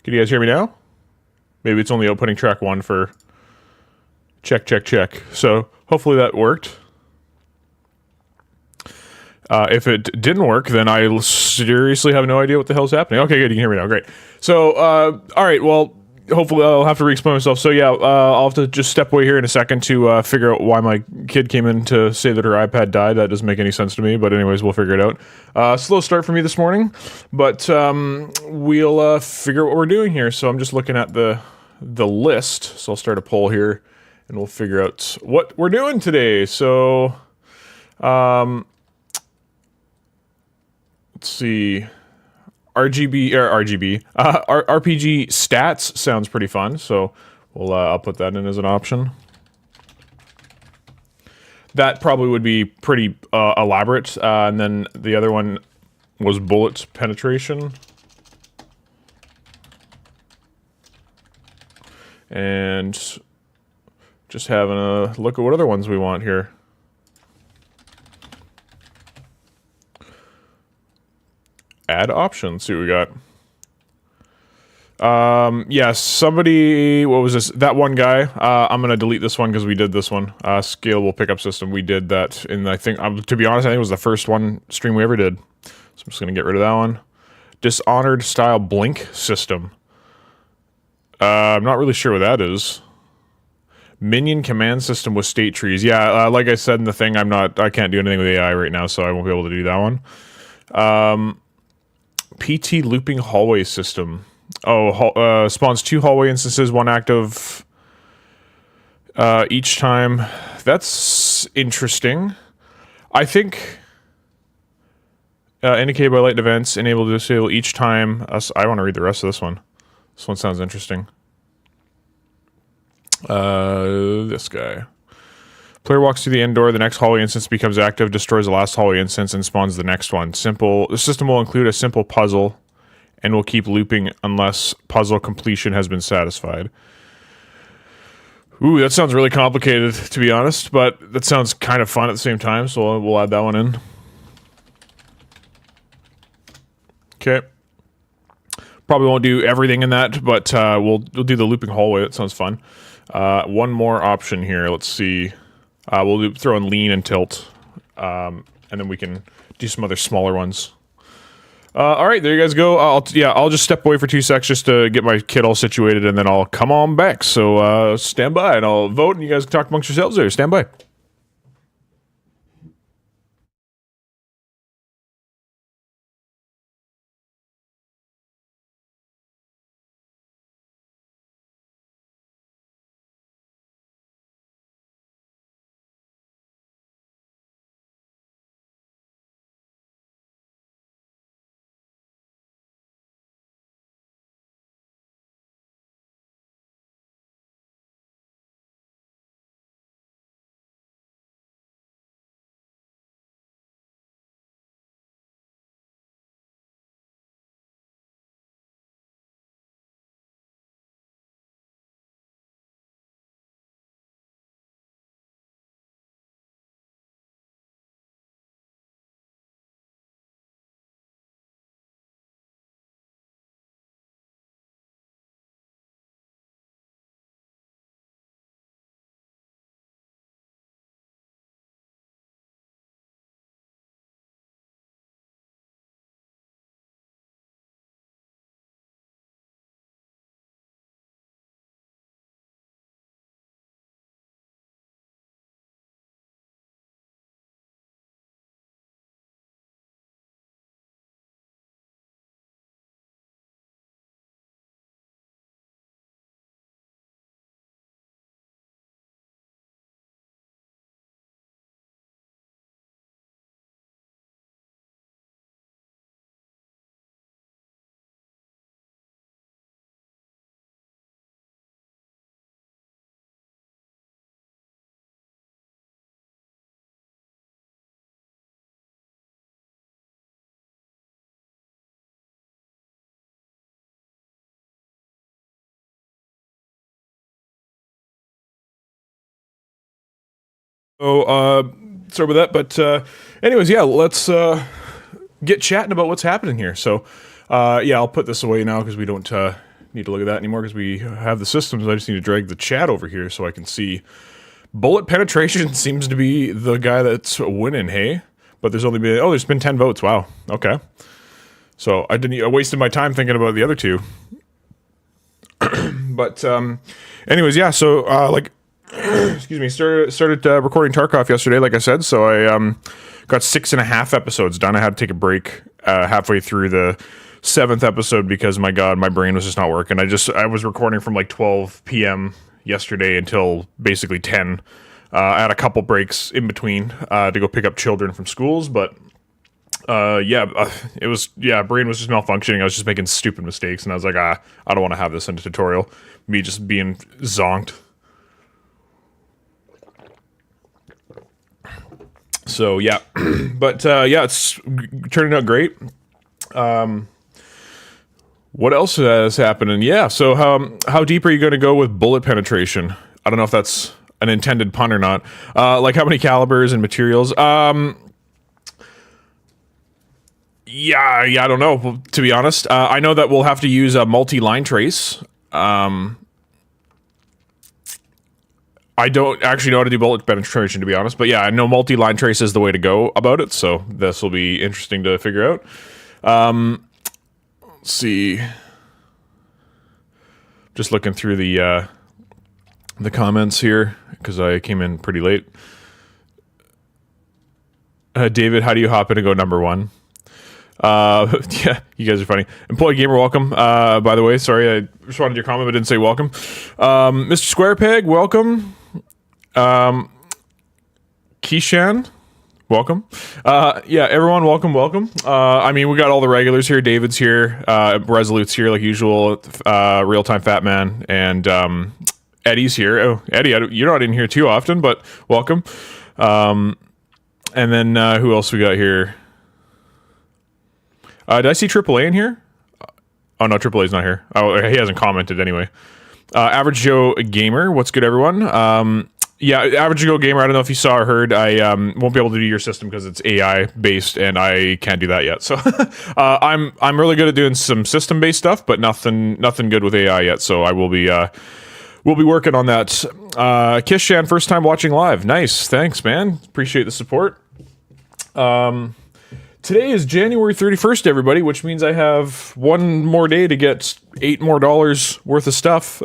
Can you guys hear me now? Maybe it's only outputting track 1 for check, check, check. So hopefully that worked. If it didn't work, then I seriously have no idea what the hell's happening. Okay, good, you can hear me now, great. So, all right, well, hopefully I'll have to re-explain myself. So yeah, I'll have to just step away here in a second to figure out why my kid came in to say that her iPad died. That doesn't make any sense to me, but anyways, we'll figure it out. Slow start for me this morning, but we'll figure out what we're doing here. So I'm just looking at the list, so I'll start a poll here, and we'll figure out what we're doing today. So, let's see. RPG stats sounds pretty fun, so I'll put that in as an option. That probably would be pretty elaborate, and then the other one was bullet penetration. And just having a look at what other ones we want here. Add options, see what we got. Yeah, somebody, what was this? That one guy, I'm gonna delete this one because we did this one. Scalable pickup system, we did that in, I think, to be honest, I think it was the first one stream we ever did. So I'm just gonna get rid of that one. Dishonored style blink system. I'm not really sure what that is. Minion command system with state trees. Yeah, like I said in the thing, I can't do anything with AI right now, so I won't be able to do that one. PT looping hallway system. Oh, spawns 2 hallway instances, 1 active each time. That's interesting. I think indicated by light events, enabled to disable each time. I want to read the rest of this one. This one sounds interesting. This guy. Player walks through the end door, the next hallway instance becomes active, destroys the last hallway instance, and spawns the next one. Simple. The system will include a simple puzzle, and will keep looping unless puzzle completion has been satisfied. Ooh, that sounds really complicated, to be honest, but that sounds kind of fun at the same time, so we'll add that one in. Okay. Probably won't do everything in that, but we'll do the looping hallway. That sounds fun. One more option here. Let's see. We'll throw in lean and tilt, and then we can do some other smaller ones. All right, there you guys go. I'll just step away for 2 secs just to get my kid all situated, and then I'll come on back. So stand by, and I'll vote, and you guys can talk amongst yourselves there. Stand by. So, sorry about that, but anyways, yeah, let's get chatting about what's happening here. So, yeah, I'll put this away now because we don't need to look at that anymore because we have the systems. I just need to drag the chat over here so I can see. Bullet penetration seems to be the guy that's winning, hey? but there's only been, there's been 10 votes. Wow. Okay. So I wasted my time thinking about the other two. But anyways, yeah, so like excuse me, started recording Tarkov yesterday, like I said. So I got 6.5 episodes done. I had to take a break halfway through the 7th episode because, my God, my brain was just not working. I was recording from like 12 p.m. yesterday until basically 10. I had a couple breaks in between to go pick up children from schools, but it was, brain was just malfunctioning. I was just making stupid mistakes, and I was like, I don't want to have this in a tutorial. Me just being zonked. So, yeah. But, it's turning out great. What else is happening? Yeah, so how deep are you going to go with bullet penetration? I don't know if that's an intended pun or not. Like, how many calibers and materials? Yeah, I don't know, to be honest. I know that we'll have to use a multi-line trace. I don't actually know how to do bullet penetration, to be honest. But yeah, I know multi-line trace is the way to go about it, so this will be interesting to figure out. Let's see. Just looking through the comments here, because I came in pretty late. David, how do you hop in and go number 1? Yeah, you guys are funny. Employee Gamer, welcome. By the way, sorry, I responded to your comment but didn't say welcome. Mr. Squarepeg, welcome. Keishan, welcome. Yeah, everyone, welcome. I mean, we got all the regulars here. David's here. Resolute's here, like usual. Real-Time Fat Man. And Eddie's here. Oh, Eddie, you're not in here too often, but welcome. And then who else we got here? Did I see AAA in here? Oh, no, AAA's not here. Oh, he hasn't commented anyway. Average Joe Gamer, what's good, everyone? Yeah, Average Joe Gamer, I don't know if you saw or heard, I won't be able to do your system because it's AI-based, and I can't do that yet. So I'm really good at doing some system-based stuff, but nothing good with AI yet, so I will be... we'll be working on that. Kishan, first time watching live. Nice, thanks, man. Appreciate the support. Today is January 31st, everybody, which means I have one more day to get $8 more worth of stuff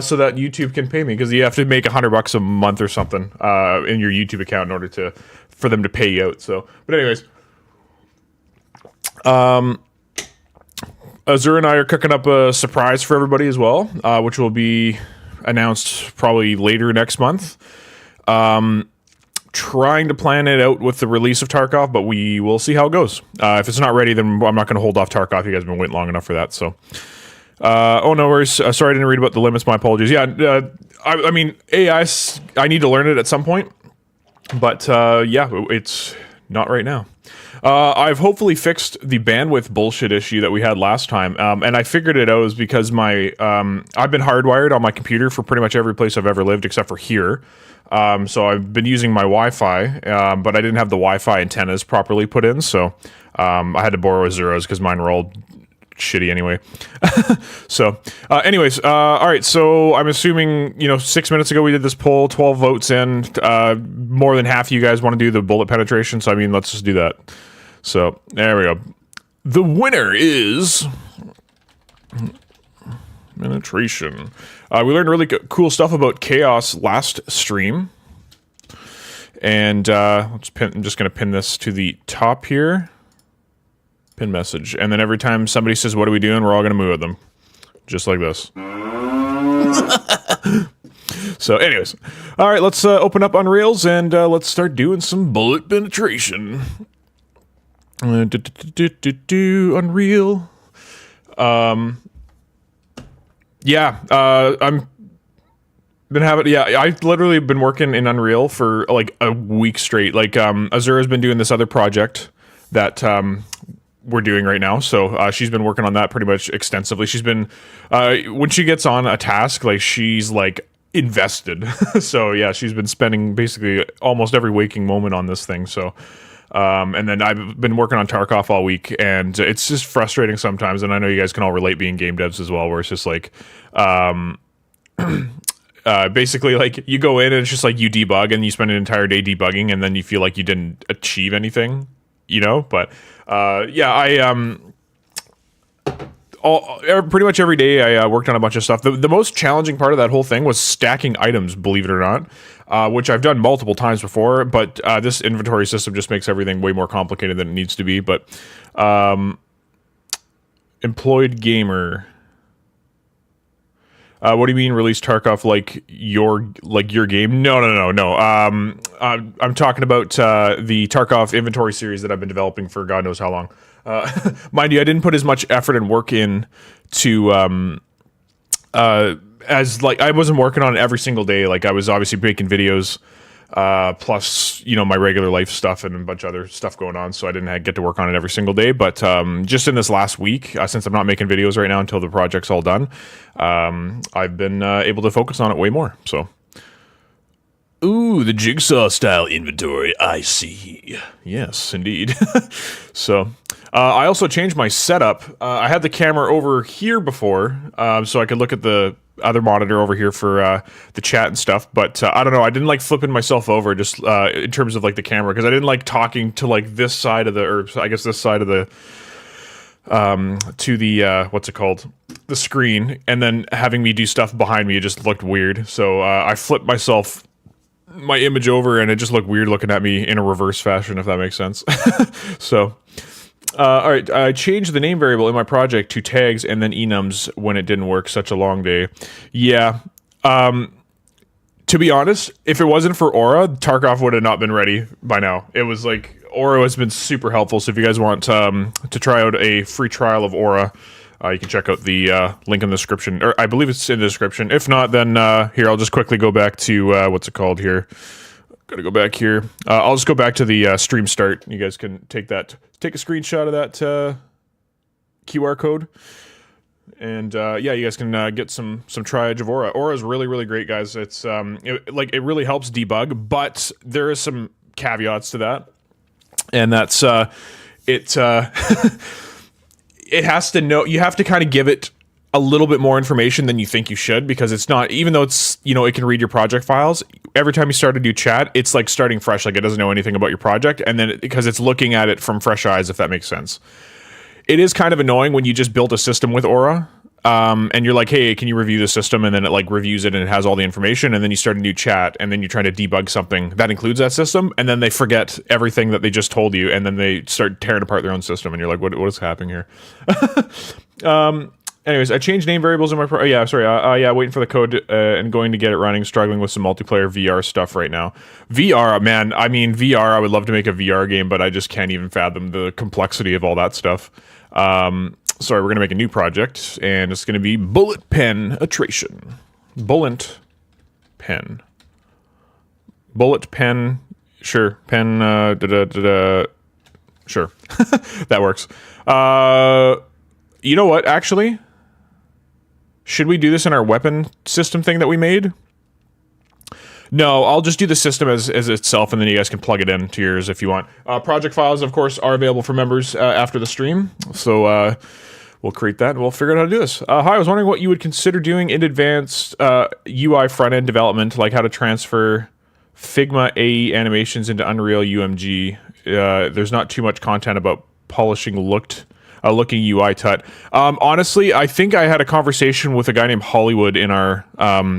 so that YouTube can pay me, because you have to make $100 a month or something in your YouTube account in order for them to pay you out. So, but anyways, Azur and I are cooking up a surprise for everybody as well, which will be announced probably later next month. Trying to plan it out with the release of Tarkov, but we will see how it goes. If it's not ready, then I'm not going to hold off Tarkov. You guys have been waiting long enough for that. So, oh no worries. Sorry, I didn't read about the limits. My apologies. Yeah, I mean, AI. I need to learn it at some point, but yeah, it's not right now. I've hopefully fixed the bandwidth bullshit issue that we had last time, and I figured it out is because my I've been hardwired on my computer for pretty much every place I've ever lived except for here. So I've been using my Wi-Fi, but I didn't have the Wi-Fi antennas properly put in, so I had to borrow Zeros because mine were all shitty anyway. So, anyways, all right, so I'm assuming, 6 minutes ago we did this poll, 12 votes in, more than half of you guys want to do the bullet penetration, so I mean, let's just do that. So, there we go. The winner is... penetration. We learned really cool stuff about chaos last stream. And I'm just going to pin this to the top here. Pin message. And then every time somebody says, what are we doing? We're all going to move with them. Just like this. So anyways. All right, let's open up Unreals and let's start doing some bullet penetration. Unreal. Yeah, I've literally been working in Unreal for like a week straight. Like, Azura's been doing this other project that we're doing right now. So she's been working on that pretty much extensively. She's been, when she gets on a task, like she's like invested. So yeah, she's been spending basically almost every waking moment on this thing. So, and then I've been working on Tarkov all week, and it's just frustrating sometimes. And I know you guys can all relate being game devs as well, where it's just like, Basically, like, you go in and it's just like you debug and you spend an entire day debugging and then you feel like you didn't achieve anything, you know? But yeah, pretty much every day I worked on a bunch of stuff. The most challenging part of that whole thing was stacking items, believe it or not, which I've done multiple times before, but this inventory system just makes everything way more complicated than it needs to be. But employed gamer. What do you mean release Tarkov like your game? No. I'm talking about the Tarkov inventory series that I've been developing for God knows how long. Mind you, I didn't put as much effort and work in to as like I wasn't working on it every single day. Like I was obviously making videos, plus my regular life stuff and a bunch of other stuff going on. So I didn't get to work on it every single day. But just in this last week, since I'm not making videos right now until the project's all done, I've been able to focus on it way more. So. Ooh, the jigsaw style inventory. I see. Yes, indeed. So, I also changed my setup. I had the camera over here before, so I could look at the other monitor over here for the chat and stuff. But I don't know. I didn't like flipping myself over just in terms of like the camera because I didn't like talking to like this side of the, or I guess this side of the, to the what's it called, the screen, and then having me do stuff behind me. It just looked weird. So I flipped my image over and it just looked weird looking at me in a reverse fashion, if that makes sense. So, all right, I changed the name variable in my project to tags and then enums when it didn't work. Such a long day. Yeah. To be honest, if it wasn't for Aura, Tarkov would have not been ready by now. It was like, Aura has been super helpful. So if you guys want to try out a free trial of Aura, you can check out the link in the description, or I believe it's in the description. If not, then here, I'll just quickly go back to, what's it called here? Gotta go back here. I'll just go back to the stream start. You guys can take a screenshot of that QR code. And yeah, you guys can get some triage of Aura. Aura is really, really great, guys. It's it really helps debug, but there is some caveats to that. And that's it has to know, you have to kind of give it a little bit more information than you think you should, because it's not, even though it's, it can read your project files, every time you start a new chat, it's like starting fresh, like it doesn't know anything about your project, and then because it's looking at it from fresh eyes, if that makes sense. It is kind of annoying when you just build a system with Aura, and you're like, hey, can you review the system? And then it like reviews it and it has all the information, and then you start a new chat, and then you're trying to debug something that includes that system, and then they forget everything that they just told you, and then they start tearing apart their own system, and you're like, what is happening here? Anyways, I changed name variables in my waiting for the code and going to get it running, struggling with some multiplayer VR stuff right now. VR, man, I mean, VR, I would love to make a VR game, but I just can't even fathom the complexity of all that stuff. Sorry, we're going to make a new project, and it's going to be bullet penetration. Bullet pen. Bullet pen, sure. Pen, sure. That works. You know what, actually? Should we do this in our weapon system thing that we made? No, I'll just do the system as itself, and then you guys can plug it into yours if you want. Project files, of course, are available for members after the stream, so we'll create that, and we'll figure out how to do this. Hi, I was wondering what you would consider doing in advanced UI front-end development, like how to transfer Figma AE animations into Unreal UMG. There's not too much content about polishing looking UI tut. Honestly, I think I had a conversation with a guy named Hollywood in our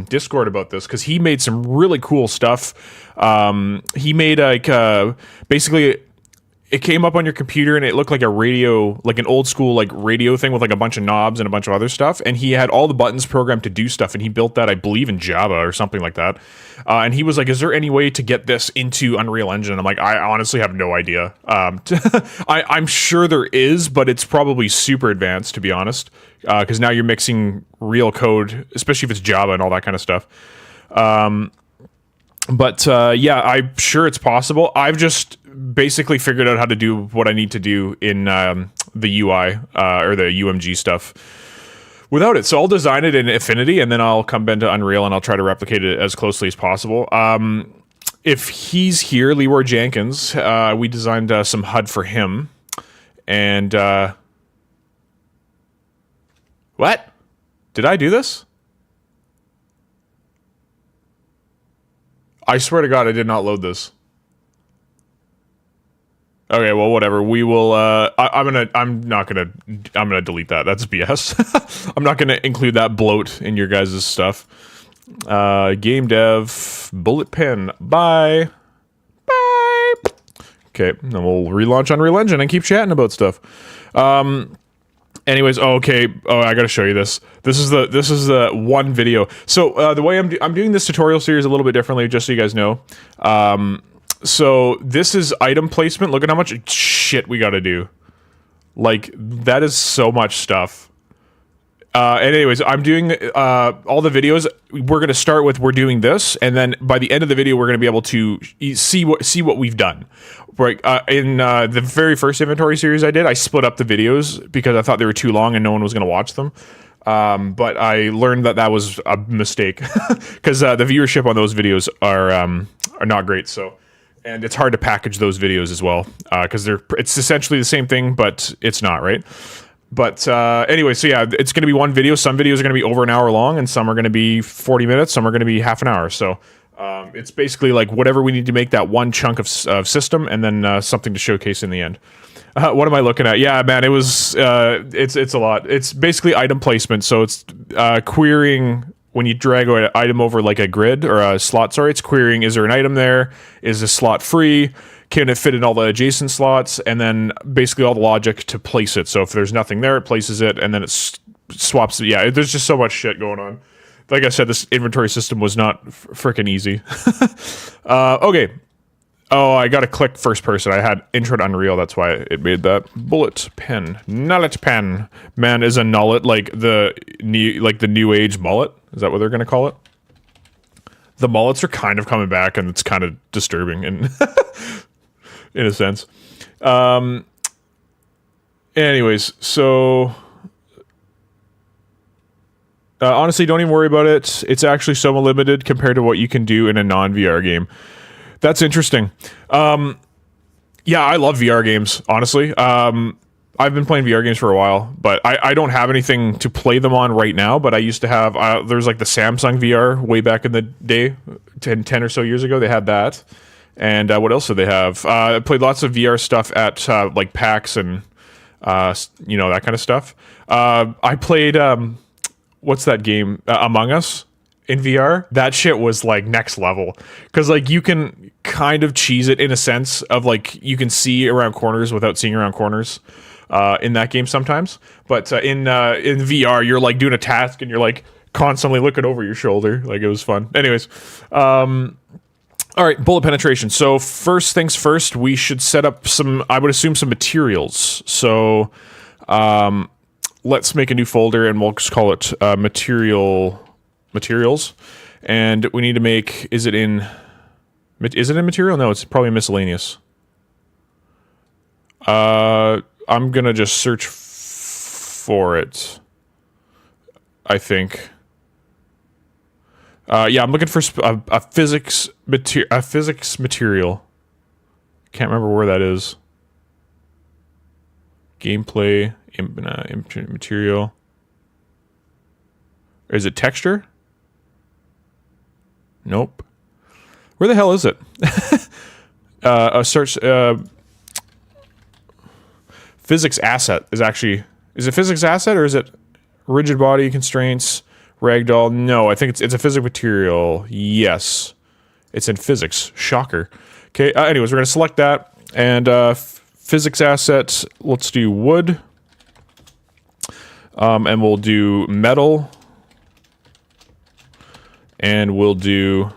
Discord about this, because he made some really cool stuff. He made basically, it came up on your computer and it looked like a radio, like an old school like radio thing with like a bunch of knobs and a bunch of other stuff. And he had all the buttons programmed to do stuff, and he built that, I believe, in Java or something like that. And he was like, is there any way to get this into Unreal Engine? I'm like, I honestly have no idea. I'm sure there is, but it's probably super advanced, to be honest, because now you're mixing real code, especially if it's Java and all that kind of stuff. But yeah, I'm sure it's possible. I've just basically figured out how to do what I need to do in the UI or the UMG stuff without it. So I'll design it in Affinity, and then I'll come into Unreal and I'll try to replicate it as closely as possible. If he's here, Leroy Jenkins, we designed some HUD for him. And what? Did I do this? I swear to God, I did not load this. Okay, well, whatever. We will. I'm not gonna delete that. That's BS. I'm not gonna include that bloat in your guys' stuff. Game dev, bullet pen. Bye. Bye. Okay, then we'll relaunch Unreal Engine and keep chatting about stuff. Anyways, okay. Oh, I gotta show you this. This is the one video. So the way I'm doing this tutorial series a little bit differently, just so you guys know. So this is item placement. Look at how much shit we gotta do. Like, that is so much stuff. And anyways, I'm doing all the videos. We're gonna start with we're doing this, and then by the end of the video, we're gonna be able to see what we've done. Right, in the very first inventory series I did, I split up the videos because I thought they were too long and no one was gonna watch them. But I learned that was a mistake because the viewership on those videos are not great. So. And it's hard to package those videos as well, because it's essentially the same thing, but it's not, right? But anyway, so yeah, it's going to be one video. Some videos are going to be over an hour long, and some are going to be 40 minutes, some are going to be half an hour. So it's basically like whatever we need to make that one chunk of system, and then something to showcase in the end. What am I looking at? Yeah, man, it was, it's a lot. It's basically item placement, so it's querying. When you drag an item over like a grid or a slot, sorry, it's querying, is there an item there? Is this slot free? Can it fit in all the adjacent slots? And then basically all the logic to place it. So if there's nothing there, it places it, and then it swaps it. Yeah, there's just so much shit going on. Like I said, this inventory system was not freaking easy. Okay. Oh, I got to click first person. I had intro to Unreal. That's why it made that. Bullet pen. Nullet pen. Man, is a nullet like the new age mullet? Is that what they're going to call it? The mullets are kind of coming back, and it's kind of disturbing in a sense. Anyways, so honestly, don't even worry about it. It's actually somewhat limited compared to what you can do in a non-VR game. That's interesting. Yeah, I love VR games, honestly. I've been playing VR games for a while, but I don't have anything to play them on right now, but I used to have, there's like the Samsung VR way back in the day, 10 or so years ago, they had that. And what else did they have? I played lots of VR stuff at like PAX and, you know, that kind of stuff. I played, what's that game? Among Us. In VR, that shit was like next level, because like you can kind of cheese it in a sense of like you can see around corners without seeing around corners in that game sometimes. But in VR, you're like doing a task and you're like constantly looking over your shoulder. Like, it was fun. Anyways, all right, bullet penetration. So first things first, we should set up some, I would assume, some materials. So let's make a new folder and we'll just call it materials, and we need to make, is it in material? No, it's probably miscellaneous. I'm gonna just search for it, I think. Yeah, I'm looking for a physics material. Can't remember where that is. Gameplay material. Is it texture? Nope. Where the hell is it? Search physics asset is actually, is it physics asset or is it rigid body constraints ragdoll? No, I think it's a physics material. Yes, it's in physics. Shocker. Okay. Anyways, we're gonna select that and physics asset. Let's do wood, and we'll do metal. And we'll do,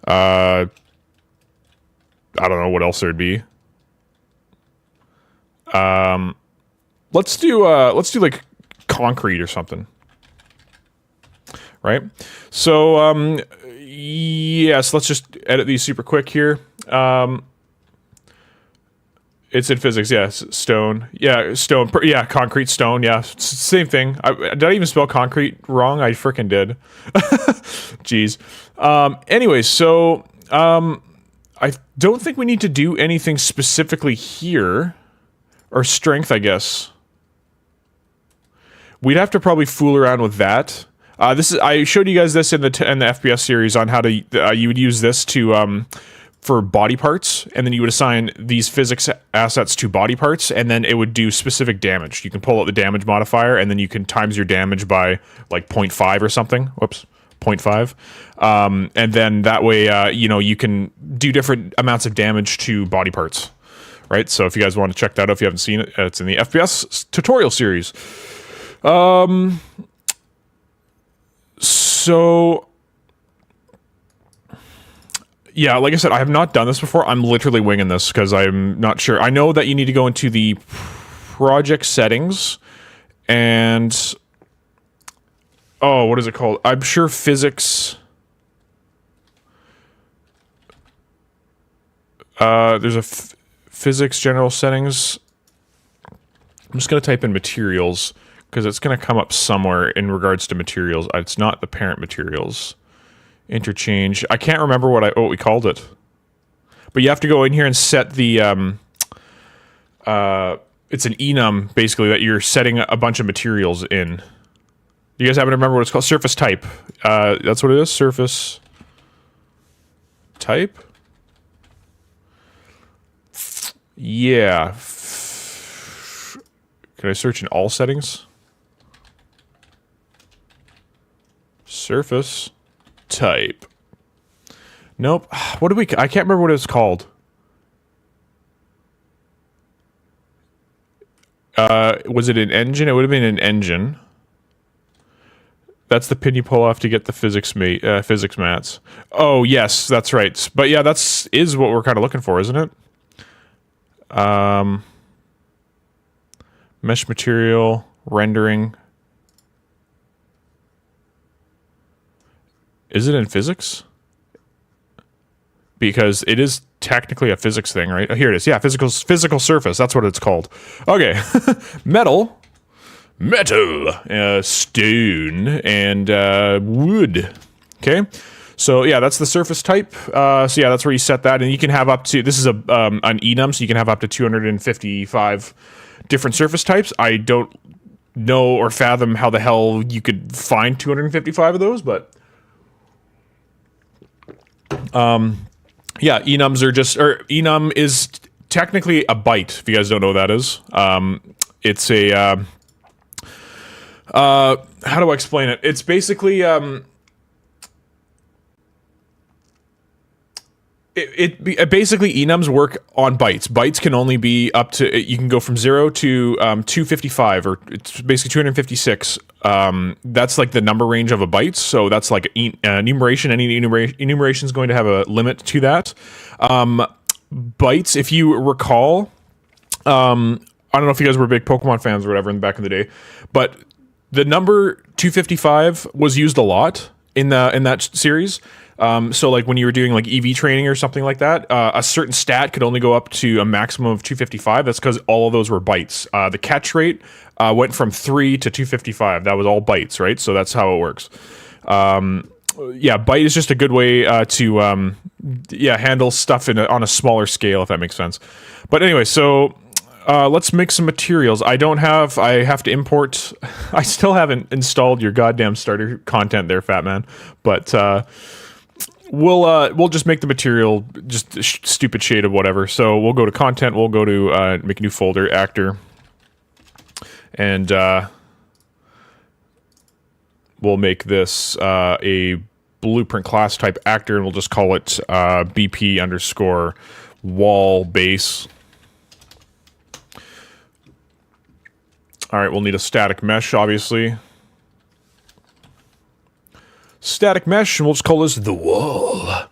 I don't know what else there'd be. Let's do like concrete or something. Right? So, yes, let's just edit these super quick here. It's in physics, yes. Stone. Yeah, stone. Yeah, concrete, stone. Yeah, same thing. Did I even spell concrete wrong? I freaking did. Jeez. Anyways, so I don't think we need to do anything specifically here. Or strength, I guess. We'd have to probably fool around with that. This is I showed you guys this in the FPS series on how to you would use this to for body parts, and then you would assign these physics assets to body parts, and then it would do specific damage. You can pull out the damage modifier, and then you can times your damage by like 0.5 or something. Whoops, 0.5. And then that way, you know, you can do different amounts of damage to body parts, right? So if you guys want to check that out, if you haven't seen it, it's in the FPS tutorial series. So yeah, like I said, I have not done this before. I'm literally winging this because I'm not sure. I know that you need to go into the project settings and... Oh, what is it called? I'm sure physics... there's a physics general settings. I'm just going to type in materials because it's going to come up somewhere in regards to materials. It's not the parent materials. Interchange. I can't remember what we called it. But you have to go in here and set the it's an enum basically that you're setting a bunch of materials in. You guys happen to remember what it's called? Surface type. That's what it is. Surface type. Yeah. Can I search in all settings? Surface type. Nope. What do we... I can't remember what it was called. Was it an engine? It would have been an engine. That's the pin you pull off to get the physics mats. Oh, yes, that's right. But yeah, is what we're kind of looking for, isn't it? Mesh material, rendering. Is it in physics? Because it is technically a physics thing, right? Oh, here it is. Yeah, physical surface. That's what it's called. Okay. Metal, stone, and wood. Okay. So yeah, that's the surface type. So yeah, that's where you set that, and you can have up to. This is an enum, so you can have up to 255 different surface types. I don't know or fathom how the hell you could find 255 of those, but. Yeah, enums are just, or enum is technically a byte, if you guys don't know what that is. It's a, how do I explain it? It's basically, basically enums work on bytes. Bytes can only be up to, you can go from 0 to 255, or it's basically 256. That's like the number range of a byte, so that's like enumeration. Any enumeration is going to have a limit to that. Bytes, if you recall, I don't know if you guys were big Pokemon fans or whatever in the back in the day, but the number 255 was used a lot in that series. So like when you were doing like EV training or something like that, a certain stat could only go up to a maximum of 255. That's because all of those were bytes. The catch rate went from 3 to 255. That was all bytes, right? So that's how it works. Yeah, byte is just a good way to handle stuff on a smaller scale, if that makes sense. But anyway, so let's make some materials. I have to import. I still haven't installed your goddamn starter content there, fat man. But we'll just make the material, just stupid shade of whatever. So we'll go to content. We'll go to make a new folder, actor, and we'll make this a blueprint class type actor, and we'll just call it BP underscore wall base. All right, we'll need a static mesh, obviously. Static mesh, and we'll just call this the wall.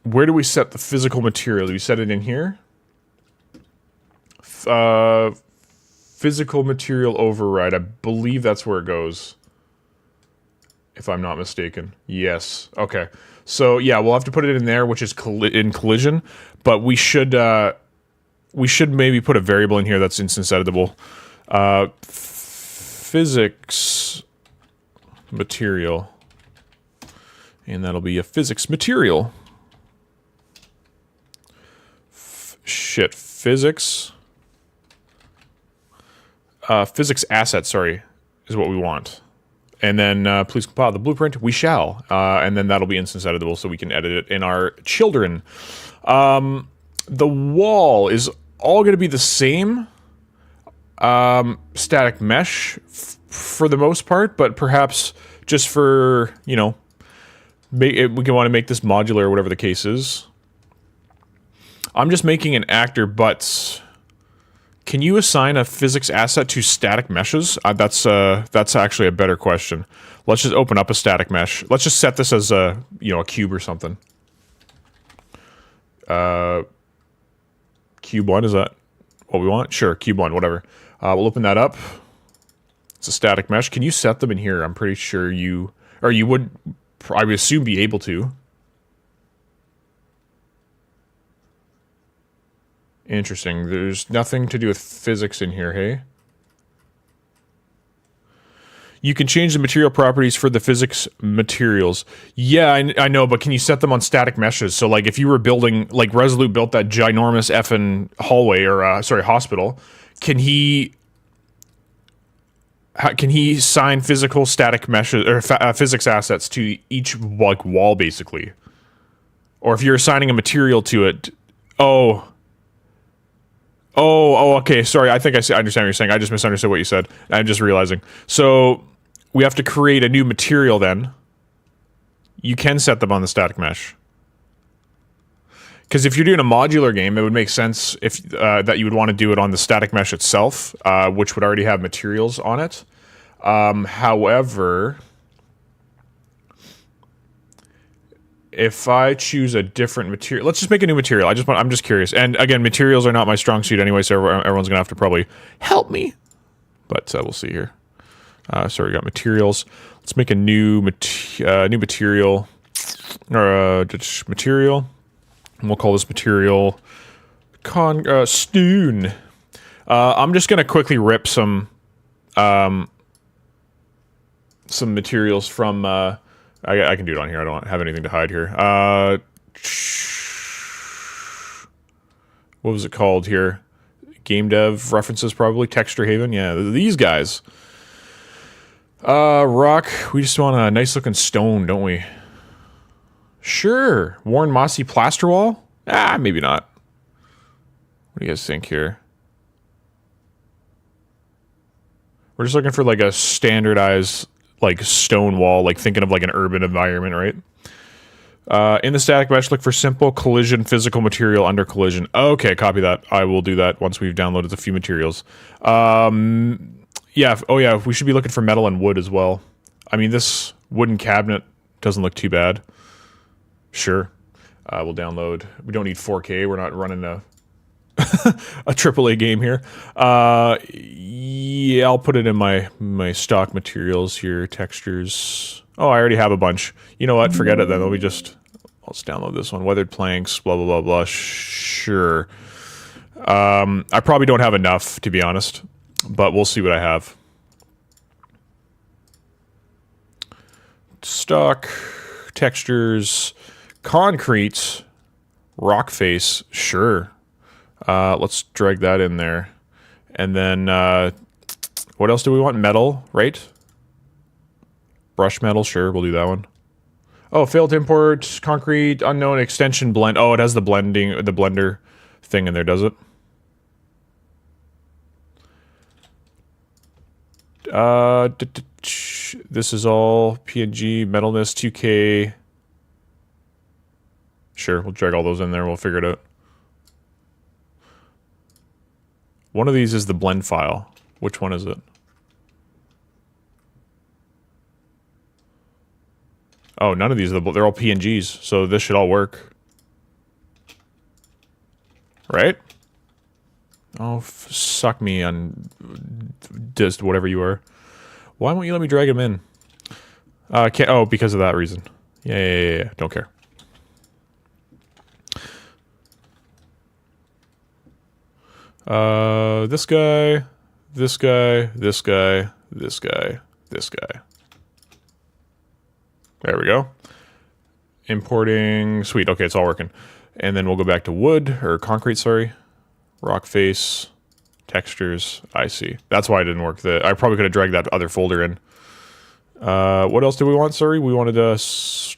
Where do we set the physical material? Do we set it in here? Physical material override. I believe that's where it goes, if I'm not mistaken. Yes. Okay. So yeah, we'll have to put it in there, which is in collision. But we should maybe put a variable in here that's instance editable. Physics material, and that'll be a physics material. Physics physics asset, sorry, is what we want. And then please compile the blueprint. We shall. And then that'll be instance editable so we can edit it in our children. The wall is all going to be the same static mesh for the most part, but perhaps just for, you know, we can want to make this modular or whatever the case is. I'm just making an actor, but can you assign a physics asset to static meshes? That's actually a better question. Let's just open up a static mesh. Let's just set this as a, you know, a cube or something. Cube 1, is that what we want? Sure, cube 1, whatever. We'll open that up. It's a static mesh. Can you set them in here? I'm pretty sure you would, I would assume, be able to. Interesting. There's nothing to do with physics in here, hey? You can change the material properties for the physics materials. Yeah, I know, but can you set them on static meshes? So, like, if you were building, like, Resolute built that ginormous effing hallway, or, sorry, hospital, can he assign physical static meshes, or physics assets to each, like, wall, basically? Or if you're assigning a material to it, oh, okay, sorry, I think I understand what you're saying. I just misunderstood what you said. I'm just realizing. So, we have to create a new material then. You can set them on the static mesh. Because if you're doing a modular game, it would make sense if that you would want to do it on the static mesh itself, which would already have materials on it. However, if I choose a different material, let's just make a new material. I'm just curious. And again, materials are not my strong suit anyway, so everyone's gonna have to probably help me. But we'll see here. So we got materials. Let's make a new material, or material, and we'll call this material Stoon. I'm just gonna quickly rip some materials from. I can do it on here. I don't have anything to hide here. What was it called here? Game dev references, probably. Texture Haven. Yeah, these guys. Rock. We just want a nice looking stone, don't we? Sure. Worn mossy plaster wall? Maybe not. What do you guys think here? We're just looking for like a standardized, like, stone wall, like thinking of like an urban environment, right? In the static mesh, look for simple collision physical material under collision. Okay, copy that. I will do that once we've downloaded a few materials. Yeah, oh yeah, we should be looking for metal and wood as well. I mean, this wooden cabinet doesn't look too bad. Sure. We'll download. We don't need 4K. We're not running a a AAA game here. Yeah, I'll put it in my stock materials here. Textures. Oh, I already have a bunch. You know what? Forget it then. Let's download this one. Weathered planks. Blah blah blah blah. Sure. I probably don't have enough, to be honest, but we'll see what I have. Stock textures, concrete, rock face. Sure. Let's drag that in there. And then, what else do we want? Metal, right? Brush metal, sure, we'll do that one. Oh, failed to import, concrete, unknown, extension blend. Oh, it has the blender thing in there, does it? This is all PNG, metalness, 2K. Sure, we'll drag all those in there, we'll figure it out. One of these is the blend file. Which one is it? Oh, none of these, they're all PNGs, so this should all work. Right? Oh, suck me on just whatever you are. Why won't you let me drag him in? Oh, because of that reason. Yeah. Don't care. This guy, this guy, this guy, this guy, this guy. There we go. Importing, sweet, okay, it's all working. And then we'll go back to wood, or concrete, sorry. Rock face, Textures, I see. That's why it didn't work. I probably could have dragged that other folder in. What else do we want, sorry? We wanted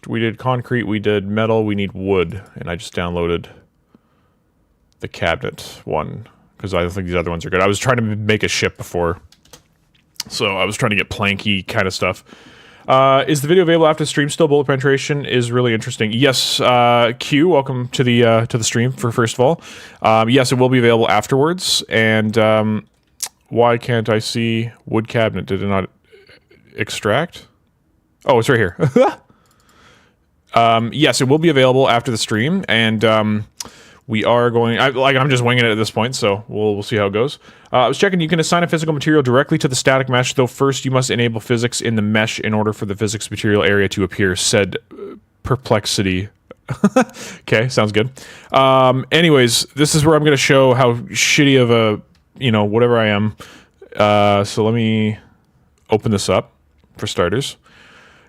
we did concrete, we did metal, we need wood. And I just downloaded the cabinet one, because I don't think these other ones are good. I was trying to make a ship before, so I was trying to get planky kind of stuff. Is the video available after the stream still? Bullet penetration is really interesting. Yes, Q, welcome to the stream first of all. Yes, it will be available afterwards. And why can't I see wood cabinet? Did it not extract? Oh, it's right here. Yes, it will be available after the stream, and we are going. I'm just winging it at this point, so we'll see how it goes. I was checking. You can assign a physical material directly to the static mesh, though first you must enable physics in the mesh in order for the physics material area to appear. Said perplexity. Okay, sounds good. Anyways, this is where I'm going to show how shitty of a whatever I am. So let me open this up for starters.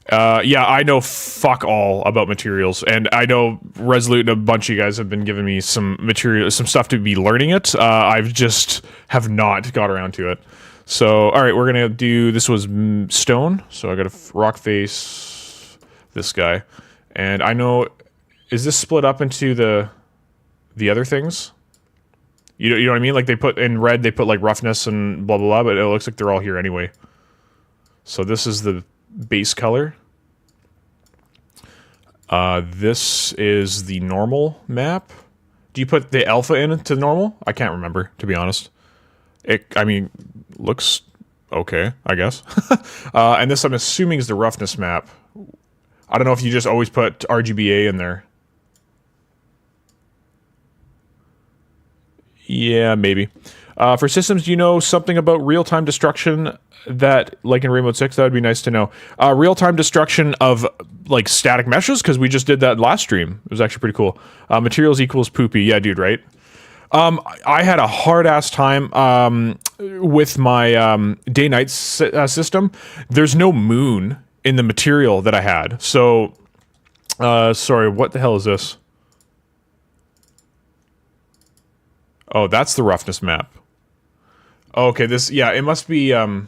Yeah, I know fuck all about materials, and I know Resolute and a bunch of you guys have been giving me some material, some stuff to be learning it. I've just have not got around to it. So, all right, we're gonna do, this was stone, so I got a rock face, this guy, and I know, is this split up into the other things? You know what I mean? Like they put in red, they put like roughness and blah blah blah, but it looks like they're all here anyway. So this is the base color. This is the normal map. Do you put the alpha into normal? I can't remember, to be honest. I mean, looks okay, I guess. And this, I'm assuming, is the roughness map. I don't know if you just always put RGBA in there. Yeah, maybe. For systems, do you know something about real-time destruction that, like in Rainbow Six? That would be nice to know. Real-time destruction of, like, static meshes, because we just did that last stream. It was actually pretty cool. Materials equals poopy. Yeah, dude, right? I had a hard-ass time with my day-night system. There's no moon in the material that I had. So, sorry, what the hell is this? Oh, that's the roughness map. Okay, this, yeah, it must be, oh,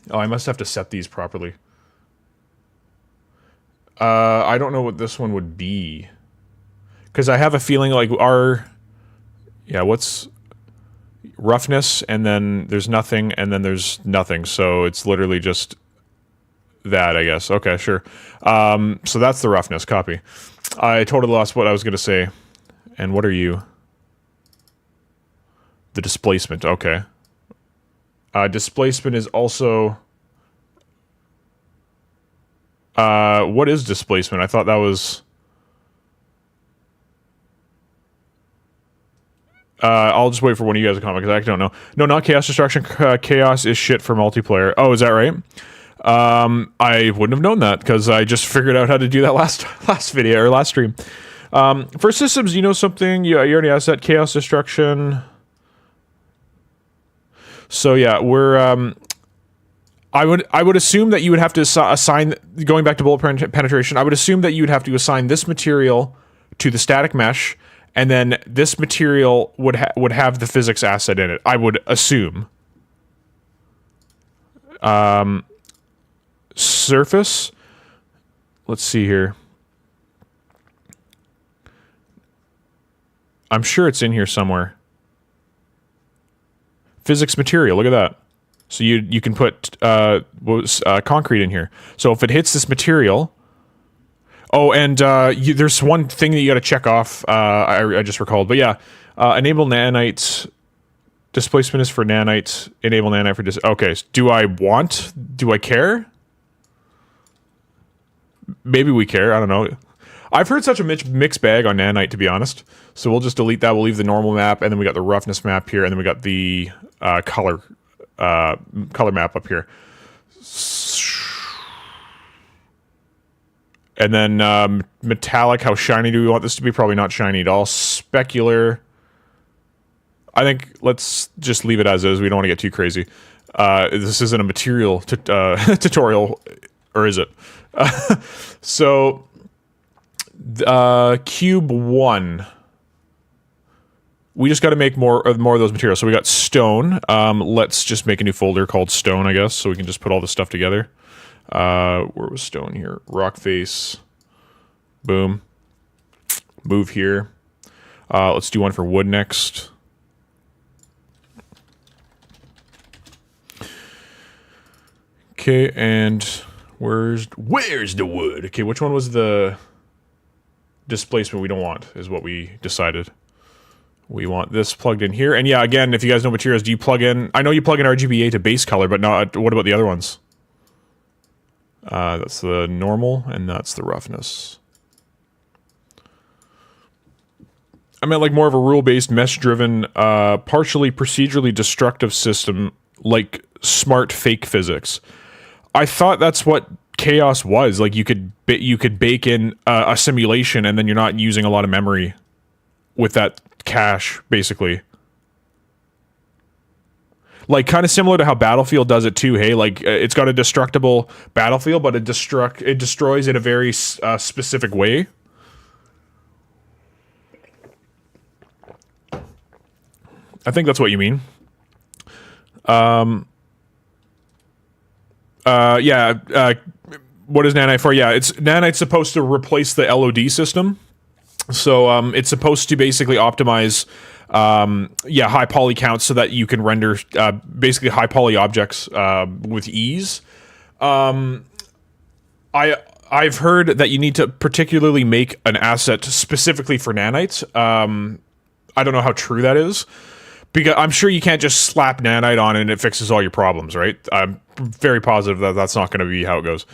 I must have to set these properly. I don't know what this one would be. Because I have a feeling like yeah, what's roughness, and then there's nothing, and then there's nothing. So it's literally just that, I guess. Okay, sure. So that's the roughness, copy. I totally lost what I was going to say. And what are you? The displacement, okay. Displacement is also... what is displacement? I thought that was... I'll just wait for one of you guys to comment, because I don't know. No, not chaos destruction. Chaos is shit for multiplayer. Oh, is that right? I wouldn't have known that, because I just figured out how to do that last video, or last stream. For systems, you know something? Yeah, you already asked that. Chaos destruction. So yeah, we're I would assume that you would have to assign, going back to bullet penetration, I would assume that you would have to assign this material to the static mesh, and then this material would have the physics asset in it. I would assume. Surface. Let's see here. I'm sure it's in here somewhere. Physics material, look at that. So you can put concrete in here. So if it hits this material... Oh, and there's one thing that you got to check off, I just recalled. But yeah, enable nanites. Displacement is for nanites. Enable nanite for... Okay, do I care? Maybe we care, I don't know. I've heard such a mixed bag on nanite, to be honest. So we'll just delete that. We'll leave the normal map, and then we got the roughness map here, and then we got the color map up here. And then metallic, how shiny do we want this to be? Probably not shiny at all. Specular. I think let's just leave it as is. We don't want to get too crazy. This isn't a material tutorial, or is it? So... cube 1. we just got to make more of those materials. So we got stone. Let's just make a new folder called stone, I guess, so we can just put all this stuff together. Where was stone here? Rock face. Boom. Move here. Let's do one for wood next. Okay, and where's the wood? Okay, which one was the displacement we don't want is what we decided. We want this plugged in here. And yeah, again, if you guys know materials, do you plug in... I know you plug in RGBA to base color, but not... What about the other ones? That's the normal, and that's the roughness. I meant like more of a rule-based, mesh-driven, partially procedurally destructive system, like smart fake physics. I thought that's what chaos was. Like you could bake in a simulation, and then you're not using a lot of memory with that cache, basically. Like kind of similar to how Battlefield does it too. Hey, like it's got a destructible battlefield, but it destroys in a very specific way. I think that's what you mean. What is nanite for? Yeah, nanite's supposed to replace the LOD system. So it's supposed to basically optimize high poly counts so that you can render basically high poly objects with ease. I've heard that you need to particularly make an asset specifically for nanites. I don't know how true that is. Because I'm sure you can't just slap nanite on and it fixes all your problems, right? I'm very positive that that's not going to be how it goes.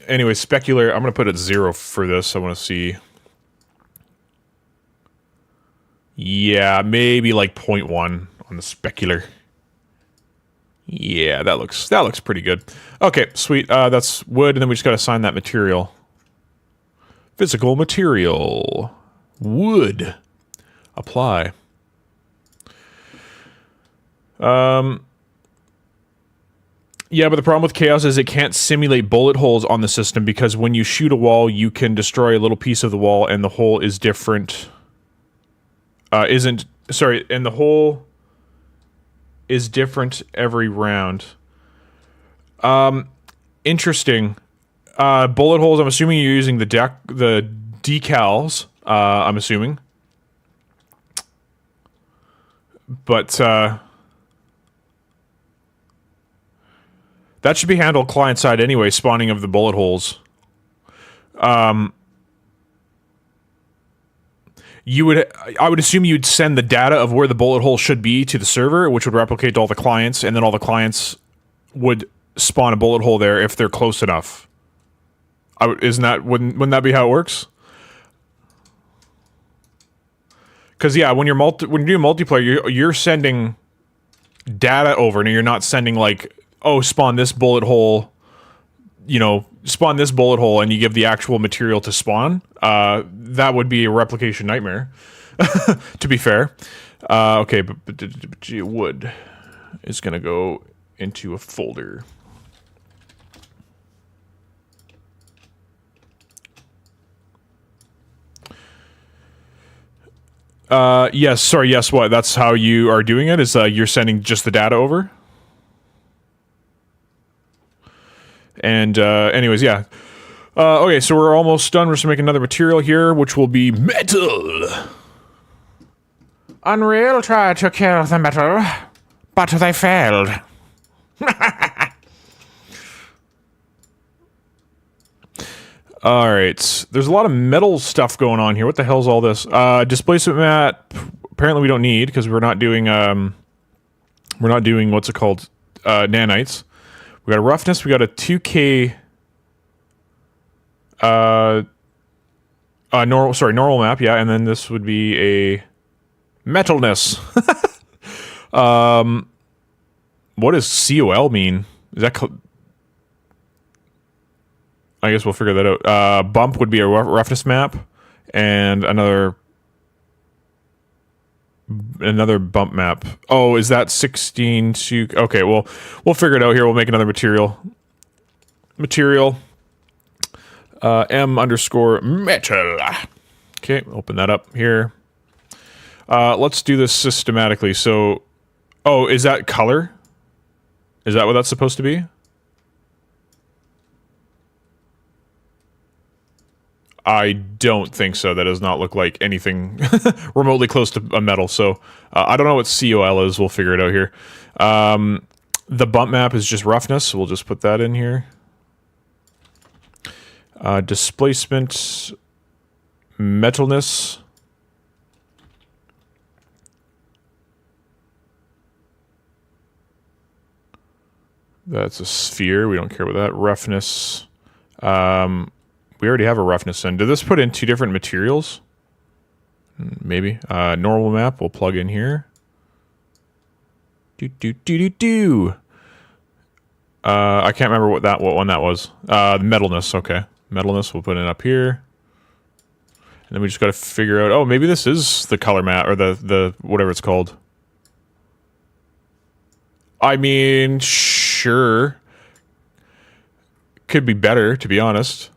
Anyway, specular. I'm going to put it 0 for this. I want to see. Yeah, maybe like 0.1 on the specular. Yeah, that looks pretty good. Okay, sweet. That's wood, and then we just got to assign that material. Physical material. Wood. Apply. Yeah, but the problem with Chaos is it can't simulate bullet holes on the system because when you shoot a wall, you can destroy a little piece of the wall and the hole is different. And the hole is different every round. Interesting. Bullet holes, I'm assuming you're using the decals, I'm assuming. But, that should be handled client-side anyway, spawning of the bullet holes. I would assume you'd send the data of where the bullet hole should be to the server, which would replicate to all the clients, and then all the clients would spawn a bullet hole there if they're close enough. Wouldn't that be how it works? Because yeah, when you're doing multiplayer, you're sending data over, and you're not sending like, oh, spawn this bullet hole, spawn this bullet hole, and you give the actual material to spawn. That would be a replication nightmare, to be fair. Okay, but wood is going to go into a folder. Yes, what? That's how you are doing it, is you're sending just the data over? And, anyways, yeah. Okay, so we're almost done. We're just making another material here, which will be metal. Unreal tried to kill the metal, but they failed. Alright, there's a lot of metal stuff going on here. What the hell's all this? Displacement map, apparently we don't need, because we're not doing, what's it called, nanites. We got a roughness, we got a 2K normal map, yeah, and then this would be a metalness. What does COL mean? Is that I guess we'll figure that out. Bump would be a roughness map, and another bump map. Oh, is that 16 to... Okay, well, we'll figure it out here. We'll make another material. M_metal. Okay, open that up here. Let's do this systematically. So, oh, is that color? Is that what that's supposed to be? I don't think so. That does not look like anything remotely close to a metal. So I don't know what COL is. We'll figure it out here. The bump map is just roughness. So we'll just put that in here. Displacement, metalness. That's a sphere. We don't care about that. Roughness. We already have a roughness in. Did this put in 2 different materials? Maybe. Normal map we'll plug in here. I can't remember what one that was. Metalness, okay. Metalness we'll put in up here. And then we just gotta figure out, oh, maybe this is the color map, or the whatever it's called. I mean, sure. Could be better, to be honest.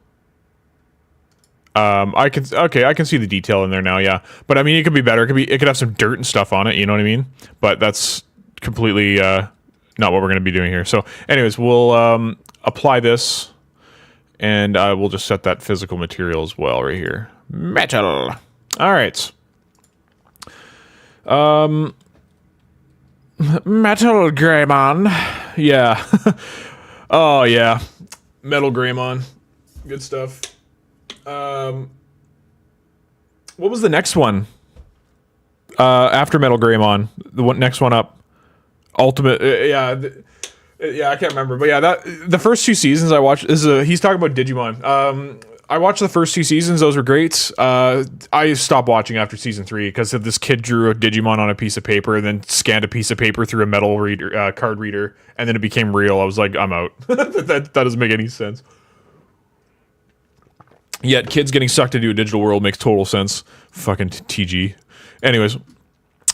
I can see the detail in there now, yeah. But I mean, it could be better. It could have some dirt and stuff on it, you know what I mean? But that's completely not what we're going to be doing here. So anyways, we'll apply this, and we'll just set that physical material as well right here. Metal. All right. Metal Greymon. Yeah. Oh yeah. Metal Greymon. Good stuff. What was the next one? After Metal Greymon, next one up, Ultimate. Yeah, I can't remember, but yeah, the first 2 seasons I watched. He's talking about Digimon. I watched the first 2 seasons; those were great. I stopped watching after season 3 because this kid drew a Digimon on a piece of paper and then scanned a piece of paper through a metal reader, card reader, and then it became real. I was like, I'm out. that doesn't make any sense. Yet kids getting sucked into a digital world makes total sense. Fucking TG. Anyways.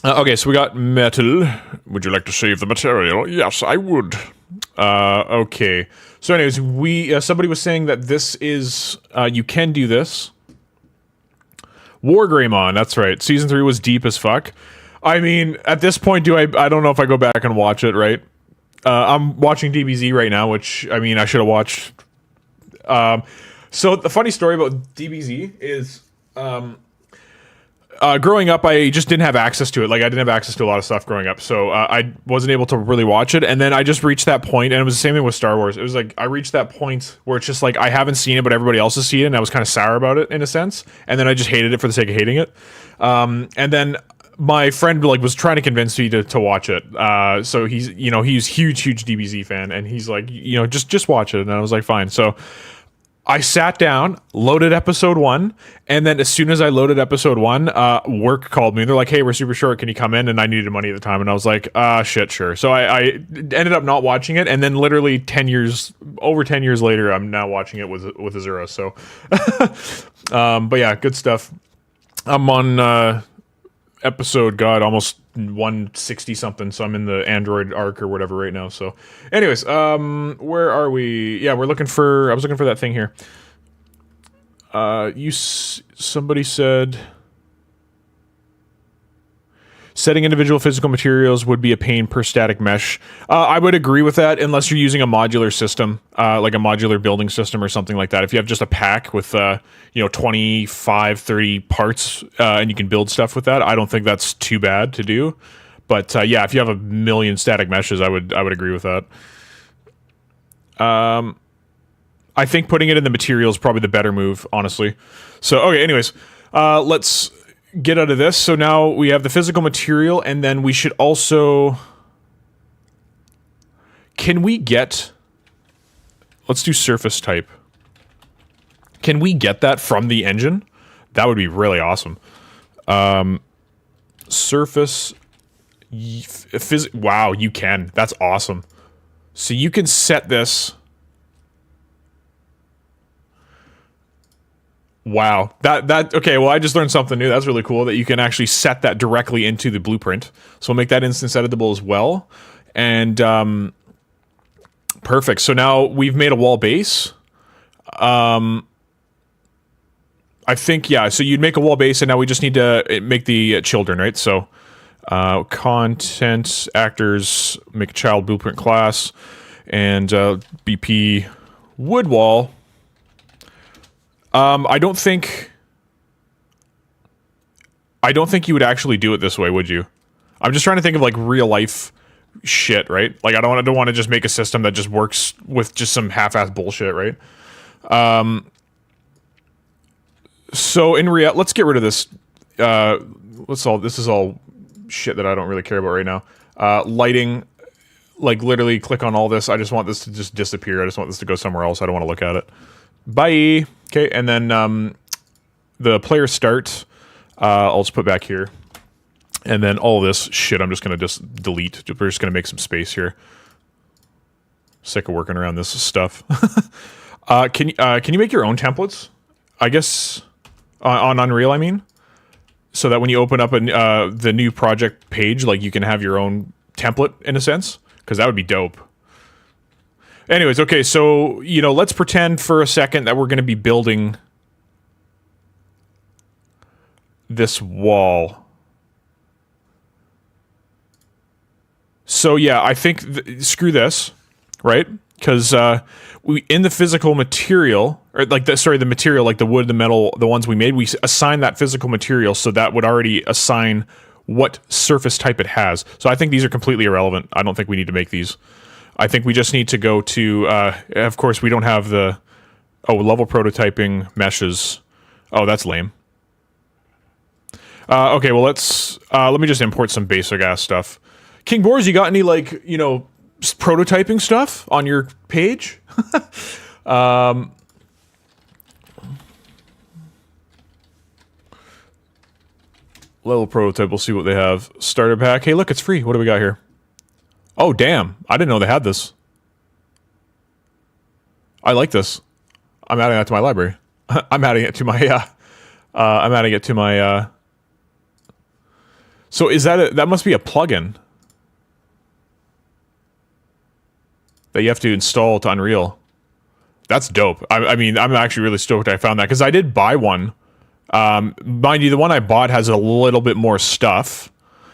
Okay, so we got metal. Would you like to save the material? Yes, I would. Okay. So anyways, somebody was saying that this is... you can do this. War Greymon, that's right. Season 3 was deep as fuck. I mean, at this point, I don't know if I go back and watch it, right? I'm watching DBZ right now, which, I mean, I should have watched... So the funny story about DBZ is, growing up, I just didn't have access to it. Like, I didn't have access to a lot of stuff growing up, so I wasn't able to really watch it. And then I just reached that point, and it was the same thing with Star Wars. It was like, I reached that point where it's just like, I haven't seen it, but everybody else has seen it, and I was kind of sour about it, in a sense. And then I just hated it for the sake of hating it. And then my friend, like, was trying to convince me to watch it. So he's huge DBZ fan, and he's like, just watch it. And I was like, fine. So I sat down, loaded episode 1, and then as soon as I loaded episode 1, work called me. They're like, hey, we're super short, can you come in? And I needed money at the time, and I was like, shit, sure. So I ended up not watching it, and then literally over 10 years later, I'm now watching it with Azura, so. But yeah, good stuff. I'm on episode, almost 160 something, so I'm in the Android arc or whatever right now. So anyways, where are we? Yeah, I was looking for that thing here. Somebody said setting individual physical materials would be a pain per static mesh. I would agree with that, unless you're using a modular system, like a modular building system or something like that. If you have just a pack with 25, 30 parts, and you can build stuff with that, I don't think that's too bad to do. But yeah, if you have a million static meshes, I would agree with that. I think putting it in the material is probably the better move, honestly. So okay, anyways, let's get out of this. So now we have the physical material, and then we should also... Can we get... Let's do surface type. Can we get that from the engine? That would be really awesome. Surface... Wow, you can. That's awesome. So you can set this... Wow. Okay, well, I just learned something new. That's really cool, that you can actually set that directly into the blueprint. So we'll make that instance editable as well. And, perfect. So now we've made a wall base. I think, yeah, so you'd make a wall base, and now we just need to make the children, right? So, content, actors, make a child blueprint class, and BP wood wall. I don't think you would actually do it this way, would you? I'm just trying to think of, like, real life shit, right? Like, I don't want to just make a system that just works with just some half-ass bullshit, right? So in reality, let's get rid of this. This is all shit that I don't really care about right now. Lighting, like literally click on all this. I just want this to just disappear. I just want this to go somewhere else. I don't want to look at it. Bye. Okay, and then the player start, I'll just put back here. And then all this shit, I'm just going to just delete. We're just going to make some space here. Sick of working around this stuff. Can you make your own templates? I guess on Unreal, I mean, so that when you open up the new project page, like you can have your own template in a sense, because that would be dope. Anyways, okay, so let's pretend for a second that we're going to be building this wall. So yeah, I think screw this, right? Because we in the physical material, or like the material, like the wood, the metal, the ones we made, we assign that physical material, so that would already assign what surface type it has. So I think these are completely irrelevant. I don't think we need to make these. I think we just need to go to. Of course, we don't have the level prototyping meshes. Oh, that's lame. Okay, well let me just import some basic ass stuff. King Boars, you got any prototyping stuff on your page? Level prototype, we'll see what they have. Starter pack. Hey, look, it's free. What do we got here? Oh, damn. I didn't know they had this. I like this. I'm adding that to my library. I'm adding it to my, I'm adding it to my, So is that must be a plugin that you have to install to Unreal. That's dope. I mean, I'm actually really stoked I found that, because I did buy one. Mind you, the one I bought has a little bit more stuff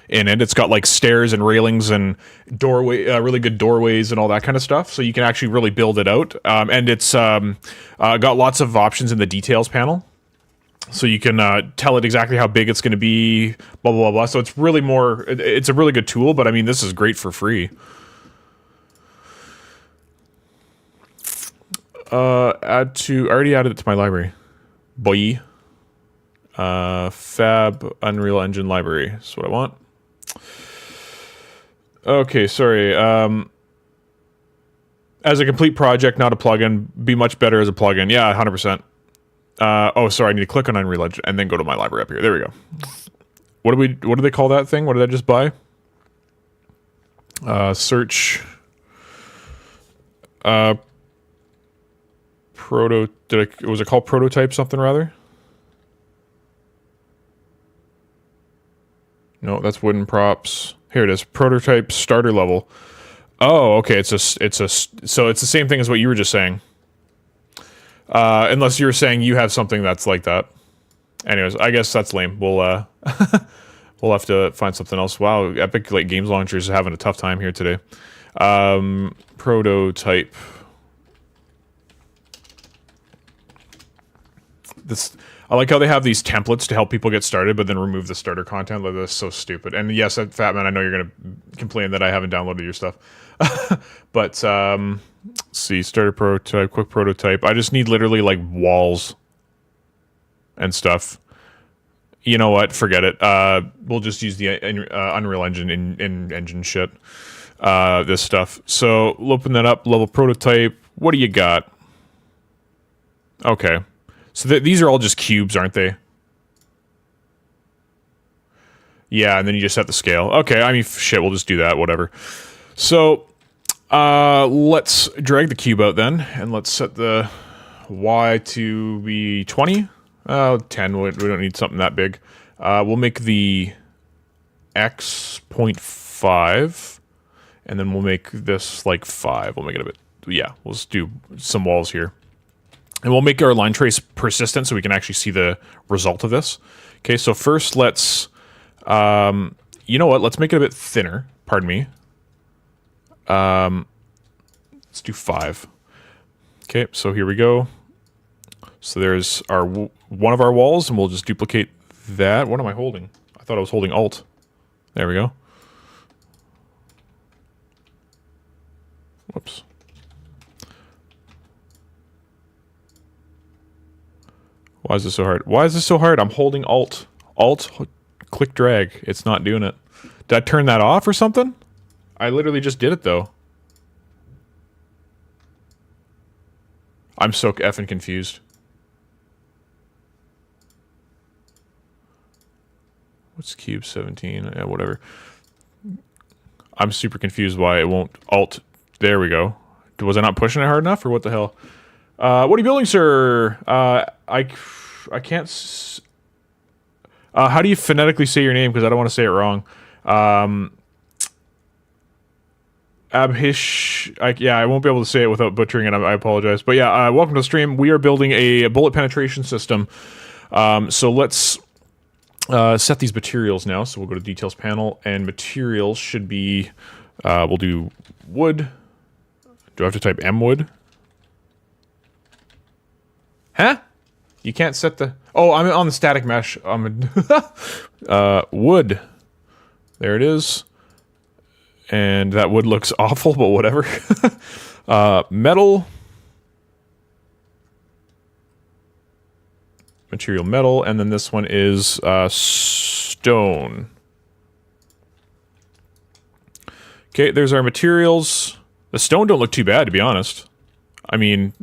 in it. It's got like stairs and railings and doorway, really good doorways and all that kind of stuff. So you can actually really build it out. And it's got lots of options in the details panel. So you can tell it exactly how big it's going to be, blah, blah, blah, blah. So it's really it's a really good tool, but I mean, this is great for free. I already added it to my library. Boy. Fab Unreal Engine library. That's what I want. Okay, sorry. As a complete project, not a plugin. Be much better as a plugin. Yeah, 100%. Oh, sorry. I need to click on Unreal Engine and then go to my library up here. There we go. What do they call that thing? What did I just buy? Search. Was it called prototype something rather? No, that's wooden props. Here it is. Prototype starter level. Oh, okay. So it's the same thing as what you were just saying. Unless you were saying you have something that's like that. Anyways, I guess that's lame. We'll we'll have to find something else. Wow, Epic Games Launcher is having a tough time here today. Prototype. I like how they have these templates to help people get started, but then remove the starter content. Like, that's so stupid. And yes, Fatman, I know you're going to complain that I haven't downloaded your stuff. But, let's see, starter prototype, quick prototype. I just need literally, like, walls and stuff. You know what? Forget it. We'll just use the Unreal Engine in engine shit. This stuff. So, we'll open that up. Level prototype. What do you got? Okay. So these are all just cubes, aren't they? Yeah, and then you just set the scale. Okay, I mean, shit, we'll just do that, whatever. So, let's drag the cube out then, and let's set the Y to be 20. 10, we don't need something that big. We'll make the X 0.5, and then we'll make this like 5. We'll make it a bit, yeah, we'll just do some walls here. And we'll make our line trace persistent so we can actually see the result of this. Okay, so first let's, you know what, let's make it a bit thinner. Pardon me. Let's do 5. Okay, so here we go. So there's our one of our walls, and we'll just duplicate that. What am I holding? I thought I was holding Alt. There we go. Whoops. Why is this so hard? Why is this so hard? I'm holding Alt. Alt, click, drag. It's not doing it. Did I turn that off or something? I literally just did it, though. I'm so effing confused. What's cube 17? Yeah, whatever. I'm super confused why it won't Alt. There we go. Was I not pushing it hard enough, or what the hell? What are you building, sir? I can't. How do you phonetically say your name? Because I don't want to say it wrong. Abhish. Yeah, I won't be able to say it without butchering it. I apologize. But yeah, welcome to the stream. We are building a bullet penetration system. So let's set these materials now. So we'll go to details panel, and materials should be. We'll do wood. Do I have to type M wood? Huh? You can't set the... Oh, I'm on the static mesh. Wood. There it is. And that wood looks awful, but whatever. Metal. Material metal. And then this one is stone. Okay, there's our materials. The stone don't look too bad, to be honest. I mean...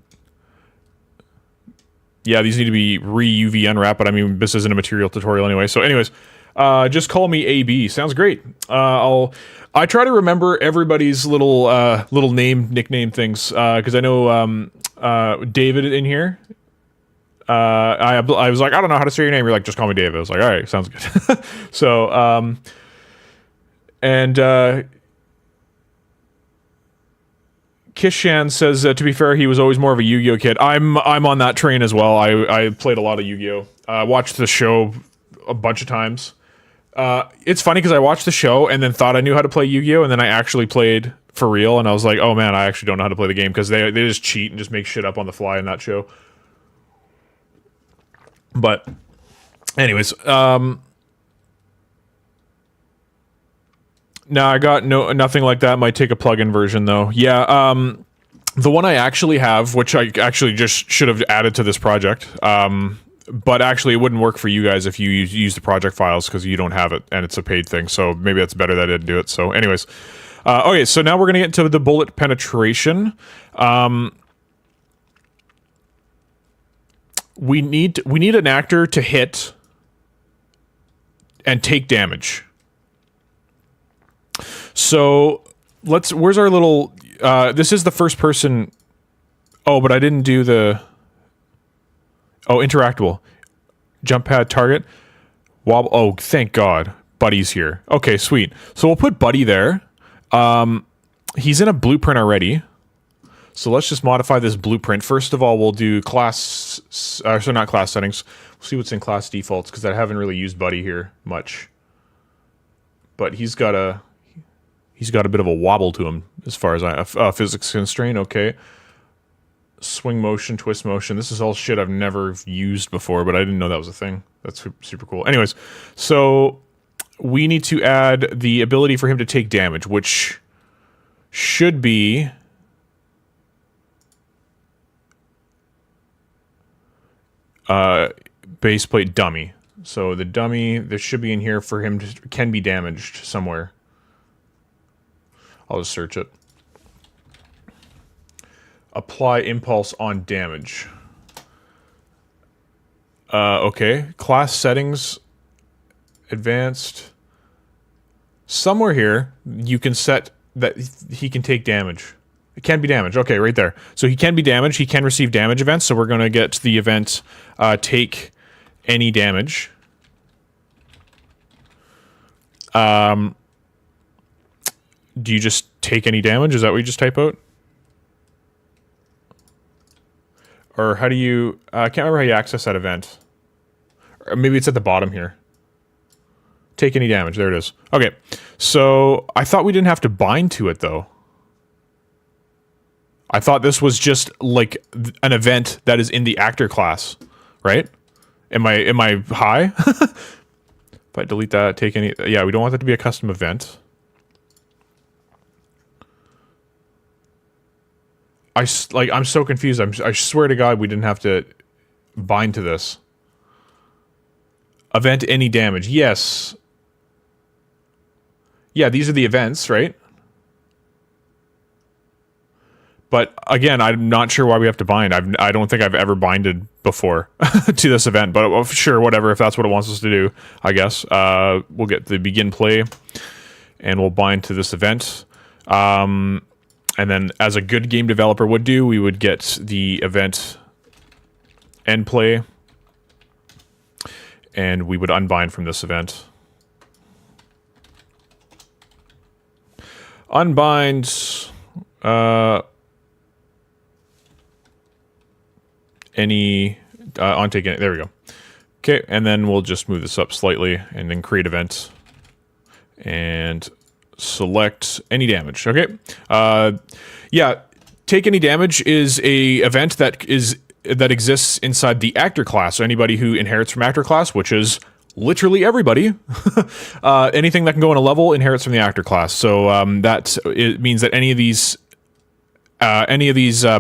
Yeah, these need to be re-UV unwrapped, but I mean, this isn't a material tutorial anyway. So anyways, just call me AB. Sounds great. I try to remember everybody's little nickname things, because I know David in here. I was like, I don't know how to say your name. You're like, just call me David. I was like, all right, sounds good. So, Kishan says, to be fair, he was always more of a Yu-Gi-Oh kid. I'm on that train as well. I played a lot of Yu-Gi-Oh. Watched the show a bunch of times. It's funny because I watched the show and then thought I knew how to play Yu-Gi-Oh, and then I actually played for real, and I was like, oh man, I actually don't know how to play the game, because they just cheat and just make shit up on the fly in that show. But anyways, no, I got nothing like that. Might take a plugin version though. Yeah, the one I actually have, which I actually just should have added to this project, but actually it wouldn't work for you guys if you use the project files, because you don't have it and it's a paid thing. So maybe that's better that I didn't do it. So anyways, okay, so now we're gonna get into the bullet penetration. We need an actor to hit and take damage. So where's our little, this is the first person. Oh, but I didn't do the, interactable. Jump pad target. Wobble. Oh, thank God. Buddy's here. Okay, sweet. So we'll put Buddy there. He's in a blueprint already. So let's just modify this blueprint. First of all, we'll do class, so not class settings. We'll see what's in class defaults, because I haven't really used Buddy here much. But he's got a bit of a wobble to him as far as physics constraint. Okay. Swing motion, twist motion. This is all shit I've never used before, but I didn't know that was a thing. That's super cool. Anyways, so we need to add the ability for him to take damage, which should be base plate dummy. So the dummy, there should be in here for him to, can be damaged somewhere. I'll just search it. Apply impulse on damage. Okay. Class settings. Advanced. Somewhere here, you can set that he can take damage. It can be damaged. Okay, right there. So he can be damaged. He can receive damage events. So we're going to get to the event take any damage. Do you just take any damage? Is that what you just type out? Or how do you... I can't remember how you access that event. Or maybe it's at the bottom here. Take any damage. There it is. Okay. So I thought we didn't have to bind to it, though. I thought this was just like an event that is in the actor class, right? Am I high? If I delete that, take any... Yeah, we don't want that to be a custom event. I'm so confused. I swear to God we didn't have to bind to this. Event any damage. Yes. Yeah, these are the events, right? But again, I'm not sure why we have to bind. I don't think I've ever binded before to this event, but sure, whatever. If that's what it wants us to do, I guess. We'll get the begin play, and we'll bind to this event. And then, as a good game developer would do, we would get the event end play, and we would unbind from this event. Unbind any on taking it. There we go. Okay, and then we'll just move this up slightly, and then create event, and select any damage. Okay. Yeah, take any damage is a event that exists inside the actor class. So anybody who inherits from actor class, which is literally everybody, anything that can go in a level inherits from the actor class. So it means that any of these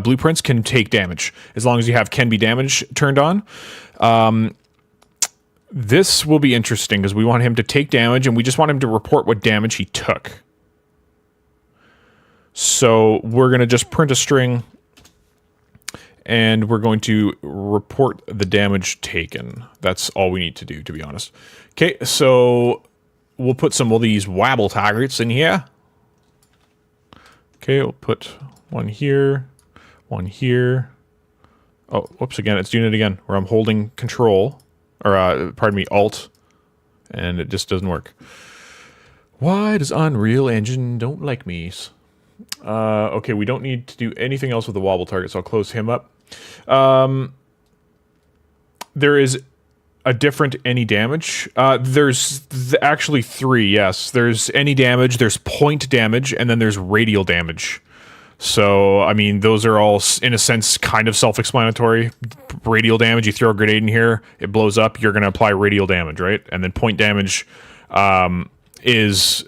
blueprints can take damage as long as you have can be damage turned on. This will be interesting because we want him to take damage, and we just want him to report what damage he took. So we're going to just print a string, and we're going to report the damage taken. That's all we need to do, to be honest. Okay, so we'll put some of these wobble targets in here. Okay, we'll put one here, one here. Oh, whoops, again, it's doing it again, where I'm holding control. Or, pardon me, Alt, and it just doesn't work. Why does Unreal Engine don't like me? Okay, we don't need to do anything else with the wobble target, so I'll close him up. There is a different any damage. There's actually three, yes. There's any damage, there's point damage, and then there's radial damage. So, I mean, those are all, in a sense, kind of self-explanatory. Radial damage, you throw a grenade in here, it blows up, you're going to apply radial damage, right? And then point damage is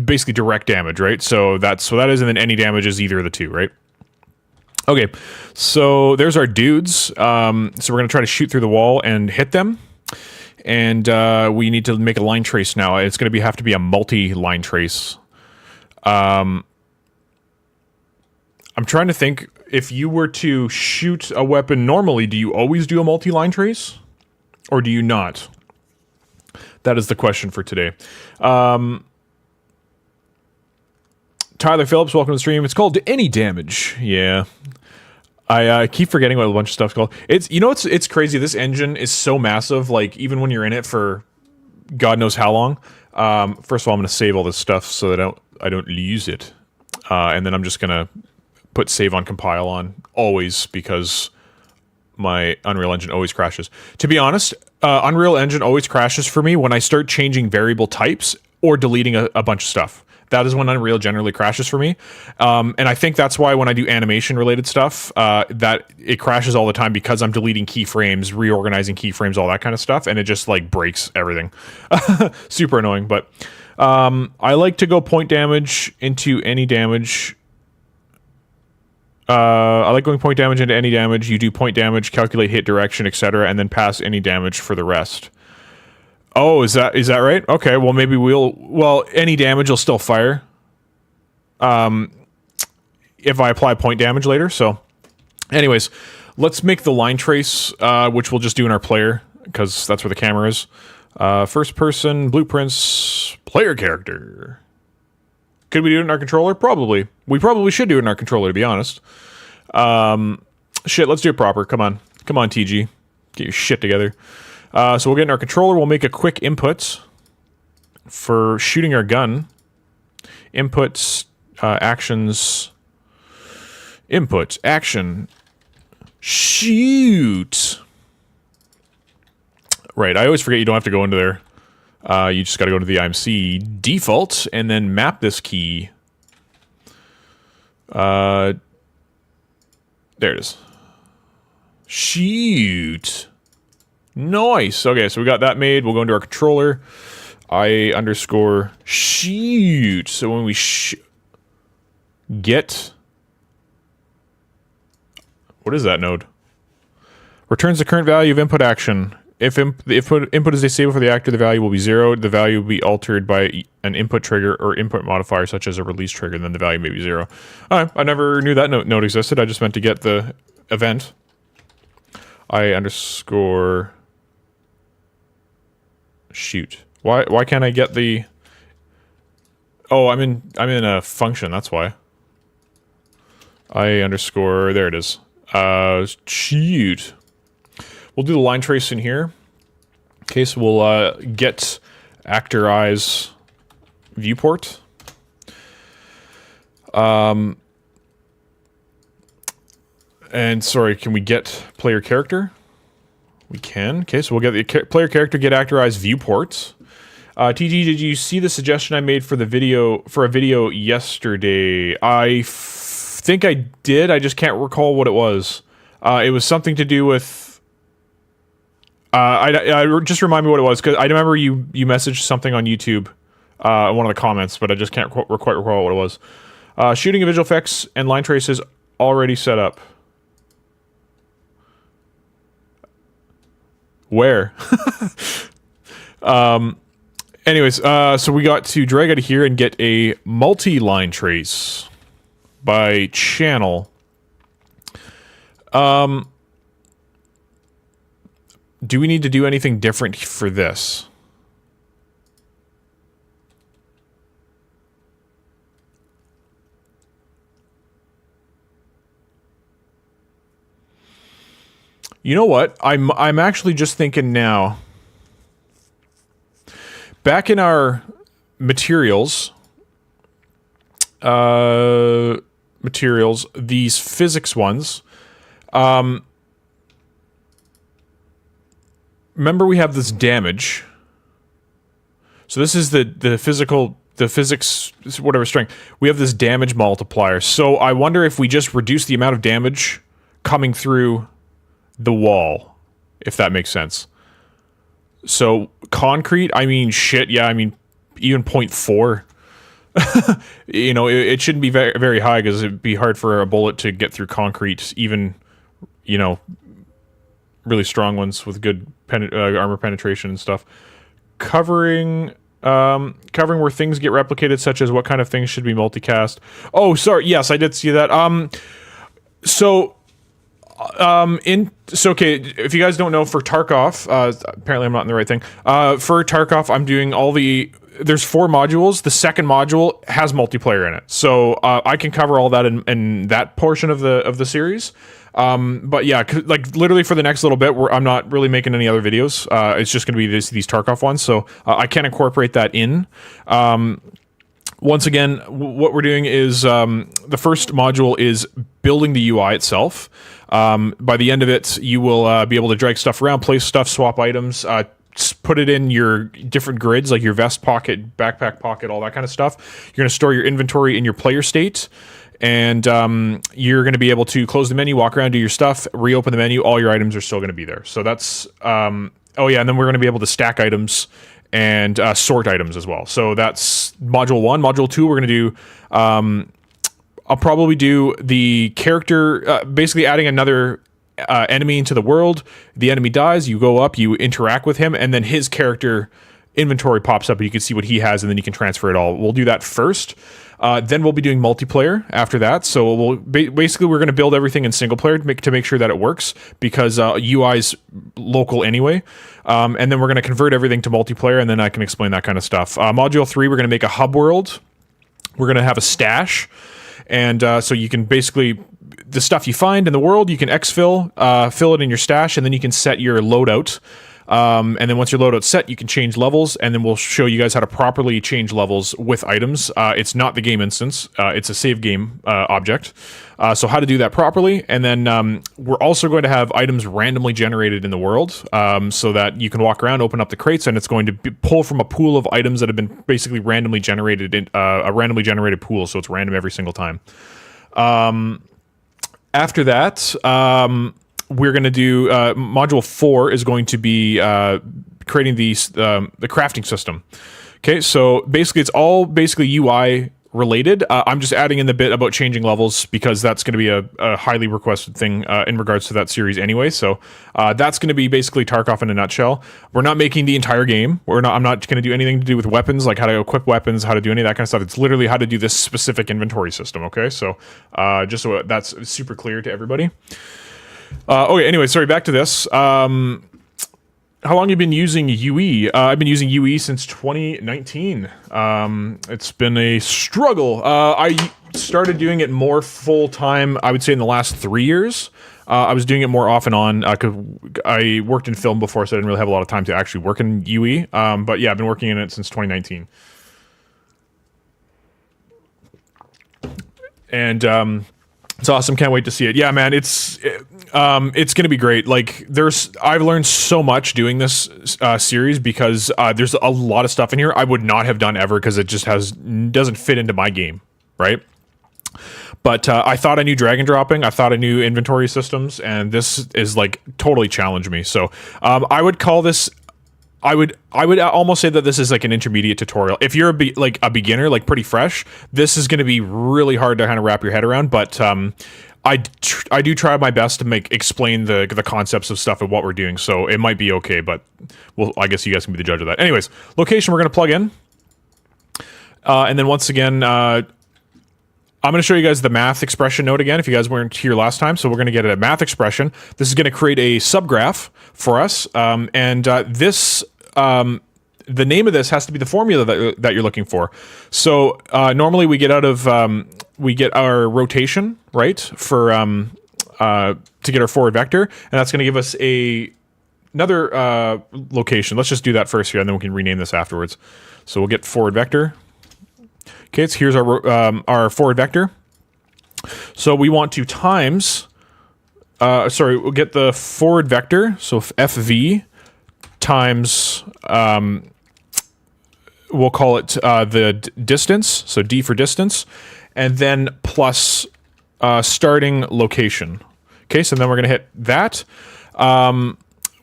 basically direct damage, right? So that is, and then any damage is either of the two, right? Okay, so there's our dudes. So we're going to try to shoot through the wall and hit them. And we need to make a line trace now. It's going to have to be a multi-line trace. I'm trying to think, if you were to shoot a weapon normally, do you always do a multi-line trace? Or do you not? That is the question for today. Tyler Phillips, welcome to the stream. It's called Any Damage. Yeah. I keep forgetting what a bunch of stuff's called. It's crazy. This engine is so massive, like, even when you're in it for God knows how long. First of all, I'm going to save all this stuff so that I don't lose it. And then I'm just going to put save on compile on always, because my Unreal Engine always crashes. To be honest, Unreal Engine always crashes for me when I start changing variable types or deleting a bunch of stuff. That is when Unreal generally crashes for me. And I think that's why when I do animation related stuff, that it crashes all the time, because I'm deleting keyframes, reorganizing keyframes, all that kind of stuff, and it just like breaks everything. Super annoying, but I like to go point damage into any damage. I like going point damage into any damage. You do point damage, calculate hit direction, etc., and then pass any damage for the rest. Oh, is that right? Okay, well maybe any damage will still fire. If I apply point damage later. So, anyways, let's make the line trace, which we'll just do in our player, because that's where the camera is. First person, blueprints, player character. Could we do it in our controller? Probably. We probably should do it in our controller, to be honest. Shit, let's do it proper. Come on. Come on, TG. Get your shit together. So we'll get in our controller. We'll make a quick input for shooting our gun. Inputs, actions, input, action, Shoot. Right, I always forget you don't have to go into there. You just got to go to the IMC default and then map this key. There it is. Shoot. Nice. Okay, so we got that made. We'll go into our controller. I underscore shoot. So when we get... What is that node? Returns the current value of input action. If the input is disabled for the actor, the value will be 0. The value will be altered by an input trigger or input modifier, such as a release trigger, and then the value may be 0. I never knew that node existed. I just meant to get the event. I underscore shoot. Why can't I get the... Oh, I'm in a function, that's why. I underscore, there it is. Shoot. We'll do the line trace in here. Okay, so we'll get actor eyes viewport. And sorry, can we get player character? We can. Okay, so we'll get the player character, get actor eyes viewport. TG, did you see the suggestion I made for the video for a video yesterday? I think I did. I just can't recall what it was. It was something to do with. I just remind me what it was, because I remember you messaged something on YouTube, one of the comments, but I just can't quite recall what it was. Shooting of visual effects and line traces already set up. Where? Anyways, so we got to drag out of here and get a multi-line trace by channel. Do we need to do anything different for this? You know what? I'm actually just thinking now. Back in our materials, these physics ones, remember we have this damage. So this is the physics, whatever strength. We have this damage multiplier. So I wonder if we just reduce the amount of damage coming through the wall, if that makes sense. So concrete, I mean, shit, yeah, I mean, even 0.4. You know, it shouldn't be very, very high, because it'd be hard for a bullet to get through concrete, even, you know, really strong ones with good armor penetration and stuff. Covering where things get replicated, such as what kind of things should be multicast. Oh, sorry, yes, I did see that. Okay, if you guys don't know, for Tarkov, apparently I'm not in the right thing. For Tarkov, I'm doing there's 4 modules. The second module has multiplayer in it, so I can cover all that in that portion of the series. But yeah, like literally for the next little bit, I'm not really making any other videos. It's just going to be these Tarkov ones, so I can incorporate that in. Once again, what we're doing is the first module is building the UI itself. By the end of it, you will be able to drag stuff around, place stuff, swap items, put it in your different grids, like your vest pocket, backpack pocket, all that kind of stuff. You're going to store your inventory in your player state, and you're going to be able to close the menu, walk around, do your stuff, reopen the menu. All your items are still going to be there. So that's... oh yeah, and then we're going to be able to stack items and sort items as well. So that's module 1. Module 2, we're going to do... I'll probably do the character, basically adding another enemy into the world. The enemy dies, you go up, you interact with him, and then his character inventory pops up and you can see what he has, and then you can transfer it all. We'll do that first. Then we'll be doing multiplayer after that. So we'll basically we're going to build everything in single player to make sure that it works, because UI is local anyway. And then we're going to convert everything to multiplayer, and then I can explain that kind of stuff. Module 3, we're going to make a hub world. We're going to have a stash. And so you can basically, the stuff you find in the world, you can exfil, fill it in your stash, and then you can set your loadout And then once your loadout's set, you can change levels, and then we'll show you guys how to properly change levels with items. It's not the game instance. It's a save game object. So how to do that properly. And then we're also going to have items randomly generated in the world, so that you can walk around, open up the crates, and it's going to pull from a pool of items that have been basically randomly generated in a randomly generated pool. So it's random every single time. After that, we're going to do module 4 is going to be creating the crafting system. Okay, so basically it's all basically UI related. I'm just adding in the bit about changing levels because that's going to be a highly requested thing in regards to that series anyway. So that's going to be basically Tarkov in a nutshell. We're not making the entire game. I'm not going to do anything to do with weapons, like how to equip weapons, how to do any of that kind of stuff. It's literally how to do this specific inventory system. Okay, so just so that's super clear to everybody. Okay, anyway, sorry, back to this. How long have you been using UE? I've been using UE since 2019. It's been a struggle. I started doing it more full-time, I would say, in the last 3 years. I was doing it more off and on, because I worked in film before, so I didn't really have a lot of time to actually work in UE. But yeah, I've been working in it since 2019. And it's awesome. Can't wait to see it. Yeah, man, it's gonna be great. Like, I've learned so much doing this series because there's a lot of stuff in here I would not have done ever because it just doesn't fit into my game, right? But I thought I knew drag and dropping. I thought I knew inventory systems, and this is like totally challenged me. So I would call this. I would almost say that this is like an intermediate tutorial. If you're a beginner, like pretty fresh, this is going to be really hard to kind of wrap your head around. But I do try my best to explain the concepts of stuff and what we're doing. So it might be okay, but I guess you guys can be the judge of that. Anyways, location we're going to plug in, and then once again, I'm going to show you guys the math expression node again if you guys weren't here last time. So we're going to get a math expression. This is going to create a subgraph for us, and this. The name of this has to be the formula that you're looking for. So normally we get our rotation, right, for to get our forward vector, and that's going to give us another location. Let's just do that first here, and then we can rename this afterwards. So we'll get forward vector. Okay, so here's our forward vector. So we want to times. We'll get the forward vector. So FV times. We'll call it the distance, so D for distance, and then plus starting location. Okay, so then we're going to hit that.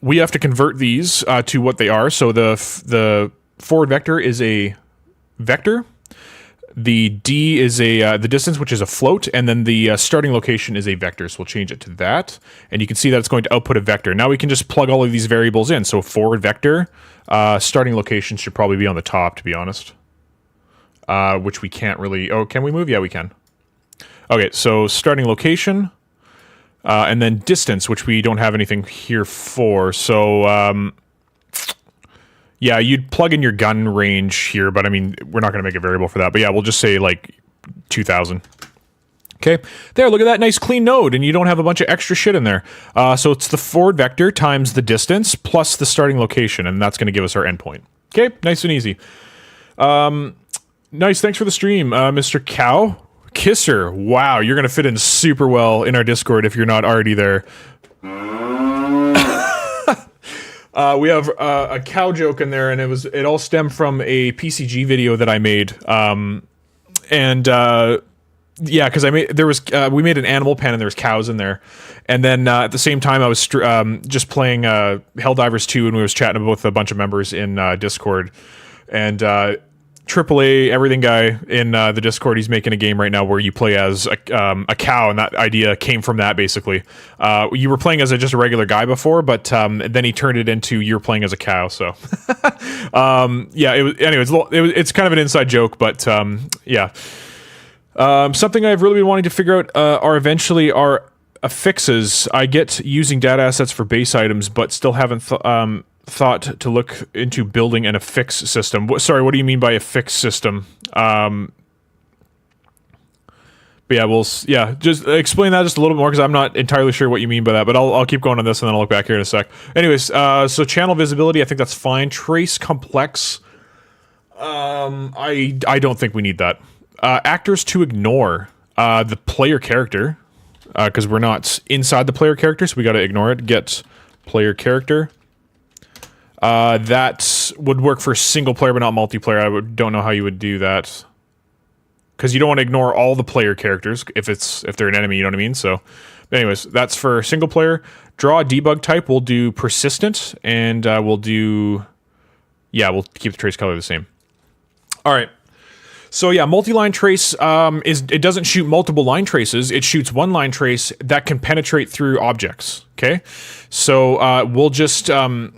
We have to convert these to what they are. So the forward vector is a vector. The D is the distance, which is a float, and then the starting location is a vector. So we'll change it to that, and you can see that it's going to output a vector. Now we can just plug all of these variables in. So forward vector, starting location should probably be on the top, to be honest. Which we can't really. Oh, can we move? Yeah, we can. Okay, so starting location, and then distance, which we don't have anything here for. So. Yeah, you'd plug in your gun range here, but I mean, we're not going to make a variable for that. But yeah, we'll just say like 2,000. Okay, there, look at that nice clean node, and you don't have a bunch of extra shit in there. So it's the forward vector times the distance plus the starting location, and that's going to give us our endpoint. Okay, nice and easy. Nice, thanks for the stream, Mr. Cow. Kisser, wow, you're going to fit in super well in our Discord if you're not already there. We have a cow joke in there, and it all stemmed from a PCG video that I made. Yeah, because we made an animal pen and there was cows in there, and then at the same time I was just playing Helldivers 2, and we was chatting with a bunch of members in Discord, and AAA everything guy in the Discord, he's making a game right now where you play as a cow, and that idea came from that basically. You were playing as just a regular guy before, but then he turned it into you're playing as a cow. So yeah, it's kind of an inside joke, but yeah. Something I've really been wanting to figure out are eventually our affixes. I get using data assets for base items, but still haven't thought to look into building an affix system. Sorry, what do you mean by affix system? But yeah, yeah, just explain that just a little bit more because I'm not entirely sure what you mean by that. But I'll keep going on this and then I'll look back here in a sec. Anyways, so channel visibility, I think that's fine. Trace complex, I don't think we need that. Actors to ignore the player character because we're not inside the player character, so we got to ignore it. Get player character. That would work for single player but not multiplayer. I don't know how you would do that. Because you don't want to ignore all the player characters if they're an enemy, you know what I mean? So, anyways, that's for single player. Draw a debug type. We'll do persistent, and we'll keep the trace color the same. All right. So yeah, multi-line trace it doesn't shoot multiple line traces. It shoots one line trace that can penetrate through objects. Okay. So we'll just demo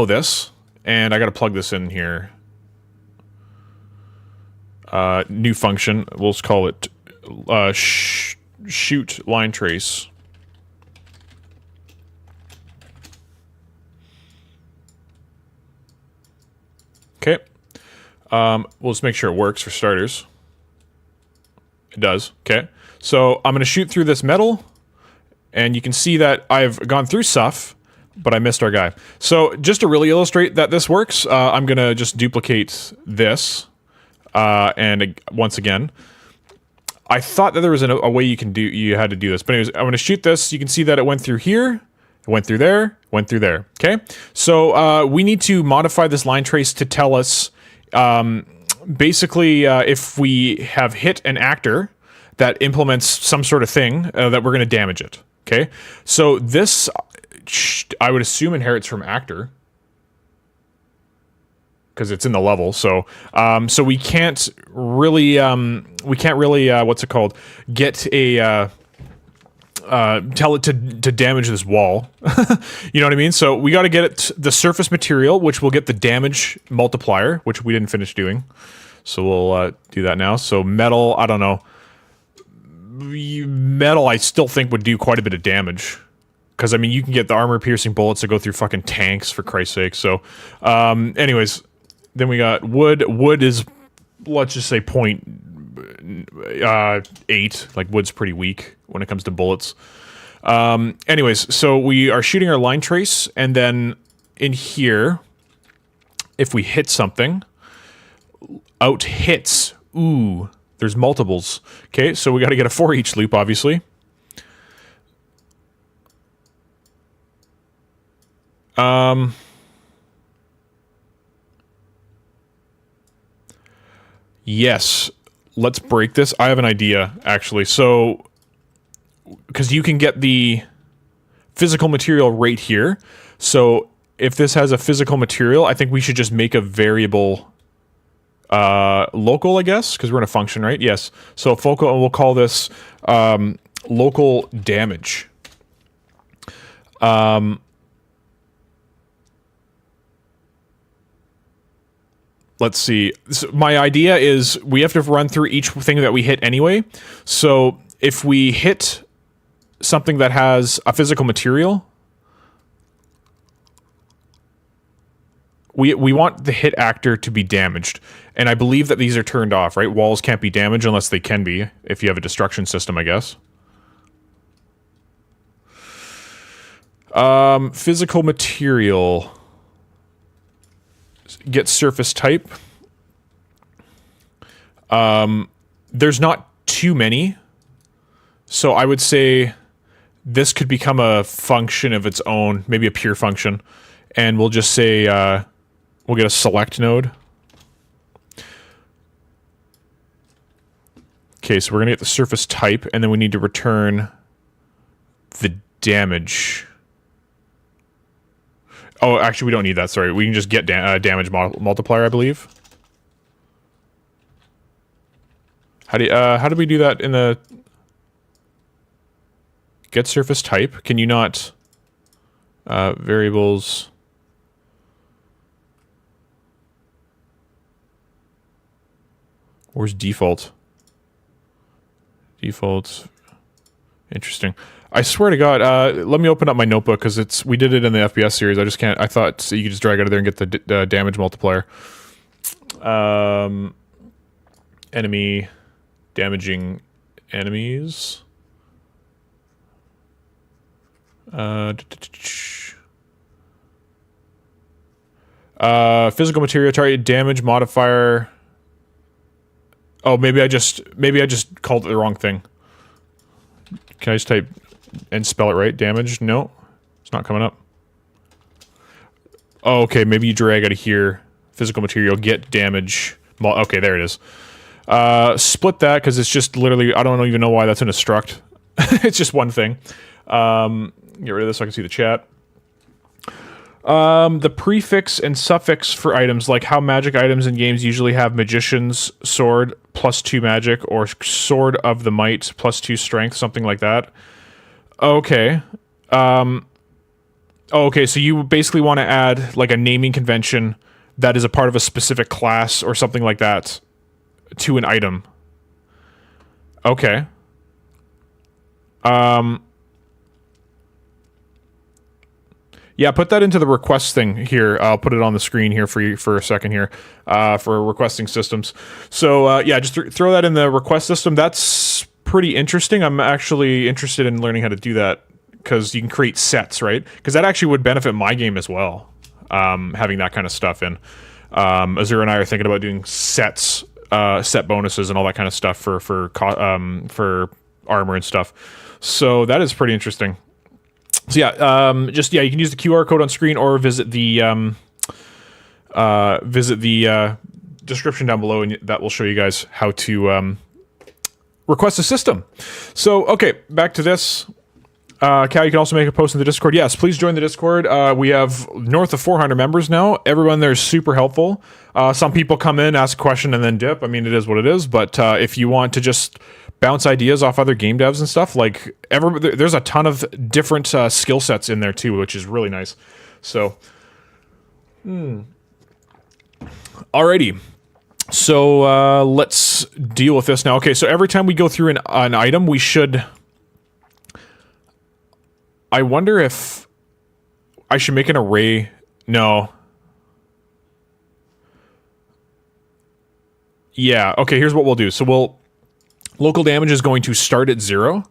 this, and I got to plug this in here. New function, we'll just call it shoot line trace. Okay. We'll just make sure it works for starters. It does. Okay. So I'm going to shoot through this metal, and you can see that I've gone through stuff, but I missed our guy. So just to really illustrate that this works, I'm going to just duplicate this. And once again, I thought that there was a way you had to do this. But anyways, I'm going to shoot this. You can see that it went through here, it went through there, went through there. Okay. So, we need to modify this line trace to tell us, basically, if we have hit an actor that implements some sort of thing, that we're going to damage it. Okay. So this, I would assume, inherits from actor. Because it's in the level, so we can't really what's it called? Get a tell it to damage this wall. You know what I mean? So we got to get it the surface material, which will get the damage multiplier, which we didn't finish doing. So we'll do that now. So metal, I don't know. Metal, I still think would do quite a bit of damage. Because I mean, you can get the armor-piercing bullets that go through fucking tanks, for Christ's sake. So, anyways. Then we got wood. Wood is, let's just say 0.8. Like, wood's pretty weak when it comes to bullets. Anyways, so we are shooting our line trace, and then in here, if we hit something, out hits. Ooh, there's multiples. Okay, so we got to get a for each loop, obviously. Yes, let's break this. I have an idea, actually. So, because you can get the physical material right here. So, if this has a physical material, I think we should just make a variable local, I guess, because we're in a function, right? Yes. So, focal, and we'll call this local damage. Let's see. So my idea is we have to run through each thing that we hit anyway. So if we hit something that has a physical material, we want the hit actor to be damaged. And I believe that these are turned off, right? Walls can't be damaged unless they can be, if you have a destruction system, I guess. Physical material. Get surface type. There's not too many. So I would say this could become a function of its own, maybe a pure function. And we'll just say, we'll get a select node. Okay, so we're going to get the surface type, and then we need to return the damage. Oh, actually, we don't need that. Sorry, we can just get damage multiplier, I believe. How do we do that in the get surface type? Can you not variables? Where's default? Default. Interesting. I swear to God, let me open up my notebook because we did it in the FPS series. I just can't. I thought you could just drag out of there and get the damage multiplier. Enemy damaging enemies. Physical material target damage modifier. Oh, maybe I just called it the wrong thing. Can I just type and spell it right? Damage? No, it's not coming up. Oh, okay, maybe you drag out of here. Physical material, get damage. Okay, there it is. Split that, because it's just literally, I don't even know why that's in a struct. It's just one thing. Get rid of this so I can see the chat. The prefix and suffix for items, like how magic items in games usually have magician's sword +2 magic, or sword of the might +2 strength, something like that. Okay. Okay, so you basically want to add like a naming convention that is a part of a specific class or something like that to an item. Okay. Yeah, put that into the request thing here. I'll put it on the screen here for you for a second here, for requesting systems. So yeah, just throw that in the request system. That's pretty interesting. I'm actually interested in learning how to do that, because you can create sets, right? Because that actually would benefit my game as well, having that kind of stuff in. Azure and I are thinking about doing sets, set bonuses and all that kind of stuff for armor and stuff. So that is pretty interesting. So yeah, you can use the QR code on screen or visit the description down below, and that will show you guys how to request a system. So okay, back to this. Cal, you can also make a post in the Discord. Yes, please join the Discord. We have north of 400 members now. Everyone there is super helpful. Some people come in, ask a question, and then dip. I mean, it is what it is. But if you want to just bounce ideas off other game devs and stuff, like there's a ton of different skill sets in there too, which is really nice. So, alrighty. So let's deal with this now. Okay, so every time we go through an item, we should. I wonder if I should make an array. No. Yeah, okay, here's what we'll do. So local damage is going to start at 0.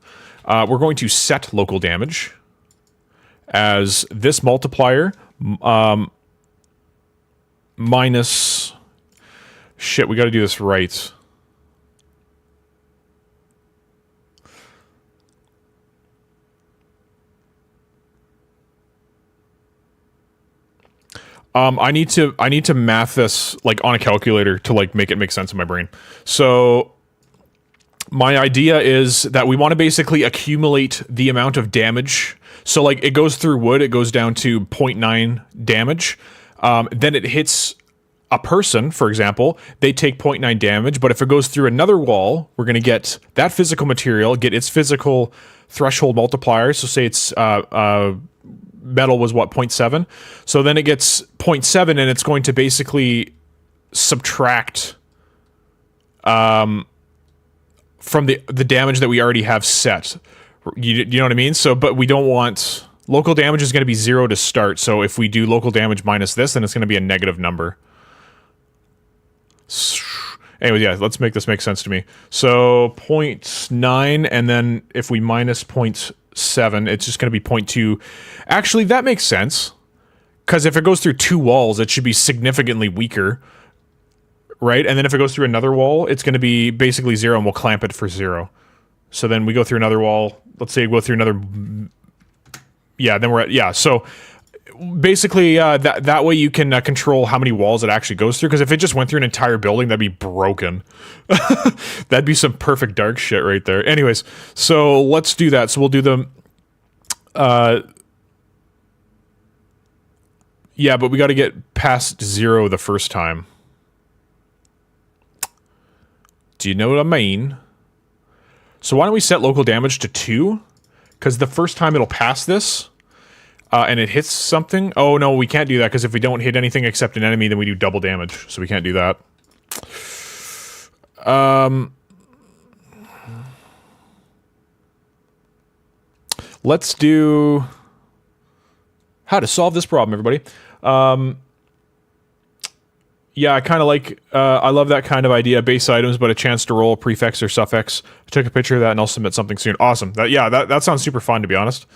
We're going to set local damage as this multiplier minus... Shit, we gotta do this right. I need to math this like on a calculator to like make it make sense in my brain. So my idea is that we want to basically accumulate the amount of damage. So like it goes through wood, it goes down to 0.9 damage. Then it hits a person, for example, they take 0.9 damage, but if it goes through another wall, we're going to get that physical material, get its physical threshold multiplier. So say it's metal was what, 0.7? So then it gets 0.7, and it's going to basically subtract from the damage that we already have set. You know what I mean? So, but we don't want... Local damage is going to be 0 to start, so if we do local damage minus this, then it's going to be a negative number. Anyway, yeah, let's make this make sense to me. So 0.9, and then if we minus 0.7, it's just going to be 0.2. Actually, that makes sense, because if it goes through 2 walls, it should be significantly weaker, right? And then if it goes through another wall, it's going to be basically 0, and we'll clamp it for 0. So then we go through another wall. Let's say we go through another... Yeah, then we're at... Yeah, so... Basically, that way you can control how many walls it actually goes through, because if it just went through an entire building, that'd be broken. That'd be some perfect dark shit right there. Anyways, so let's do that. So we'll do the... yeah, but we got to get past 0 the first time. Do you know what I mean? So why don't we set local damage to 2? Because the first time it'll pass this... and it hits something. Oh, no, we can't do that, because if we don't hit anything except an enemy, then we do double damage. So we can't do that. Let's do... How to solve this problem, everybody. Yeah, I kind of like, I love that kind of idea. Base items, but a chance to roll a prefix or suffix. I took a picture of that and I'll submit something soon. Awesome. That sounds super fun, to be honest.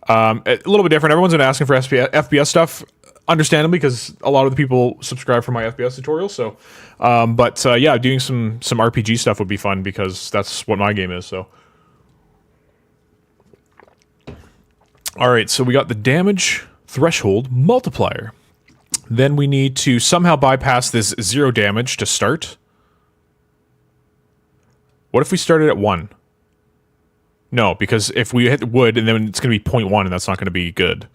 A little bit different. Everyone's been asking for FPS stuff, understandably, because a lot of the people subscribe for my FPS tutorials. So, yeah, doing some RPG stuff would be fun because that's what my game is. So, all right. So we got the damage threshold multiplier. Then we need to somehow bypass this 0 damage to start. What if we started at 1? No, because if we hit wood, and then it's going to be 0.1, and that's not going to be good.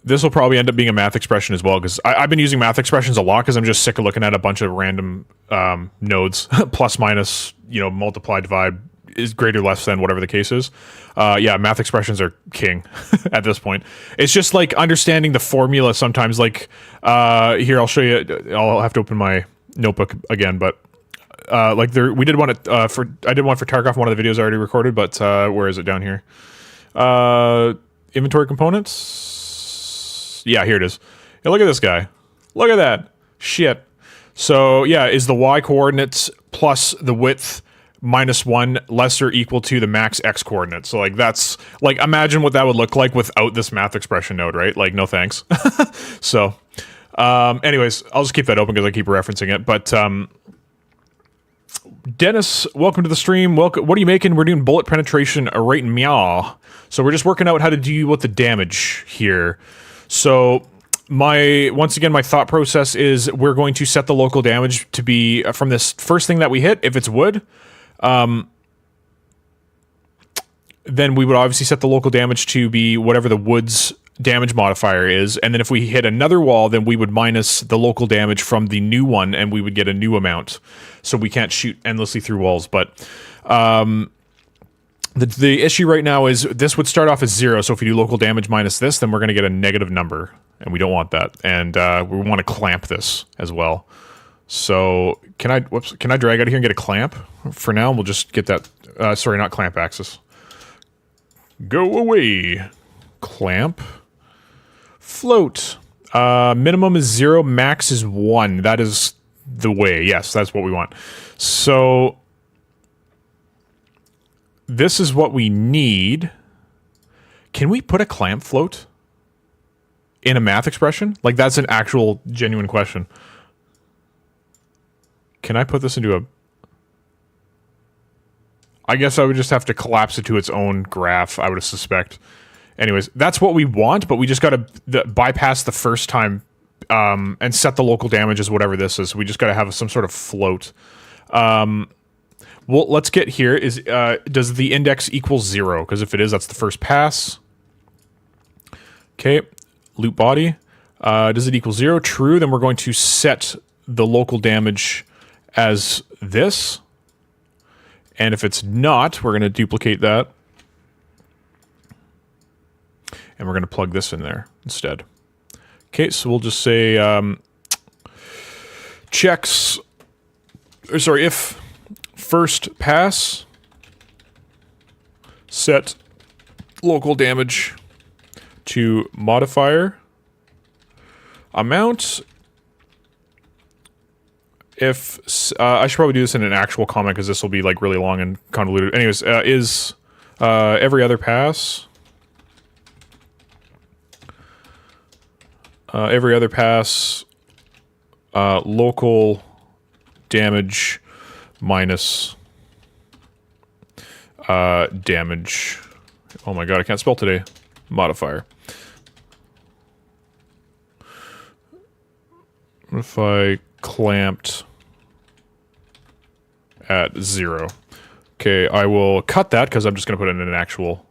This will probably end up being a math expression as well, because I've been using math expressions a lot because I'm just sick of looking at a bunch of random nodes, plus, minus, multiply, divide, is greater, less than, whatever the case is. Yeah, math expressions are king at this point. It's just like understanding the formula sometimes. Like, here, I'll show you. I'll have to open my notebook again, but we did one I did one for Tarkov, one of the videos I already recorded, but where is it down here? Inventory components. Yeah, here it is. Hey, look at this guy. Look at that. Shit. So, yeah, is the y coordinates plus the width minus 1 less or equal to the max x coordinate. So, like, that's, like, imagine what that would look like without this math expression node, right? Like, no thanks. So, anyways, I'll just keep that open because I keep referencing it. But, Dennis, welcome to the stream. Welcome. What are you making? We're doing bullet penetration right in meow. So we're just working out how to deal with the damage here. So once again, my thought process is we're going to set the local damage to be from this first thing that we hit. If it's wood, then we would obviously set the local damage to be whatever the wood's damage modifier is. And then if we hit another wall, then we would minus the local damage from the new one and we would get a new amount. So we can't shoot endlessly through walls. But the issue right now is this would start off as 0. So if we do local damage minus this, then we're going to get a negative number. And we don't want that. And we want to clamp this as well. So can I drag out of here and get a clamp? For now, we'll just get that. Sorry, not clamp axis. Go away. Clamp. Float. Minimum is 0. Max is 1. That is the way. Yes, that's what we want. So this is what we need. Can we put a clamp float in a math expression? Like, that's an actual genuine question. Can I put this into a... I guess I would just have to collapse it to its own graph, I would suspect. Anyways, that's what we want, but we just got to bypass the first time and set the local damage as whatever this is. We just got to have some sort of float. Well, let's get here. Does the index equal 0? Because if it is, that's the first pass. Okay, loop body. Does it equal 0? True. Then we're going to set the local damage as this. And if it's not, we're going to duplicate that. And we're going to plug this in there instead. Okay, so we'll just say if first pass set local damage to modifier amount. If I should probably do this in an actual comment because this will be like really long and convoluted. Anyways, is every other pass local damage minus damage. Oh my god, I can't spell today. Modifier. What if I clamped at 0? Okay, I will cut that because I'm just going to put it in an actual...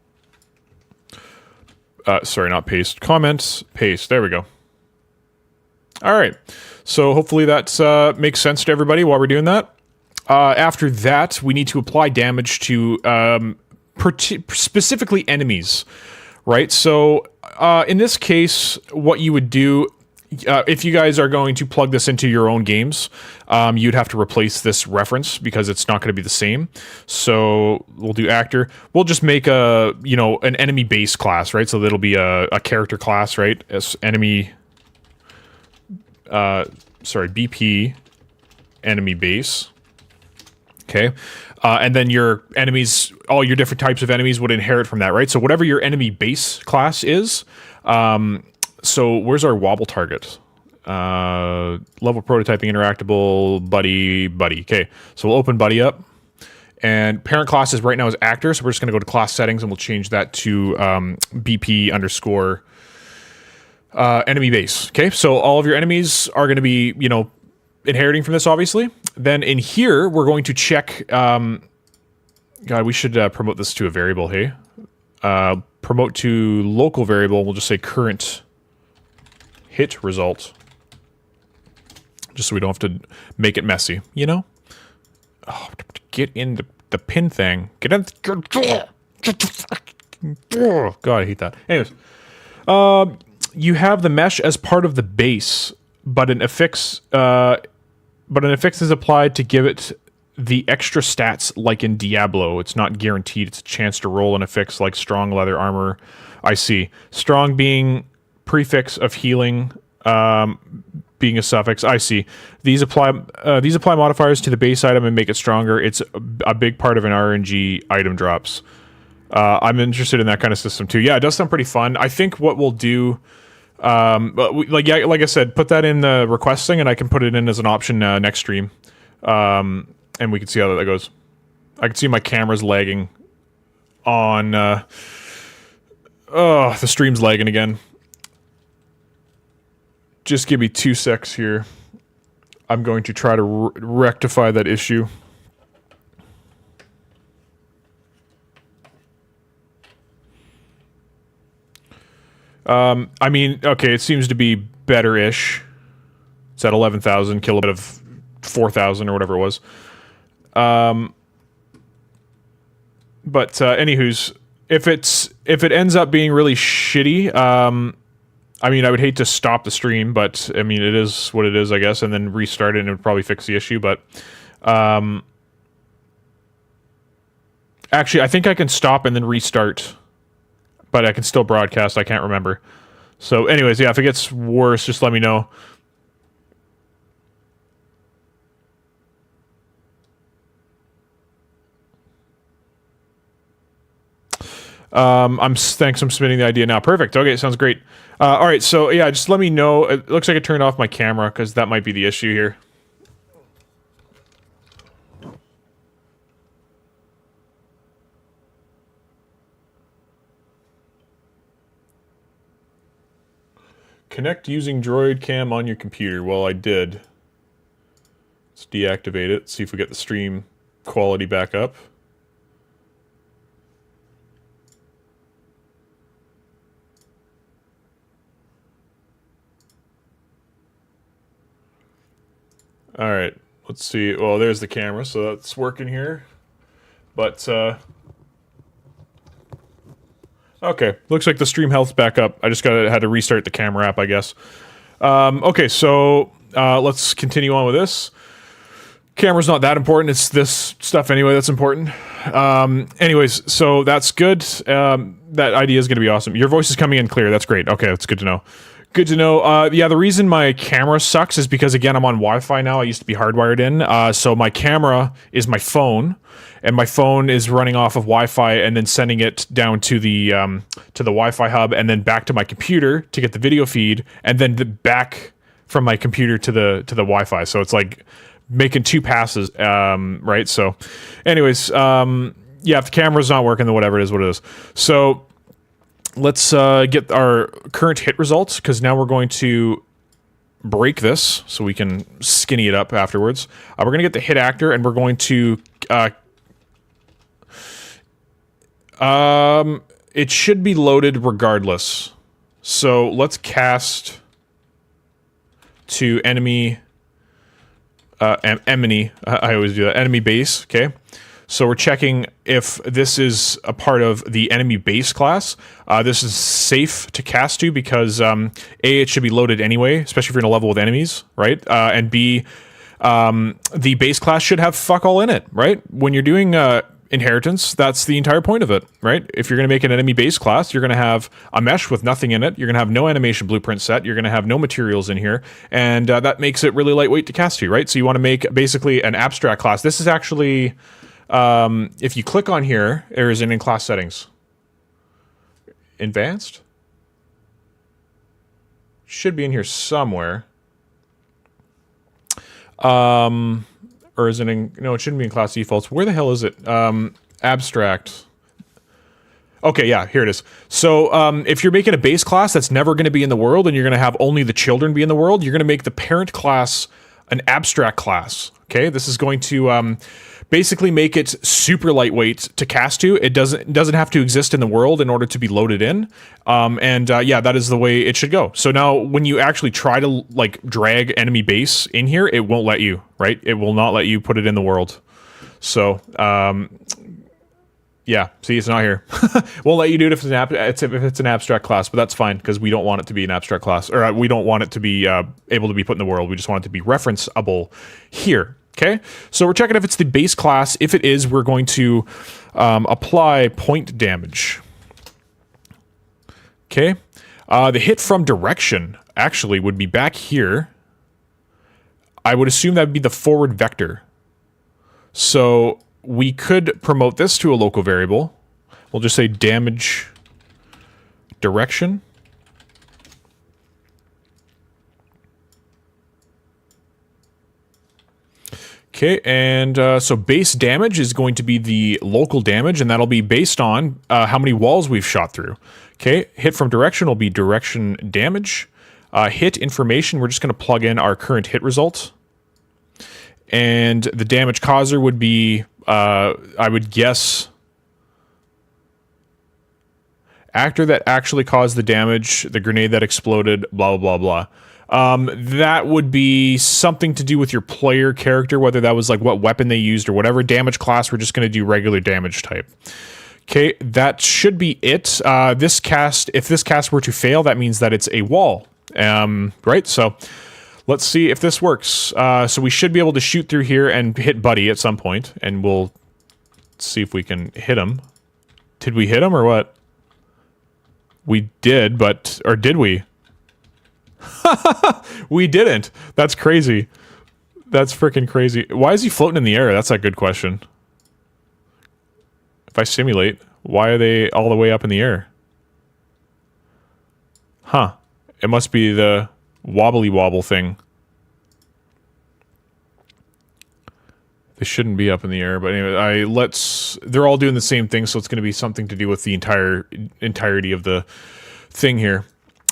sorry, not paste. Comments, paste. There we go. All right. So hopefully that makes sense to everybody while we're doing that. After that, we need to apply damage to specifically enemies, right? So in this case, what you would do... if you guys are going to plug this into your own games, you'd have to replace this reference because it's not going to be the same. So we'll do actor. We'll just make an enemy base class, right? So that'll be a character class, right? As enemy BP enemy base. Okay. And then your enemies, all your different types of enemies would inherit from that, right? So whatever your enemy base class is, so where's our wobble target? Level prototyping, interactable, buddy. Okay, so we'll open buddy up. And parent class is right now is actor, so we're just going to go to class settings and we'll change that to BP underscore enemy base. Okay, so all of your enemies are going to be, you know, inheriting from this, obviously. Then in here, we're going to check... God, we should promote this to a variable, hey? Promote to local variable, we'll just say current hit result. Just so we don't have to make it messy, you know? Oh, get in the pin thing. Get in... Oh, God, I hate that. Anyways. You have the mesh as part of the base, but an affix is applied to give it the extra stats like in Diablo. It's not guaranteed. It's a chance to roll an affix like strong leather armor. I see. Strong being prefix of healing, being a suffix. I see. These apply modifiers to the base item and make it stronger. It's a big part of an RNG item drops. I'm interested in that kind of system too. Yeah, it does sound pretty fun. I think what we'll do, like I said, put that in the request thing, and I can put it in as an option next stream, and we can see how that goes. I can see my camera's lagging on. Oh, the stream's lagging again. Just give me 2 secs here. I'm going to try to rectify that issue. I mean, okay, it seems to be better-ish. It's at 11,000, kilobit of 4,000 or whatever it was. But anywho's, if it ends up being really shitty, I mean, I would hate to stop the stream, but I mean, it is what it is, I guess, and then restart it and it would probably fix the issue, but actually, I think I can stop and then restart. But I can still broadcast, I can't remember. So anyways, yeah, if it gets worse, just let me know. I'm submitting the idea now. Perfect. Okay, sounds great. All right, so yeah, just let me know. It looks like I turned off my camera because that might be the issue here. Connect using Droid Cam on your computer. Well, I did. Let's deactivate it. See if we get the stream quality back up. All right, let's see. Well, there's the camera, so that's working here. But, okay, looks like the stream health's back up. I just had to restart the camera app, I guess. Okay, so let's continue on with this. Camera's not that important. It's this stuff anyway that's important. Anyways, so that's good. That idea is going to be awesome. Your voice is coming in clear. That's great. Okay, that's good to know. Good to know. Yeah, the reason my camera sucks is because, again, I'm on Wi-Fi now. I used to be hardwired in. So my camera is my phone, and my phone is running off of Wi-Fi and then sending it down to the Wi-Fi hub and then back to my computer to get the video feed, and then back from my computer to the Wi-Fi. So it's like making 2 passes, right? So anyways, yeah, if the camera's not working, then whatever it is, what it is. So let's get our current hit results, because now we're going to break this so we can skinny it up afterwards. We're going to get the hit actor, and we're going to... it should be loaded regardless. So let's cast to enemy... enemy, I always do that. Enemy base, okay? So we're checking if this is a part of the enemy base class. This is safe to cast to because A, it should be loaded anyway, especially if you're in a level with enemies, right? And B, the base class should have fuck all in it, right? When you're doing inheritance. That's the entire point of it, right? If you're going to make an enemy base class, you're going to have a mesh with nothing in it. You're going to have no animation blueprint set. You're going to have no materials in here. And that makes it really lightweight to cast to, right? So you want to make basically an abstract class. This is actually, if you click on here, there is an in-class settings. Advanced? Should be in here somewhere. Or is it in... No, it shouldn't be in class defaults. Where the hell is it? Abstract. Okay, yeah, here it is. So, if you're making a base class that's never going to be in the world and you're going to have only the children be in the world, you're going to make the parent class an abstract class. Okay, this is going to basically make it super lightweight to cast to. It doesn't have to exist in the world in order to be loaded in. Yeah, that is the way it should go. So now when you actually try to like drag enemy base in here, it won't let you, right? It will not let you put it in the world. So, yeah, see, it's not here. Won't let you do it if it's an abstract class, but that's fine because we don't want it to be an abstract class, or we don't want it to be able to be put in the world. We just want it to be referenceable here. Okay, so we're checking if it's the base class. If it is, we're going to apply point damage. Okay, the hit from direction actually would be back here. I would assume that would be the forward vector. So we could promote this to a local variable. We'll just say damage direction. Okay, and so base damage is going to be the local damage, and that'll be based on how many walls we've shot through. Okay, hit from direction will be direction damage. Hit information, we're just going to plug in our current hit result. And the damage causer would be, I would guess, actor that actually caused the damage, the grenade that exploded, blah, blah, blah, blah. That would be something to do with your player character, whether that was like what weapon they used or whatever. Damage class, we're just going to do regular damage type. Okay, that should be it. If this cast were to fail, that means that it's a wall. Right, so let's see if this works. So we should be able to shoot through here and hit Buddy at some point, and we'll see if we can hit him. Did we hit him or what? We did, but... Or did we? We didn't. That's crazy. That's freaking crazy. Why is he floating in the air? That's a good question. If I simulate, why are they all the way up in the air? Huh. It must be the wobbly wobble thing. They shouldn't be up in the air, but anyway, they're all doing the same thing, so it's going to be something to do with the entirety of the thing here.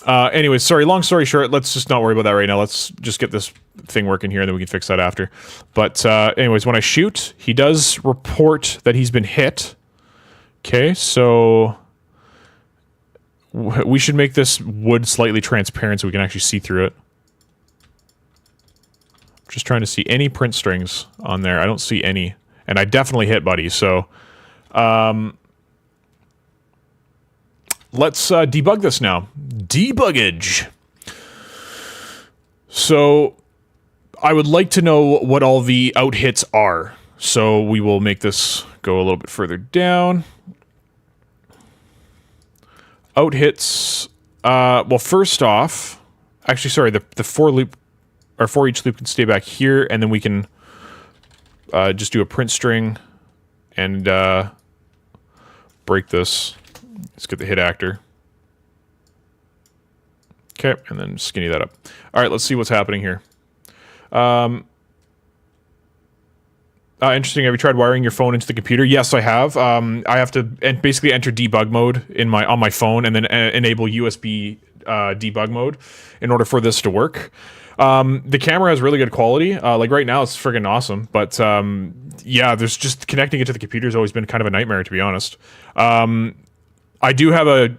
Anyways, sorry, long story short, let's just not worry about that right now. Let's just get this thing working here, and then we can fix that after. But anyways, when I shoot, he does report that he's been hit. Okay, so we should make this wood slightly transparent so we can actually see through it. Just trying to see any print strings on there. I don't see any. And I definitely hit Buddy, so... let's debug this now. Debuggage. So I would like to know what all the out hits are. So we will make this go a little bit further down. Out hits. Well, first off, actually, sorry, the for loop, or for each loop can stay back here, and then we can just do a print string and break this. Let's get the hit actor. Okay, and then skinny that up. All right, let's see what's happening here. Interesting. Have you tried wiring your phone into the computer? Yes, I have. I have to basically enter debug mode on my phone, and then enable USB debug mode in order for this to work. The camera has really good quality. Like right now, it's friggin' awesome. But yeah, there's just connecting it to the computer has always been kind of a nightmare, to be honest. I do have an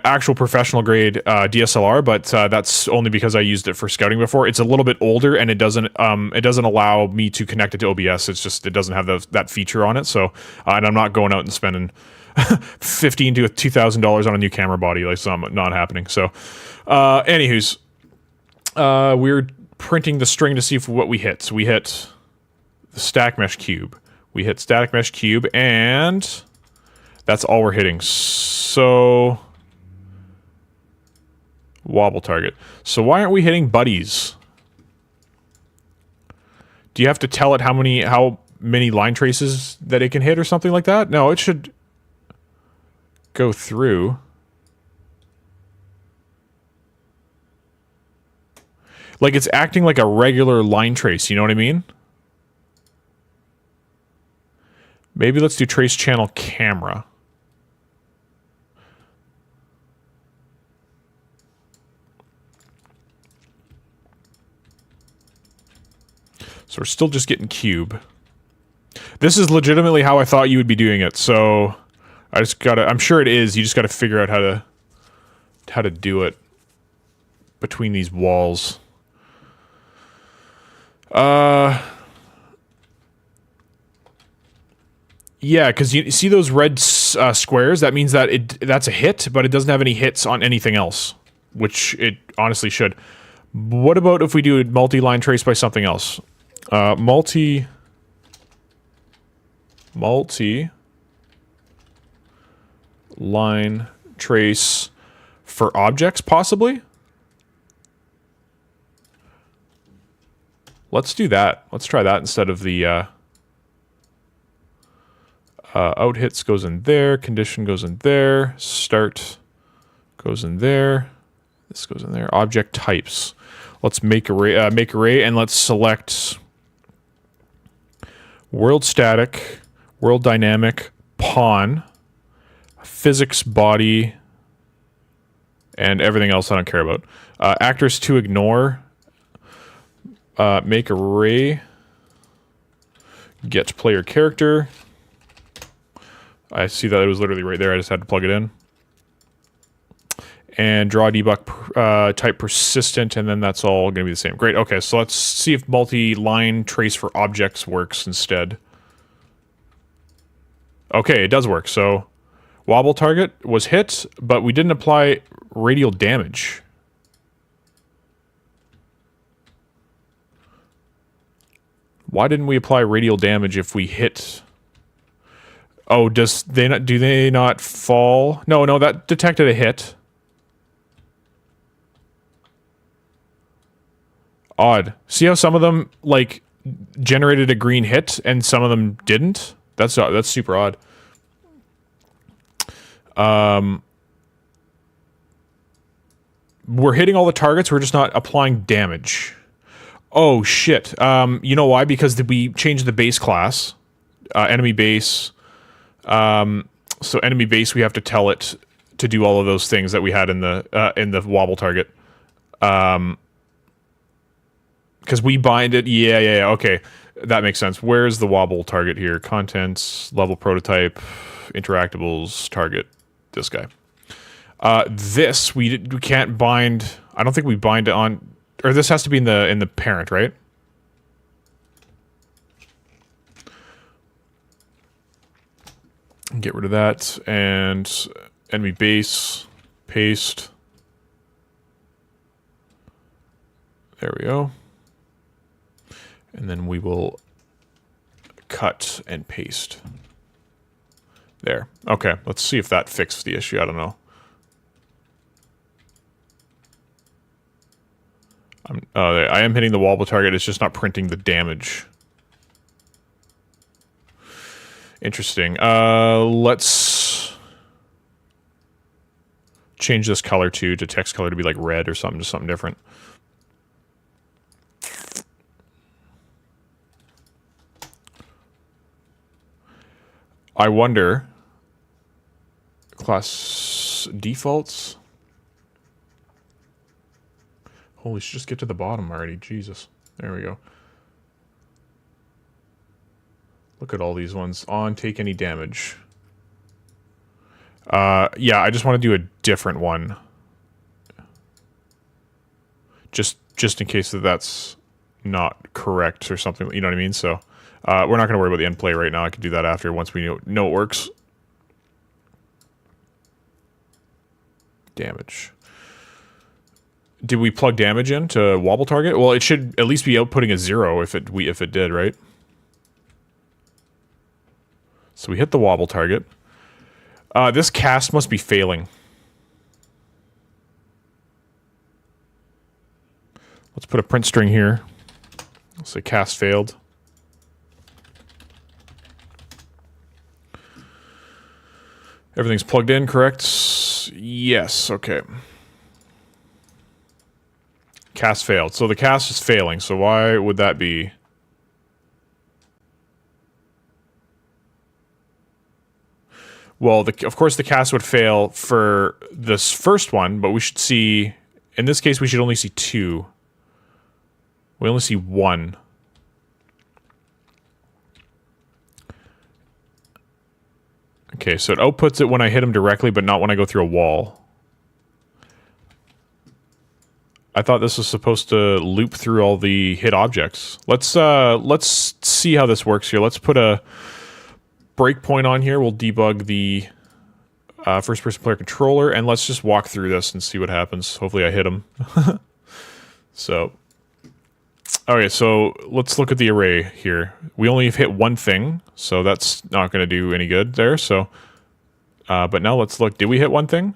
actual professional grade DSLR, but that's only because I used it for scouting before. It's a little bit older, and it doesn't allow me to connect it to OBS. It's just it doesn't have that feature on it. So, and I'm not going out and spending $1,500 to $2,000 on a new camera body. Like, so not happening. So, anywho's, we're printing the string to see what we hit. So we hit the stack mesh cube. We hit static mesh cube, and that's all we're hitting. So wobble target. So why aren't we hitting buddies? Do you have to tell it how many line traces that it can hit or something like that? No, it should go through. Like it's acting like a regular line trace, you know what I mean? Maybe let's do trace channel camera. So we're still just getting cube. This is legitimately how I thought you would be doing it, so I just gotta, I'm sure it is, you just gotta figure out how to do it between these walls. Yeah, because you see those red squares? That means that that's a hit, but it doesn't have any hits on anything else, which it honestly should. What about if we do a multi-line trace by something else? Multi-line trace for objects, possibly? Let's do that. Let's try that instead of the out hits goes in there, condition goes in there, start goes in there, this goes in there. Object types. Let's make array, and let's select world static, world dynamic, pawn, physics body, and everything else I don't care about. Actors to ignore. Make array, get player character. I see that it was literally right there. I just had to plug it in. And draw debug type persistent, and then that's all going to be the same. Great. Okay, so let's see if multi-line trace for objects works instead. Okay, it does work. So wobble target was hit, but we didn't apply radial damage. Why didn't we apply radial damage if we hit? Oh, do they not fall? No, that detected a hit. Odd. See how some of them like generated a green hit and some of them didn't? That's super odd. We're hitting all the targets, we're just not applying damage. Oh shit. You know why? Because we changed the base class. Enemy base. So enemy base, we have to tell it to do all of those things that we had in the wobble target. Because we bind it. Yeah, okay. That makes sense. Where's the wobble target here? Contents, level prototype, interactables, target, this guy. This, we can't bind, I don't think we bind it on, or this has to be in the parent, right? Get rid of that, and enemy base, paste. There we go. And then we will cut and paste. There. Okay, let's see if that fixed the issue. I don't know. I am hitting the wobble target. It's just not printing the damage. Interesting. Let's change this color to text color to be like red or something, just something different. I wonder, class defaults. Holy shit, just get to the bottom already. Jesus. There we go. Look at all these ones. On, take any damage. Yeah, I just want to do a different one. Just in case that's not correct or something, you know what I mean? So, we're not going to worry about the end play right now. I can do that after, once we know it works. Damage. Did we plug damage into wobble target? Well, it should at least be outputting a 0 if it did, right? So we hit the wobble target. This cast must be failing. Let's put a print string here. Let's say cast failed. Everything's plugged in, correct? Yes, okay. Cast failed. So the cast is failing, so why would that be? Well, of course the cast would fail for this first one, but we should see... In this case, we should only see 2. We only see 1. Okay, so it outputs it when I hit him directly, but not when I go through a wall. I thought this was supposed to loop through all the hit objects. Let's see how this works here. Let's put a breakpoint on here. We'll debug the first-person player controller, and let's just walk through this and see what happens. Hopefully I hit him. So, okay, so let's look at the array here. We only have hit one thing, so that's not going to do any good there. So, but now let's look. Did we hit one thing?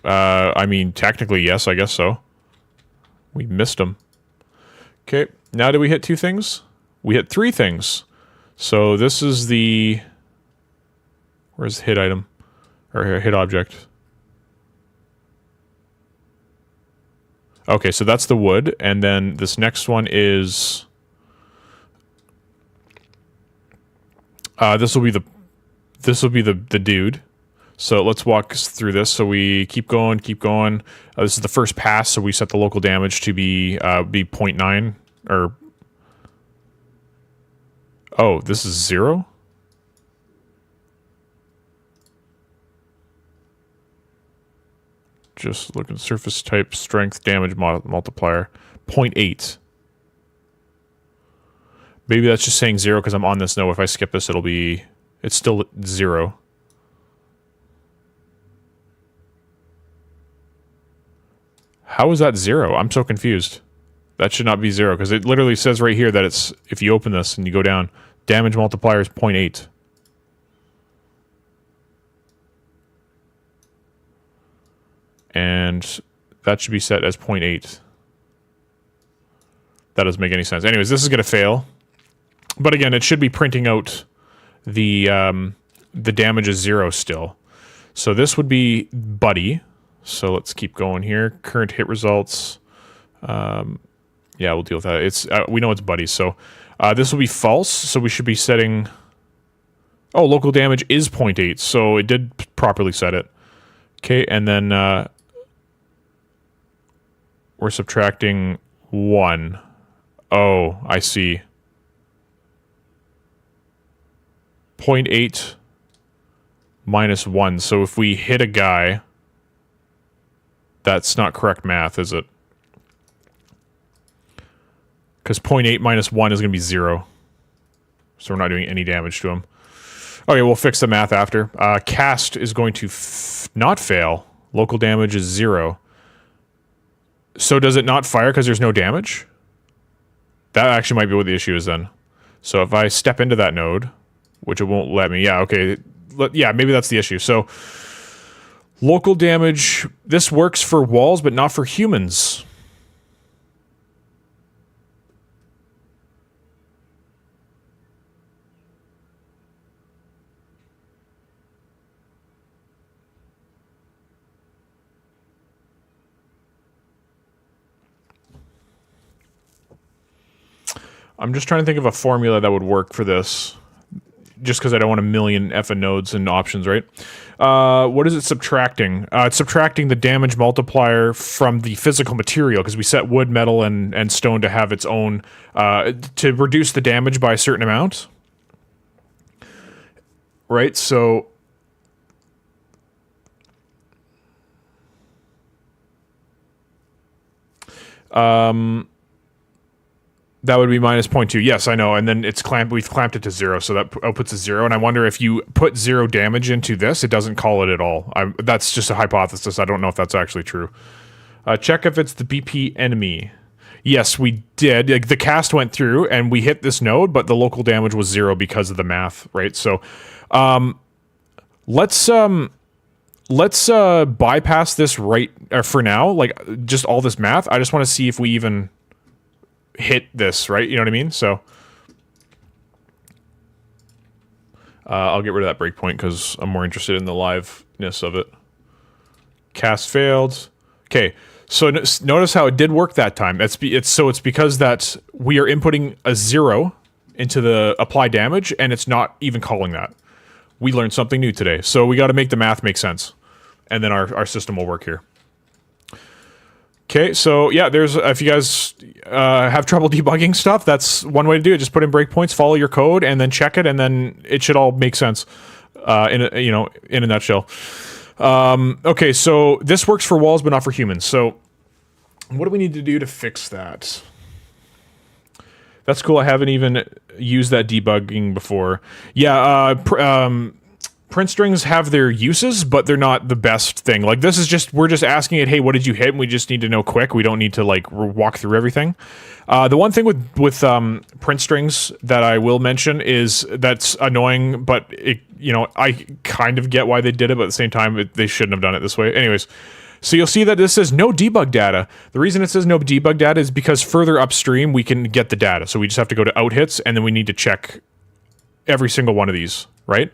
I mean, technically, yes, I guess so. We missed them. Okay, now did we hit 2 things? We hit 3 things. So this is the... Where's the hit item? Or hit object? Okay, so that's the wood, and then this next one is... this will be the dude. So let's walk through this. So we keep going, keep going. This is the first pass, so we set the local damage to be 0.9, or... Oh, this is 0? Just look at surface type, strength, damage multiplier. 0.8. Maybe that's just saying 0 because I'm on this node. If I skip this, it's still 0. How is that 0? I'm so confused. That should not be 0, because it literally says right here that it's, if you open this and you go down, damage multiplier is 0.8. And that should be set as 0.8. That doesn't make any sense. Anyways, this is going to fail. But again, it should be printing out the damage is 0 still. So this would be buddy. So let's keep going here. Current hit results. Yeah, we'll deal with that. It's we know it's buddy. So this will be false. So we should be setting... Oh, local damage is 0.8. So it did properly set it. Okay, and then we're subtracting 1. Oh, I see. 0.8 minus 1. So if we hit a guy... That's not correct math, is it? Because 0.8 minus 1 is going to be 0. So we're not doing any damage to him. Okay, we'll fix the math after. Cast is going to not fail. Local damage is 0. So does it not fire because there's no damage? That actually might be what the issue is then. So if I step into that node, which it won't let me. Yeah, okay. Yeah, maybe that's the issue. So... Local damage, this works for walls, but not for humans. I'm just trying to think of a formula that would work for this. Just because I don't want a million effing nodes and options, right? What is it subtracting? It's subtracting the damage multiplier from the physical material, because we set wood, metal, and stone to have its own... to reduce the damage by a certain amount. Right, so... That would be minus 0.2. Yes, I know. And then it's we've clamped it to 0, so that outputs a 0. And I wonder if you put 0 damage into this, it doesn't call it at all. That's just a hypothesis. I don't know if that's actually true. Check if it's the BP enemy. Yes, we did. Like, the cast went through and we hit this node, but the local damage was 0 because of the math, right? So let's bypass this right for now, like just all this math. I just want to see if we even hit this, right? You know what I mean? So I'll get rid of that breakpoint because I'm more interested in the liveness of it. Cast failed. Okay, so notice how it did work that time. It's because that we are inputting a 0 into the apply damage, and it's not even calling that. We learned something new today, so we got to make the math make sense, and then our system will work here. Okay, so yeah, there's if you guys have trouble debugging stuff, that's one way to do it. Just put in breakpoints, follow your code, and then check it, and then it should all make sense in a nutshell. Okay, so this works for walls, but not for humans. So what do we need to do to fix that? That's cool. I haven't even used that debugging before. Yeah, print strings have their uses, but they're not the best thing. Like, this is just, we're just asking it, hey, what did you hit? And we just need to know quick. We don't need to, like, walk through everything. The one thing with print strings that I will mention is that's annoying, but it, I kind of get why they did it, but at the same time, they shouldn't have done it this way. Anyways, so you'll see that this says no debug data. The reason it says no debug data is because further upstream, we can get the data. So we just have to go to out hits, and then we need to check every single one of these, right?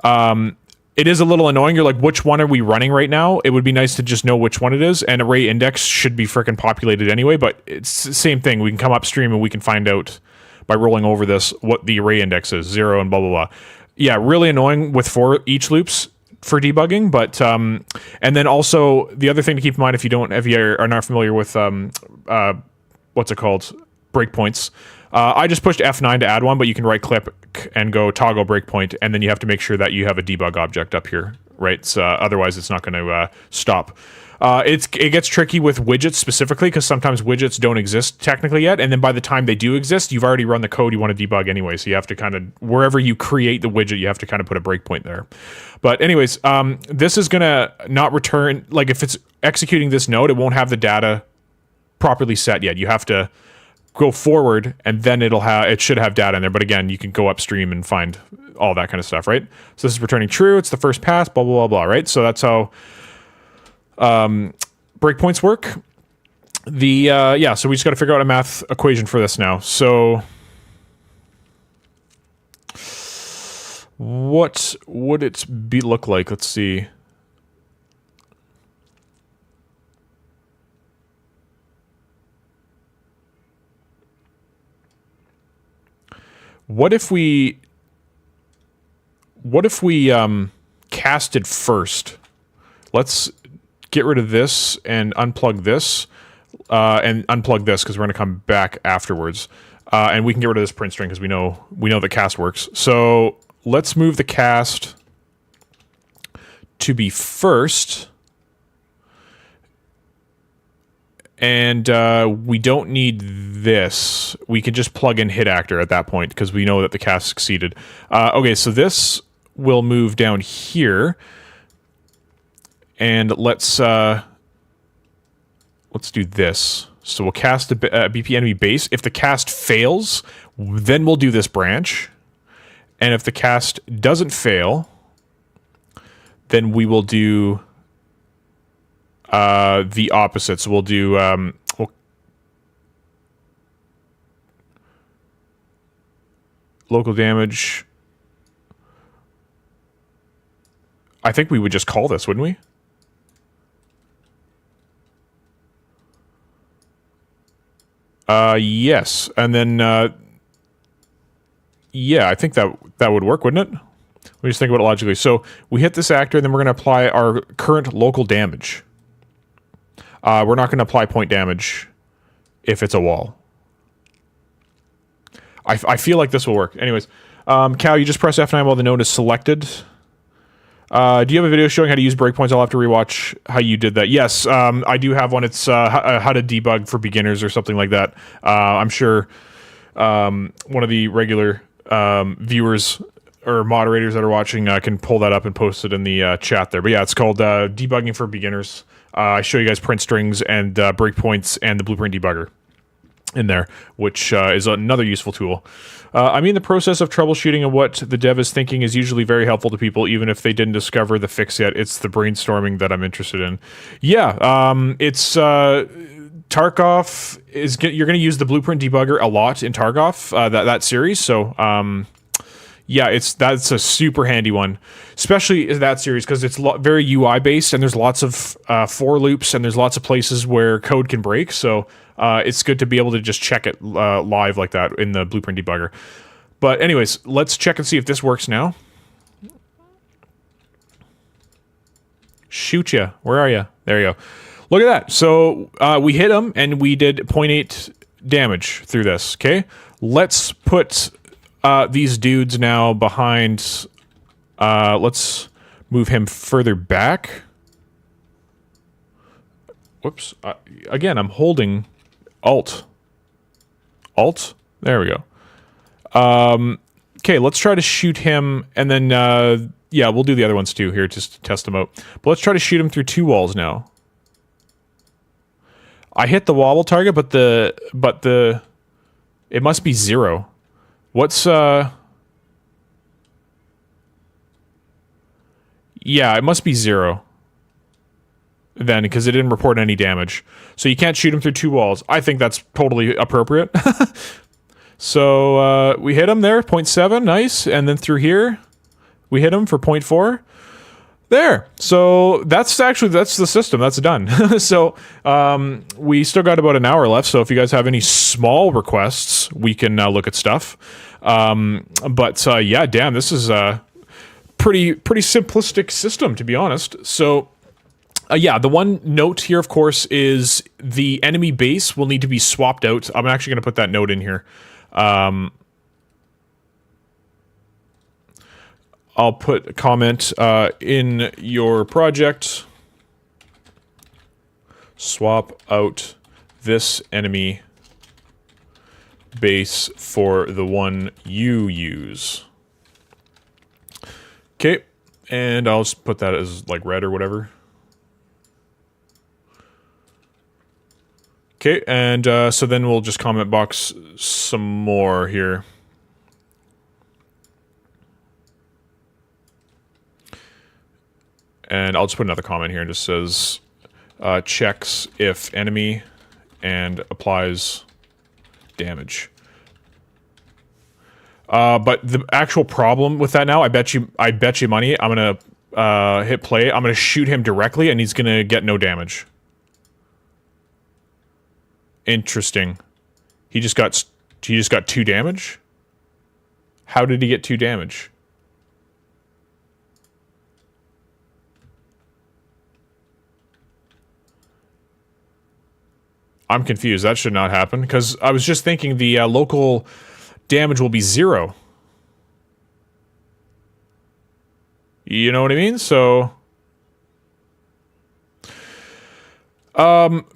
It is a little annoying. You're like, which one are we running right now? It would be nice to just know which one it is, and array index should be freaking populated anyway, but it's the same thing. We can come upstream and we can find out by rolling over this what the array index is, 0 and blah, blah, blah. Yeah, really annoying with for each loops for debugging, but and then also the other thing to keep in mind if you are not familiar with what's it called, breakpoints. I just pushed F9 to add one, but you can right click and go toggle breakpoint, and then you have to make sure that you have a debug object up here, right? So, otherwise it's not going to stop. It gets tricky with widgets specifically because sometimes widgets don't exist technically yet, and then by the time they do exist, you've already run the code you want to debug anyway, so you have to kind of, wherever you create the widget, you have to kind of put a breakpoint there. But anyways, this is going to not return, like if it's executing this node, it won't have the data properly set yet. You have to go forward, and then it should have data in there. But again, you can go upstream and find all that kind of stuff, right? So this is returning true. It's the first pass, blah, blah, blah, blah, right? So that's how breakpoints work. So we just got to figure out a math equation for this now. So what would it look like? Let's see. What if we casted first? Let's get rid of this and unplug this because we're going to come back afterwards. And we can get rid of this print string because we know the cast works. So let's move the cast to be first. And we don't need this. We can just plug in hit actor at that point because we know that the cast succeeded. Okay, so this will move down here. And let's do this. So we'll cast a BP enemy base. If the cast fails, then we'll do this branch. And if the cast doesn't fail, then we will do the opposite. So we'll do local damage. I think we would just call this, wouldn't we? Yes, and then yeah, I think that would work, wouldn't it? Let me just think about it logically. So we hit this actor, and then we're going to apply our current local damage. We're not going to apply point damage if it's a wall. I feel like this will work. Anyways, Cal, you just press F9 while the node is selected. Do you have a video showing how to use breakpoints? I'll have to rewatch how you did that. Yes, I do have one. It's how to debug for beginners or something like that. I'm sure one of the regular viewers or moderators that are watching can pull that up and post it in the chat there. But yeah, it's called debugging for beginners. I show you guys print strings and breakpoints and the blueprint debugger. in there, which is another useful tool. I mean, the process of troubleshooting and what the dev is thinking is usually very helpful to people, even if they didn't discover the fix yet. It's the brainstorming that I'm interested in. Yeah, it's Tarkov is you're going to use the blueprint debugger a lot in Tarkov, that series. So yeah, that's a super handy one, especially that series because it's very UI based and there's lots of for loops and there's lots of places where code can break. So it's good to be able to just check it live like that in the blueprint debugger. But anyways, let's check and see if this works now. Shoot ya! Where are you? There you go. Look at that. So we hit him and we did 0.8 damage through this. Okay, let's put these dudes now behind. Let's move him further back. Whoops. Again, I'm holding Alt. Alt? There we go. Okay, let's try to shoot him, and then, yeah, we'll do the other ones too here just to test them out. But let's try to shoot him through 2 walls now. I hit the wobble target, but it must be 0. What's, yeah, it must be 0. Then, because it didn't report any damage. So you can't shoot him through 2 walls. I think that's totally appropriate. So, we hit him there, 0.7, nice. And then through here, we hit him for 0.4. There. So, that's the system. That's done. So, we still got about an hour left. So, if you guys have any small requests, we can look at stuff. But, yeah, damn, this is a pretty simplistic system, to be honest. So, yeah, the one note here, of course, is the enemy base will need to be swapped out. I'm actually going to put that note in here. I'll put a comment in your project. Swap out this enemy base for the one you use. Okay, and I'll just put that as like red or whatever. Okay, and so then we'll just comment box some more here. And I'll just put another comment here and just says checks if enemy and applies damage. But the actual problem with that now, I bet you money, I'm gonna hit play. I'm gonna shoot him directly, and he's gonna get no damage. Interesting. He just got 2 damage? How did he get 2 damage? I'm confused. That should not happen, because I was just thinking the local damage will be 0. You know what I mean? So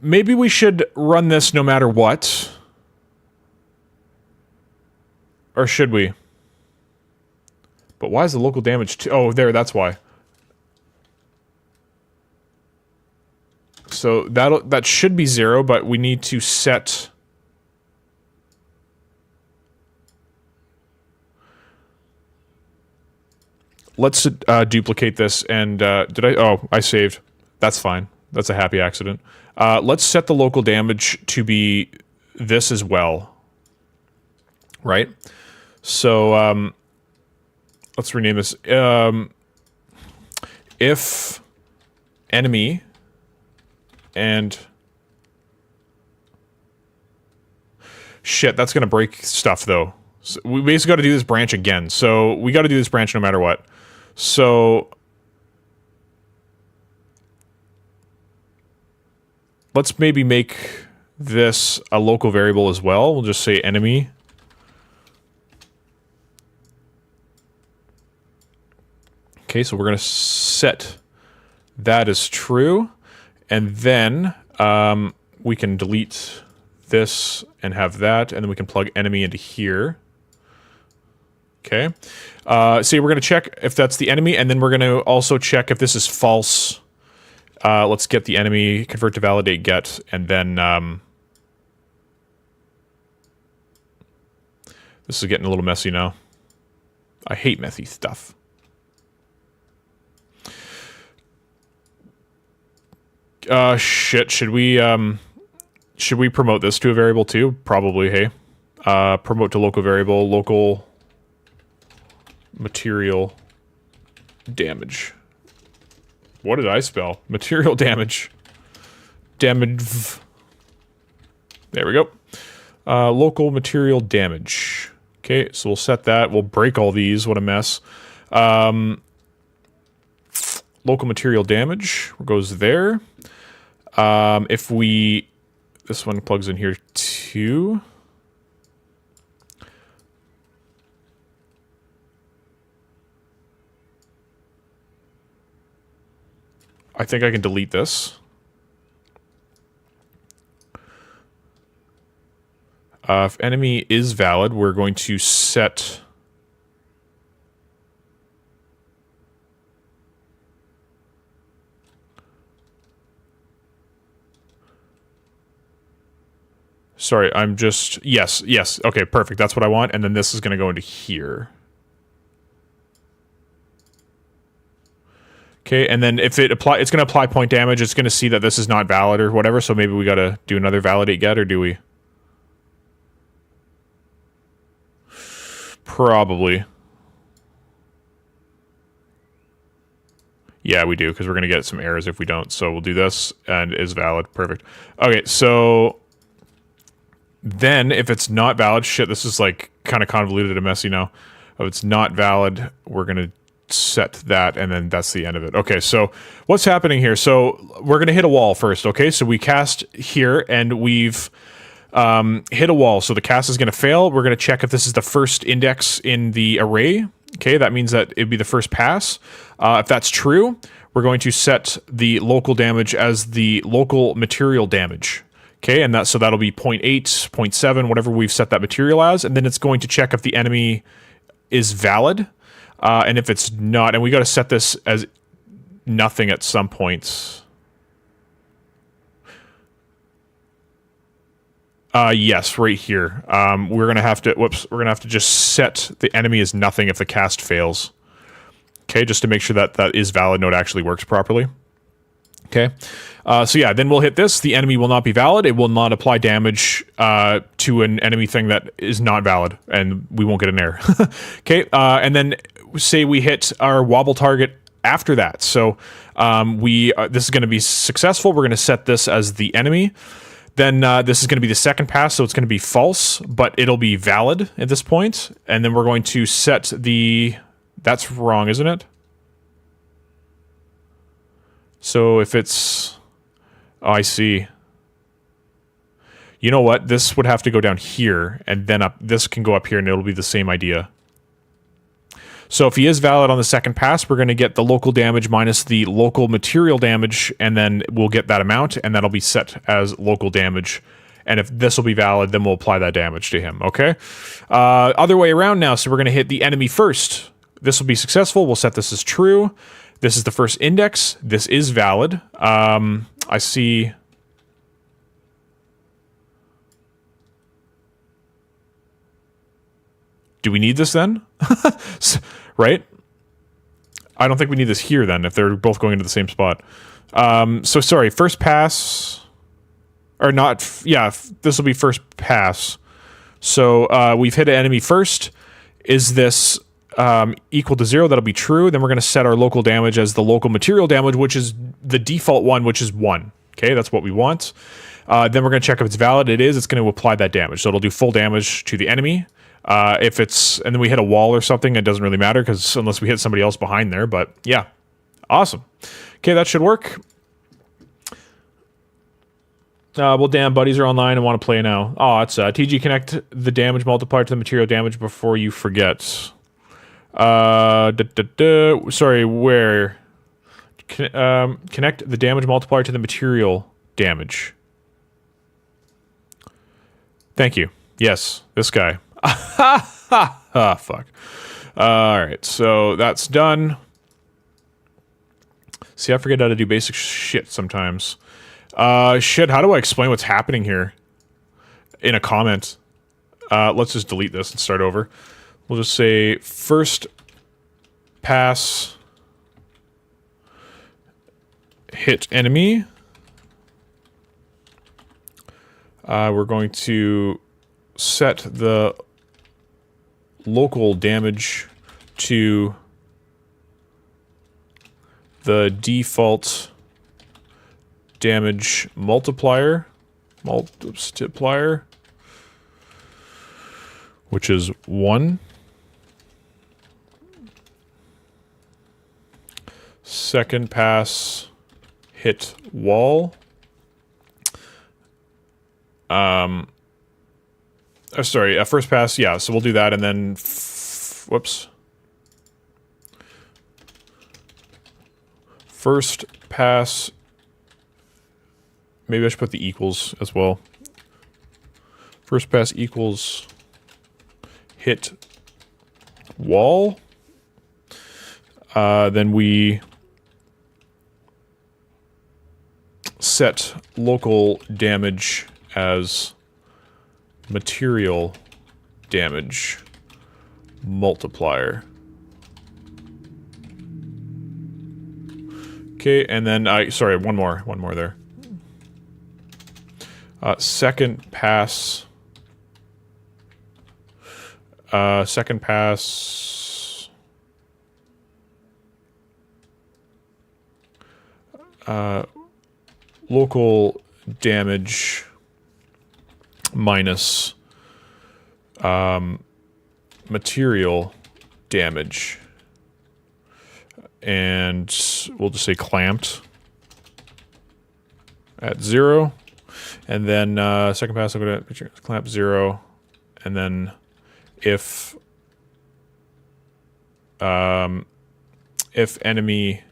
maybe we should run this no matter what. Or should we? But why is the local damage oh, there, that's why. So that should be 0, but we need to set. Let's duplicate this and did I? Oh, I saved. That's fine. That's a happy accident. Let's set the local damage to be this as well. Right? So let's rename this. If enemy and shit, that's gonna break stuff though. So we basically got to do this branch again. So we got to do this branch no matter what. So let's maybe make this a local variable as well. We'll just say enemy. Okay, so we're gonna set that as true. And then we can delete this and have that, and then we can plug enemy into here. Okay. So we're going to check if that's the enemy, and then we're going to also check if this is false. Let's get the enemy, convert to validate get, and then This is getting a little messy now. I hate messy stuff. Shit, should we promote this to a variable too? Probably, hey. Promote to local variable, local material damage. What did I spell? Material damage. Damage. There we go. Local material damage. Okay, so we'll set that. We'll break all these. What a mess. Local material damage goes there. If we... This one plugs in here too. I think I can delete this. If enemy is valid, we're going to set... Sorry, I'm just... Yes, yes. Okay, perfect. That's what I want. And then this is going to go into here. Okay, and then if it's going to apply point damage. It's going to see that this is not valid or whatever. So maybe we got to do another validate get, or do we? Probably. Yeah, we do, because we're going to get some errors if we don't. So we'll do this, and it is valid. Perfect. Okay, so... Then, if it's not valid, shit, this is like kind of convoluted and messy now. If it's not valid, we're going to set that, and then that's the end of it. Okay, so what's happening here? So we're going to hit a wall first, okay? So we cast here, and we've hit a wall. So the cast is going to fail. We're going to check if this is the first index in the array. Okay, that means that it'd be the first pass. If that's true, we're going to set the local damage as the local material damage. Okay, and so that'll be 0.8, 0.7, whatever we've set that material as, and then it's going to check if the enemy is valid, and if it's not, and we got to set this as nothing at some points. Yes, right here. We're gonna have to. Whoops, we're gonna have to just set the enemy as nothing if the cast fails. Okay, just to make sure that that is valid node actually works properly. Okay, so yeah, then we'll hit this. The enemy will not be valid. It will not apply damage to an enemy thing that is not valid, and we won't get an error. Okay, and then say we hit our wobble target after that. So this is going to be successful. We're going to set this as the enemy. Then this is going to be the second pass, so it's going to be false, but it'll be valid at this point. And then we're going to set the... That's wrong, isn't it? So if it's... Oh, I see. You know what? This would have to go down here, and then up. This can go up here, and it'll be the same idea. So if he is valid on the second pass, we're going to get the local damage minus the local material damage, and then we'll get that amount, and that'll be set as local damage. And if this will be valid, then we'll apply that damage to him, okay? Other way around now, so we're going to hit the enemy first. This will be successful. We'll set this as true. This is the first index. This is valid. I see... Do we need this then? Right? I don't think we need this here then, if they're both going into the same spot. So sorry, first pass... Or not... Yeah, this will be first pass. So we've hit an enemy first. Is this equal to 0? That'll be true. Then we're going to set our local damage as the local material damage, which is the default one, which is 1. Okay, that's what we want. Then we're going to check if it's valid. It is. It's going to apply that damage. So it'll do full damage to the enemy. If it's... And then we hit a wall or something, it doesn't really matter, because unless we hit somebody else behind there. But yeah, awesome. Okay, that should work. Well, damn, buddies are online and want to play now. Oh, it's TG, connect the damage multiplier to the material damage before you forget. Sorry, where? Connect the damage multiplier to the material damage. Thank you. Yes, this guy. Ah, fuck. Alright, so that's done. See, I forget how to do basic shit sometimes. Shit, how do I explain what's happening here? In a comment. let's just delete this and start over. We'll just say first pass hit enemy. We're going to set the local damage to the default damage multiplier, which is 1. Second pass hit wall. Sorry, first pass, yeah, so we'll do that, and then, whoops. First pass, maybe I should put the equals as well. First pass equals hit wall. Then we set local damage as material damage multiplier. Okay, and then sorry, one more there. Second pass local damage minus material damage, and we'll just say clamped at 0, and then second pass, I'll go to clamp 0, and then if enemy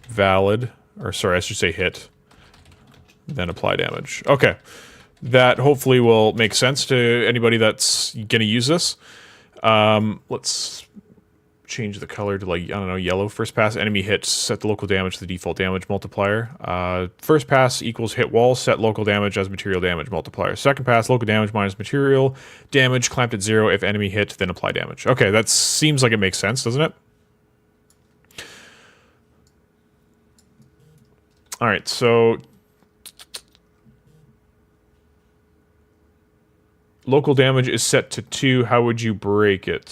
valid, or sorry, I should say hit, then apply damage. Okay. That hopefully will make sense to anybody that's going to use this. Let's change the color to, like, I don't know, yellow. First pass, enemy hit, set the local damage to the default damage multiplier. First pass equals hit wall, set local damage as material damage multiplier. Second pass, local damage minus material damage, clamped at 0. If enemy hit, then apply damage. Okay, that seems like it makes sense, doesn't it? All right, so local damage is set to 2. How would you break it?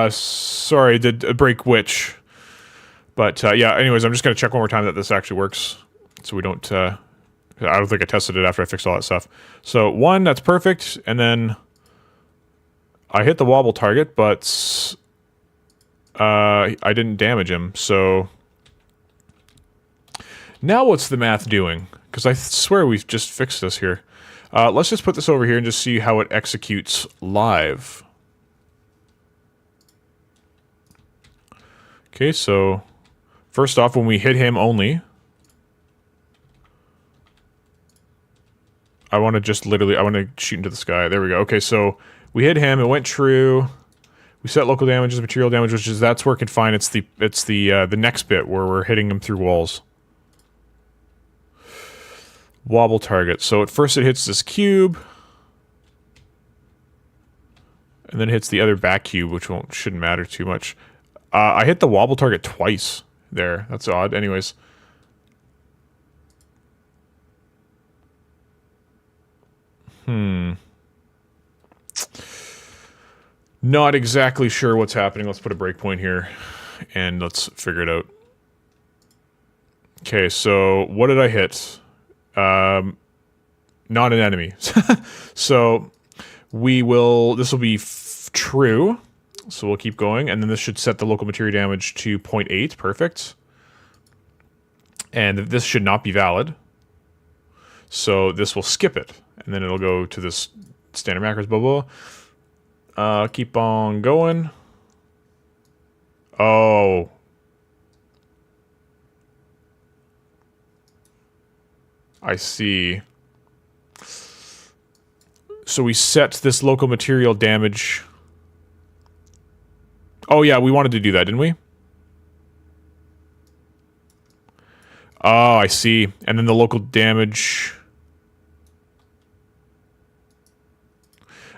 Sorry, did break which? But yeah, anyways, I'm just going to check one more time that this actually works. So we don't, I don't think I tested it after I fixed all that stuff. So 1, that's perfect. And then I hit the wobble target, but I didn't damage him. So now what's the math doing? Because I swear we've just fixed this here. Let's just put this over here and just see how it executes live. Okay, so first off, when we hit him only, I want to just literally, I want to shoot into the sky. There we go. Okay, so we hit him, it went true. We set local damage as material damage, which is, that's working fine. It's the next bit where we're hitting him through walls. Wobble target. So at first it hits this cube, and then hits the other back cube, which shouldn't matter too much. I hit the wobble target twice there. That's odd. Anyways. Not exactly sure what's happening. Let's put a breakpoint here, and let's figure it out. Okay, so what did I hit? Not an enemy. So this will be true. So we'll keep going, and then this should set the local material damage to 0.8. Perfect. And this should not be valid. So this will skip it, and then it'll go to this standard macros, blah, blah. Keep on going. Oh. I see. So we set this local material damage. Oh yeah, we wanted to do that, didn't we? Oh, I see. And then the local damage.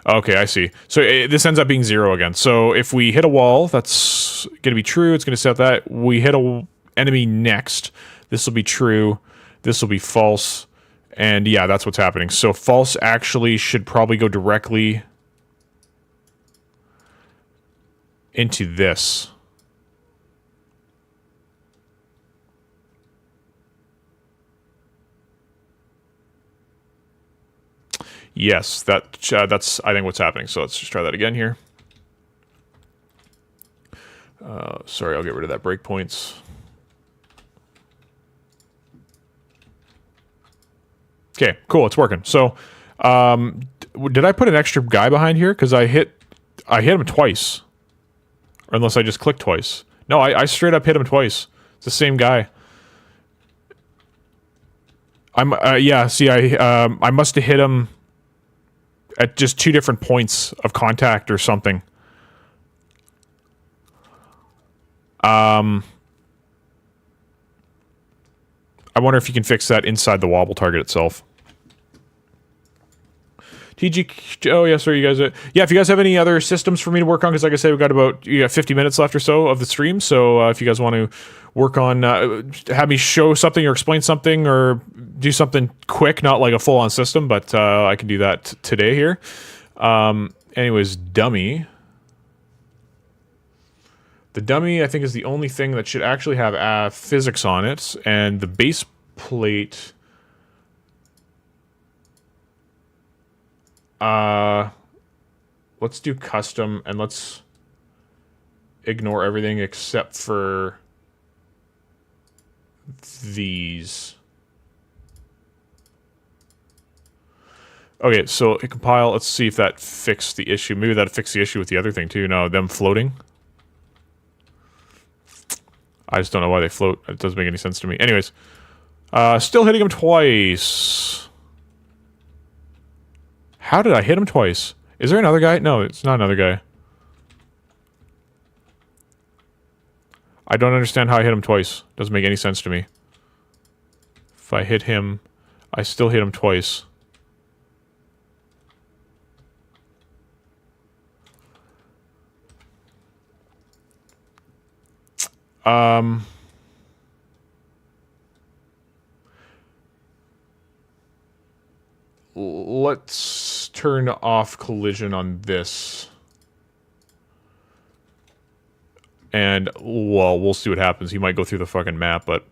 Okay, I see. So this ends up being 0 again. So if we hit a wall, that's going to be true. It's going to set that. We hit a enemy next. This will be true. This will be false. And yeah, that's what's happening. So false actually should probably go directly into this. Yes, that's I think what's happening. So let's just try that again here. Sorry, I'll get rid of that breakpoints. Okay, cool. It's working. So, did I put an extra guy behind here? Because I hit him twice, or unless I just clicked twice. No, I straight up hit him twice. It's the same guy. Yeah. See, I must have hit him at just 2 different points of contact or something. I wonder if you can fix that inside the wobble target itself. TG, oh yeah, sorry, you guys. Yeah, if you guys have any other systems for me to work on, because like I said, we've got about 50 minutes left or so of the stream. So if you guys want to work on, have me show something or explain something or do something quick, not like a full-on system, but I can do that today here. Anyways, dummy. The dummy, I think, is the only thing that should actually have physics on it, and the base plate. Let's do custom, and let's ignore everything except for these. Okay, so hit compile. Let's see if that fixed the issue. Maybe that fixed the issue with the other thing too. No, them floating. I just don't know why they float. It doesn't make any sense to me. Anyways, still hitting him twice. How did I hit him twice? Is there another guy? No, it's not another guy. I don't understand how I hit him twice. Doesn't make any sense to me. If I hit him, I still hit him twice. Let's turn off collision on this. And, well, we'll see what happens. He might go through the fucking map, but...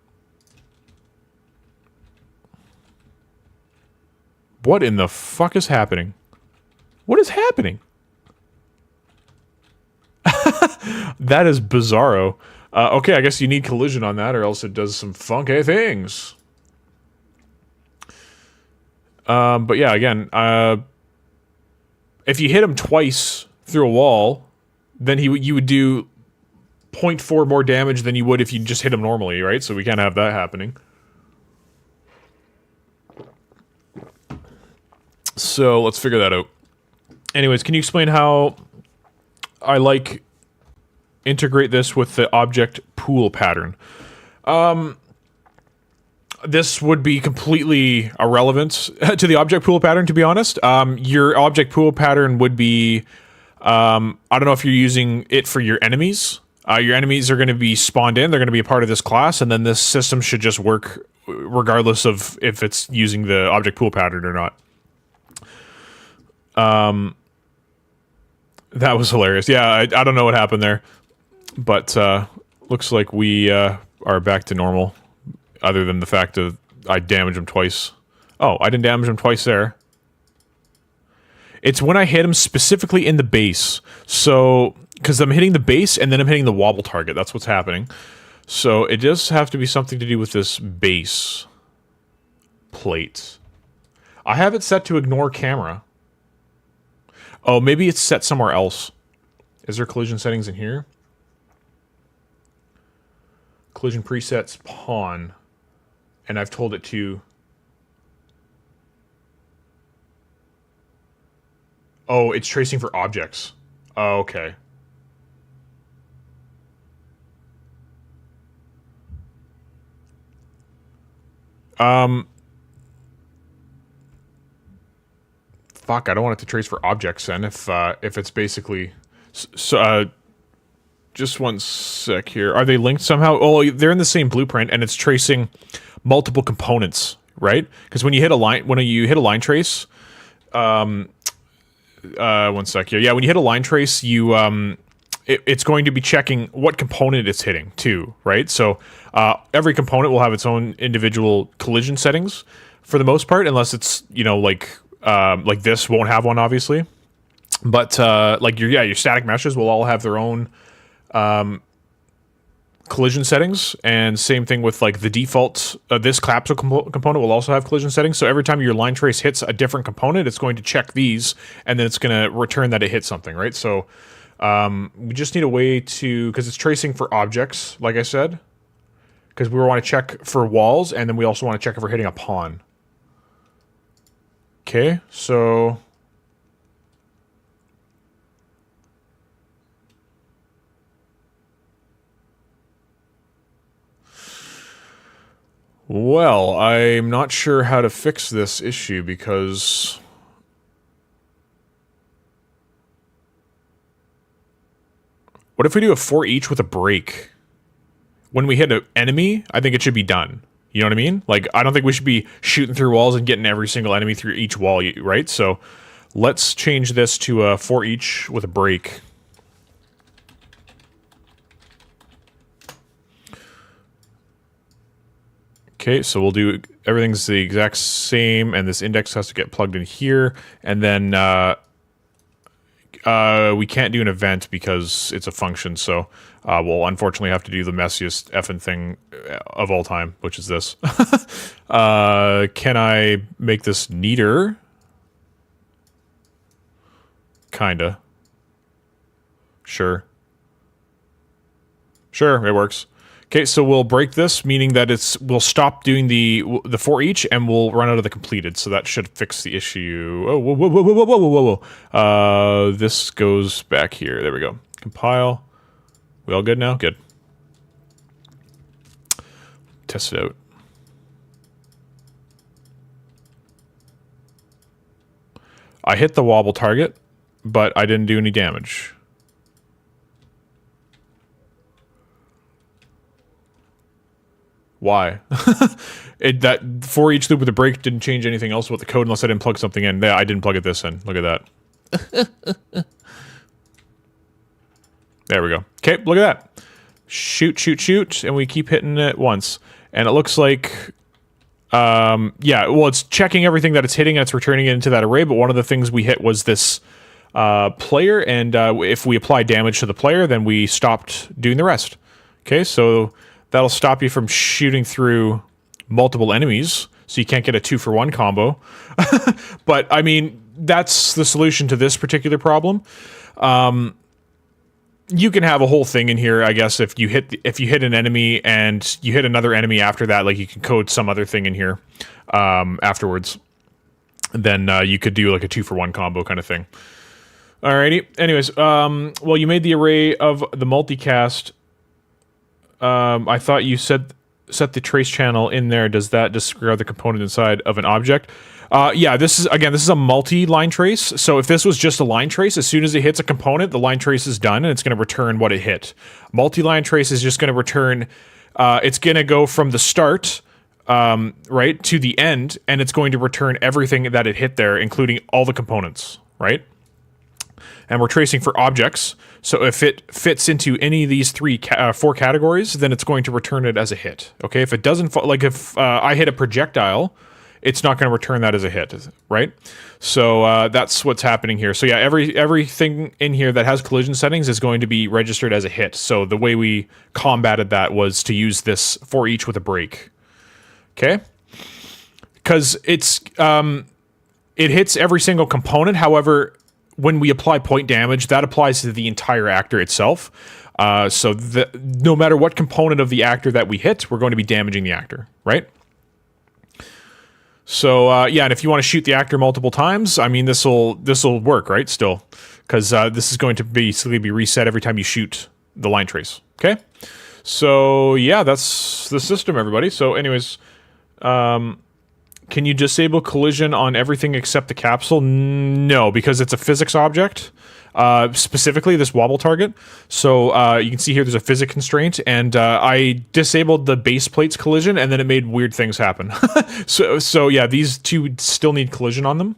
What in the fuck is happening? What is happening? That is bizarro. Okay, I guess you need collision on that, or else it does some funky things. But yeah, again, if you hit him twice through a wall, then you would do 0.4 more damage than you would if you just hit him normally, right? So we can't have that happening. So let's figure that out. Anyways, can you explain how I integrate this with the object pool pattern? This would be completely irrelevant to the object pool pattern, to be honest. Your object pool pattern would be, I don't know if you're using it for your enemies. Your enemies are going to be spawned in. They're going to be a part of this class, and then this system should just work regardless of if it's using the object pool pattern or not. That was hilarious. Yeah, I don't know what happened there. But looks like we are back to normal. Other than the fact that I damaged him twice. Oh, I didn't damage him twice there. It's when I hit him specifically in the base. So, because I'm hitting the base and then I'm hitting the wobble target. That's what's happening. So, it does have to be something to do with this base plate. I have it set to ignore camera. Oh, maybe it's set somewhere else. Is there collision settings in here? Collision presets pawn. And I've told it to... Oh, it's tracing for objects. Oh, okay. fuck, I don't want it to trace for objects then if it's basically... just one sec here. Are they linked somehow? Oh, they're in the same blueprint, and it's tracing multiple components, right? Because when you hit a line trace, one sec here. Yeah, when you hit a line trace, it's going to be checking what component it's hitting too, right? So every component will have its own individual collision settings for the most part, unless it's like this won't have one, obviously. But like your static meshes will all have their own collision settings, and same thing with like the default. This collapsible component will also have collision settings. So every time your line trace hits a different component, it's going to check these, and then it's going to return that it hit something, right? So we just need a way to, because it's tracing for objects, like I said, because we want to check for walls, and then we also want to check if we're hitting a pawn. Okay, so. Well, I'm not sure how to fix this issue because... What if we do a for each with a break? When we hit an enemy, I think it should be done. You know what I mean? Like, I don't think we should be shooting through walls and getting every single enemy through each wall, right? So, let's change this to a for each with a break. Okay, so we'll do, everything's the exact same, and this index has to get plugged in here, and then we can't do an event because it's a function, so we'll unfortunately have to do the messiest effing thing of all time, which is this. Can I make this neater? Kinda. Sure. Sure, it works. Okay, so we'll break this, meaning that we'll stop doing the for each, and we'll run out of the completed. So that should fix the issue. Oh, whoa, whoa, whoa, whoa, whoa, whoa, whoa. This goes back here. There we go. Compile. We all good now? Good. Test it out. I hit the wobble target, but I didn't do any damage. Why? That for each loop with a break didn't change anything else with the code unless I didn't plug something in. Yeah, I didn't plug this in. Look at that. There we go. Okay, look at that. Shoot, shoot, shoot, and we keep hitting it once. And it looks like, yeah, well, it's checking everything that it's hitting and it's returning it into that array, but one of the things we hit was this player, and if we apply damage to the player, then we stopped doing the rest. Okay, so that'll stop you from shooting through multiple enemies, so you can't get a 2-for-1 combo. But, I mean, that's the solution to this particular problem. You can have a whole thing in here, I guess, if you hit an enemy and you hit another enemy after that, like you can code some other thing in here afterwards. Then you could do like a 2-for-1 combo kind of thing. Alrighty. Anyways, well, you made the array of the multicast. I thought you set the trace channel in there. Does that disregard the component inside of an object? Yeah, this is a multi-line trace. So if this was just a line trace, as soon as it hits a component, the line trace is done and it's going to return what it hit. Multi-line trace is just going to return, it's going to go from the start, right, to the end, and it's going to return everything that it hit there, including all the components, right? And we're tracing for objects. So if it fits into any of these four categories, then it's going to return it as a hit. Okay, if it doesn't, like if I hit a projectile, it's not going to return that as a hit, right? So that's what's happening here. So yeah, everything in here that has collision settings is going to be registered as a hit. So the way we combated that was to use this for each with a break. Okay, because it hits every single component. However, when we apply point damage, that applies to the entire actor itself. So no matter what component of the actor that we hit, we're going to be damaging the actor, right? So yeah, and if you want to shoot the actor multiple times, I mean, this'll work, right? Still, because this is going to basically be reset every time you shoot the line trace. Okay, so yeah, that's the system, everybody. So anyways, Can you disable collision on everything except the capsule? No, because it's a physics object. Specifically this wobble target. So you can see here there's a physics constraint, and I disabled the base plate's collision, and then it made weird things happen. So yeah, these two still need collision on them.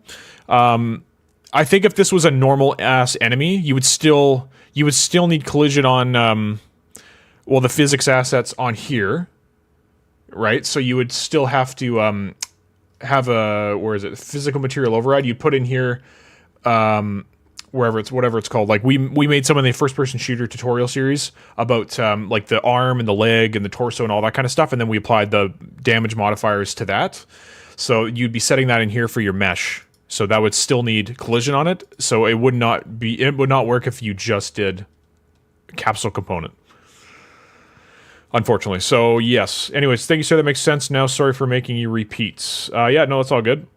I think if this was a normal ass enemy, you would still need collision on well, the physics assets on here, right? So you would still have to have a, where is it, physical material override. You put in here wherever it's, whatever it's called. Like we made some in the first person shooter tutorial series about like the arm and the leg and the torso and all that kind of stuff, and then we applied the damage modifiers to that. So you'd be setting that in here for your mesh. So that would still need collision on it. So it would not work if you just did capsule component, unfortunately. So yes. Anyways, thank you, sir. That makes sense now. Sorry for making you repeats. Yeah, no, it's all good.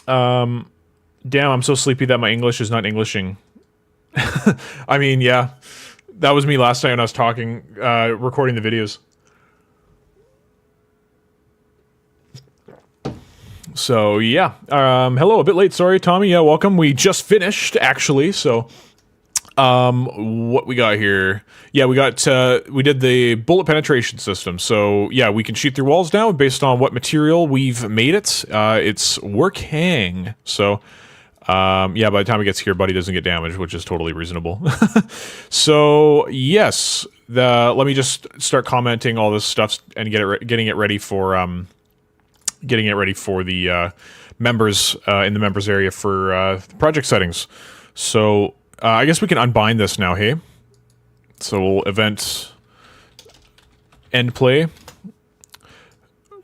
Damn, I'm so sleepy that my English is not Englishing. I mean, yeah, that was me last night when I was talking, recording the videos. So yeah, hello, a bit late, sorry, Tommy. Yeah, welcome. We just finished, actually. So, what we got here? Yeah, we did the bullet penetration system. So yeah, we can shoot through walls now based on what material we've made it. It's working. So. Yeah, by the time it gets here, Buddy doesn't get damaged, which is totally reasonable. So, yes, let me just start commenting all this stuff and getting it ready for the members in the members area for project settings. So, I guess we can unbind this now, hey? So, we'll event end play.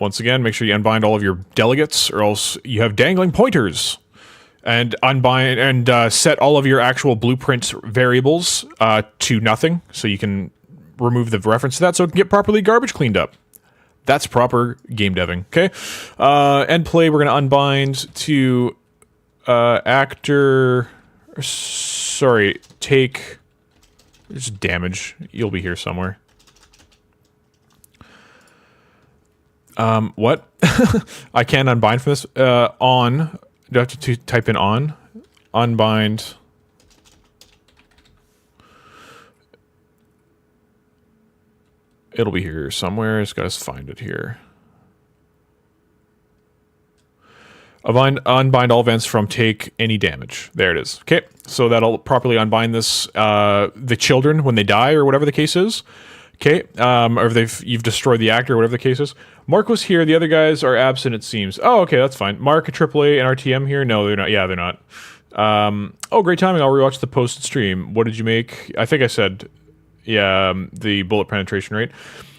Once again, make sure you unbind all of your delegates, or else you have dangling pointers. And unbind and set all of your actual blueprint variables to nothing, so you can remove the reference to that, so it can get properly garbage cleaned up. That's proper game deving. Okay. End play. We're gonna unbind to actor. Sorry, take. There's damage. You'll be here somewhere. What? I can't unbind from this. On. Do I have to type in on? Unbind. It'll be here somewhere. It's got to find it here. Unbind all events from take any damage. There it is. Okay, so that'll properly unbind this, the children when they die or whatever the case is. Okay, or if you've destroyed the actor or whatever the case is. Mark was here. The other guys are absent, it seems. Oh, okay, that's fine. Mark, AAA, and RTM here? No, they're not. Yeah, they're not. Oh, great timing. I'll rewatch the posted stream. What did you make? I think I said, yeah, the bullet penetration rate.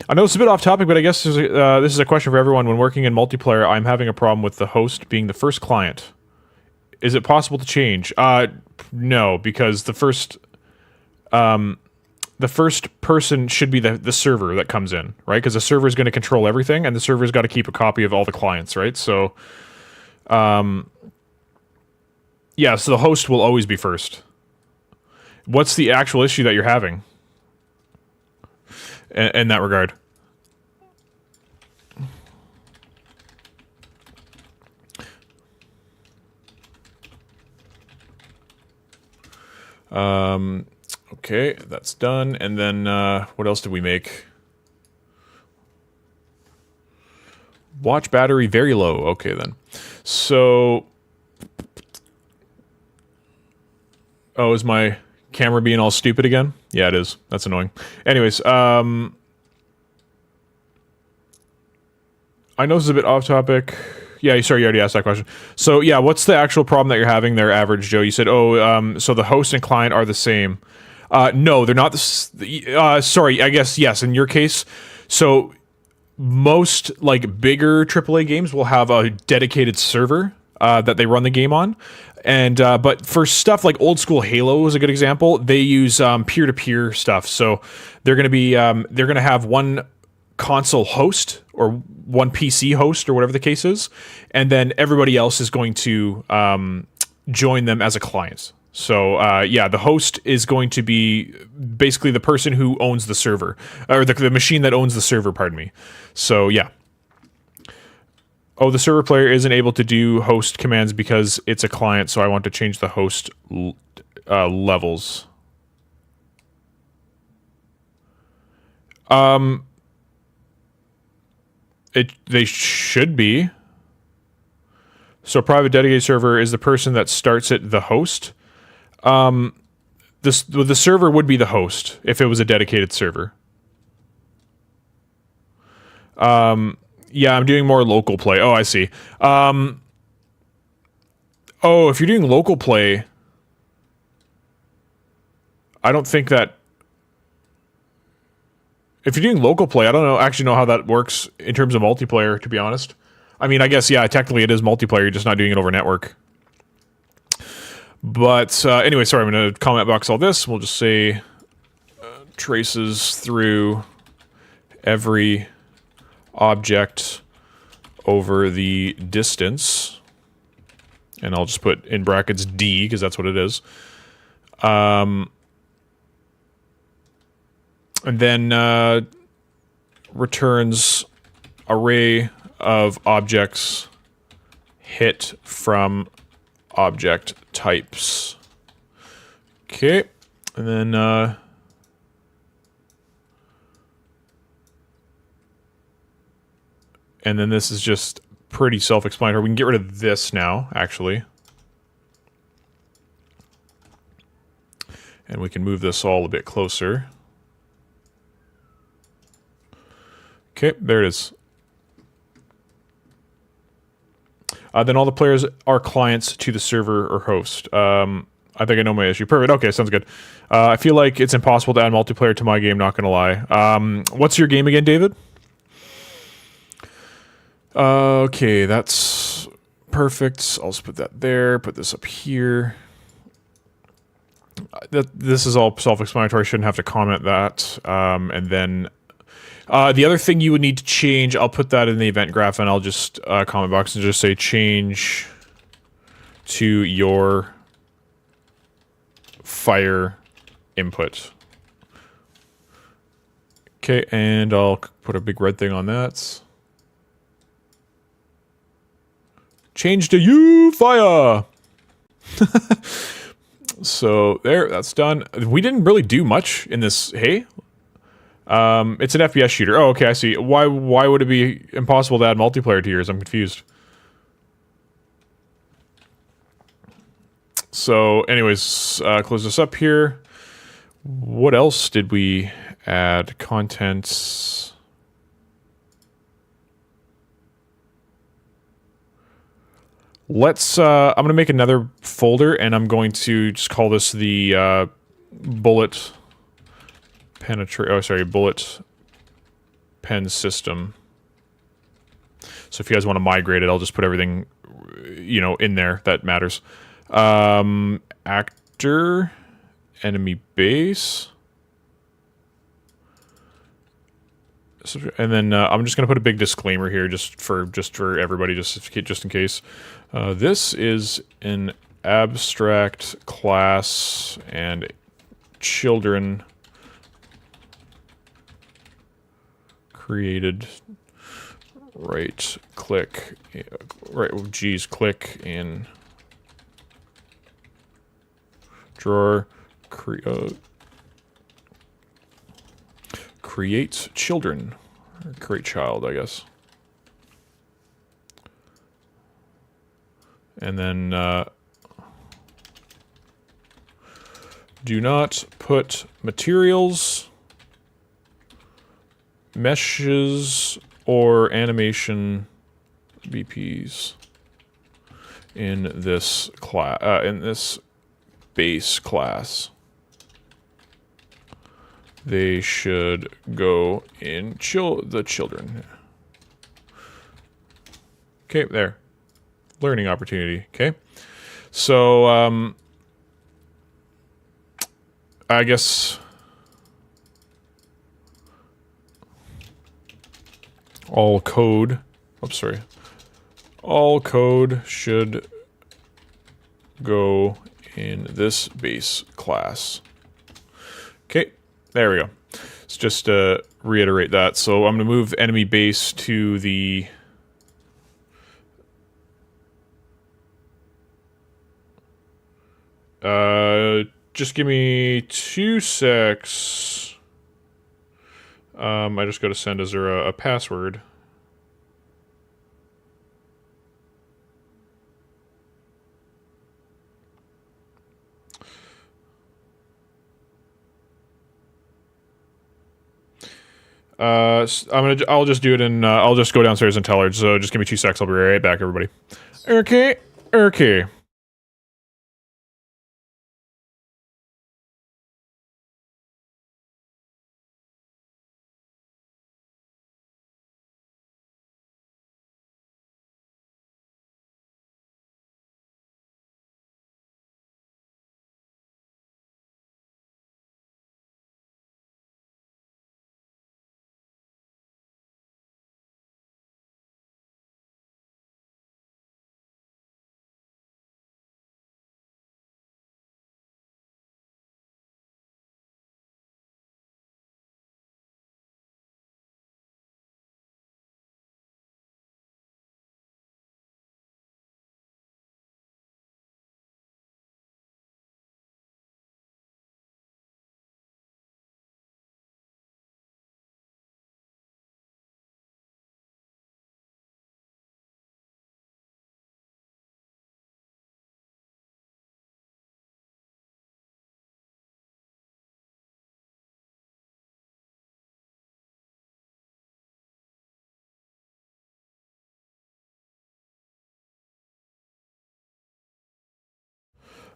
I know it's a bit off topic, but I guess this is a question for everyone. When working in multiplayer, I'm having a problem with the host being the first client. Is it possible to change? No, because the first person should be the server that comes in, right? Because the server is going to control everything, and the server's got to keep a copy of all the clients, right? So, yeah, so the host will always be first. What's the actual issue that you're having in that regard? Okay, that's done. And then, what else did we make? Watch battery very low. Okay, then. So... Oh, is my camera being all stupid again? Yeah, it is. That's annoying. Anyways, I know this is a bit off topic. Yeah, sorry, you already asked that question. So, yeah, what's the actual problem that you're having there, Average Joe? You said, so the host and client are the same. No, they're not. Sorry, I guess, yes, in your case. So, most, like, bigger AAA games will have a dedicated server that they run the game on. And but for stuff like old school Halo is a good example. They use peer-to-peer stuff. So they're going to be they're going to have one console host or one PC host or whatever the case is, and then everybody else is going to join them as a client. So yeah, the host is going to be basically the person who owns the server, or the machine that owns the server. Pardon me. So yeah. Oh, the server player isn't able to do host commands because it's a client, so I want to change the host levels. They should be. So private dedicated server is the person that starts it, the host. The server would be the host if it was a dedicated server. Yeah, I'm doing more local play. Oh, I see. Oh, if you're doing local play, I don't think that... If you're doing local play, I don't actually know how that works in terms of multiplayer, to be honest. I mean, I guess, yeah, technically it is multiplayer, you're just not doing it over network. But, anyway, sorry, I'm going to comment box all this. We'll just say traces through every object over the distance. And I'll just put in brackets D, because that's what it is. And then returns array of objects hit from object types. Okay, and then this is just pretty self-explanatory. We can get rid of this now, actually. And we can move this all a bit closer. Okay, there it is. Then all the players are clients to the server or host. I think I know my issue. Perfect. Okay, sounds good. I feel like it's impossible to add multiplayer to my game, not gonna lie. What's your game again, David? Okay, that's perfect. I'll just put that there, put this up here. This is all self-explanatory. I shouldn't have to comment that. And then the other thing you would need to change, I'll put that in the event graph, and I'll just comment box and just say change to your fire input. Okay, and I'll put a big red thing on that. Change to you fire. So there, that's done. We didn't really do much in this. Hey, it's an FPS shooter. Oh, okay, I see. Why would it be impossible to add multiplayer to yours? I'm confused. So, anyways, close this up here. What else did we add? Contents. Let's, I'm going to make another folder, and I'm going to just call this the, bullet pen system. So if you guys want to migrate it, I'll just put everything, you know, in there that matters. Actor, enemy base. And then I'm just going to put a big disclaimer here, just for everybody, just in case. This is an abstract class, and children created. Click in drawer, create children, or create child, I guess. And then do not put materials, meshes, or animation BPs in this class, in this base class. They should go in the children. Okay, there. Learning opportunity. Okay. So, I guess all code, all code should go in this base class. Okay, there we go. Let's just reiterate that. So I'm going to move enemy base to the Just give me 2 secs. I just got to send Azura a password. I'll just do it in, I'll just go downstairs and tell her, so just give me 2 secs, I'll be right back, everybody. Okay.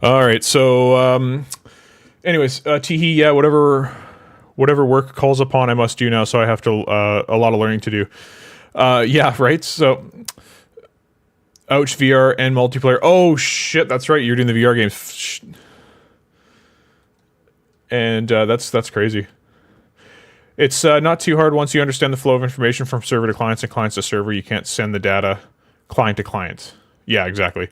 Alright, so, anyways, Teehee, yeah, whatever work calls upon I must do now, so I have to, a lot of learning to do. Yeah, right, so... Ouch, VR and multiplayer. Oh, shit, that's right, you're doing the VR games. And, that's crazy. It's, not too hard once you understand the flow of information from server to clients and clients to server. You can't send the data client to client. Yeah, exactly.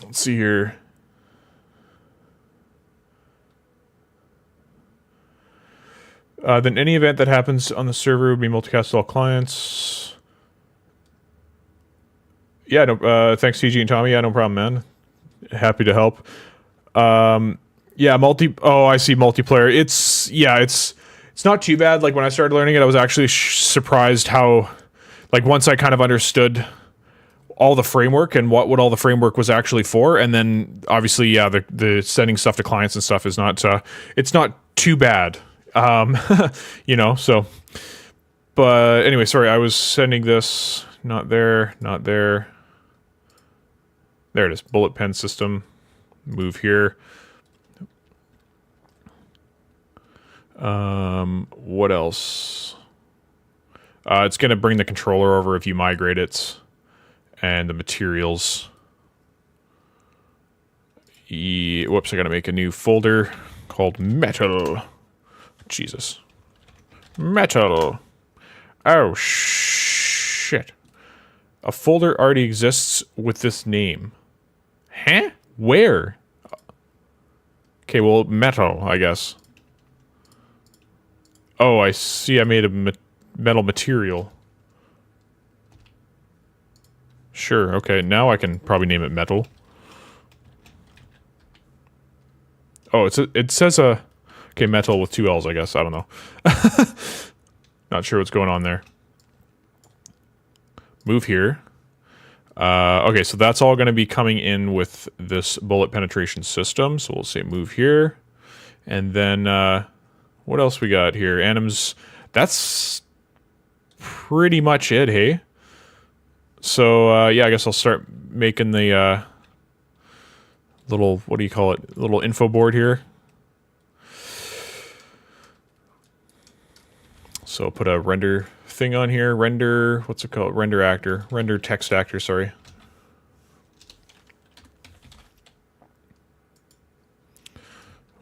Let's see here. Then any event that happens on the server would be multicast to all clients. Yeah, no, thanks TG and Tommy. Yeah, no problem, man. Happy to help. Yeah, oh, I see multiplayer. It's not too bad. Like, when I started learning it, I was actually surprised how, like, once I kind of understood all the framework and what all the framework was actually for, and then obviously, yeah, the sending stuff to clients and stuff is not, it's not too bad. You know, so, but anyway, sorry, I was sending this, not there, there it is, bullet pen system, move here. What else? It's gonna bring the controller over if you migrate it, and the materials. Whoops, I gotta make a new folder called metal. Jesus. Metal. Oh, shit. A folder already exists with this name. Huh? Where? Okay, well, metal, I guess. Oh, I see, I made a metal material. Sure, okay, now I can probably name it metal. Oh, it says a... Okay, metal with 2 L's, I guess. I don't know. Not sure what's going on there. Move here. Okay, so that's all going to be coming in with this bullet penetration system. So we'll say move here. And then, what else we got here? Anims. That's pretty much it, hey? So, yeah, I guess I'll start making the, little, what do you call it? Little info board here. So put a render thing on here. Render, what's it called? Render actor. Render text actor, sorry.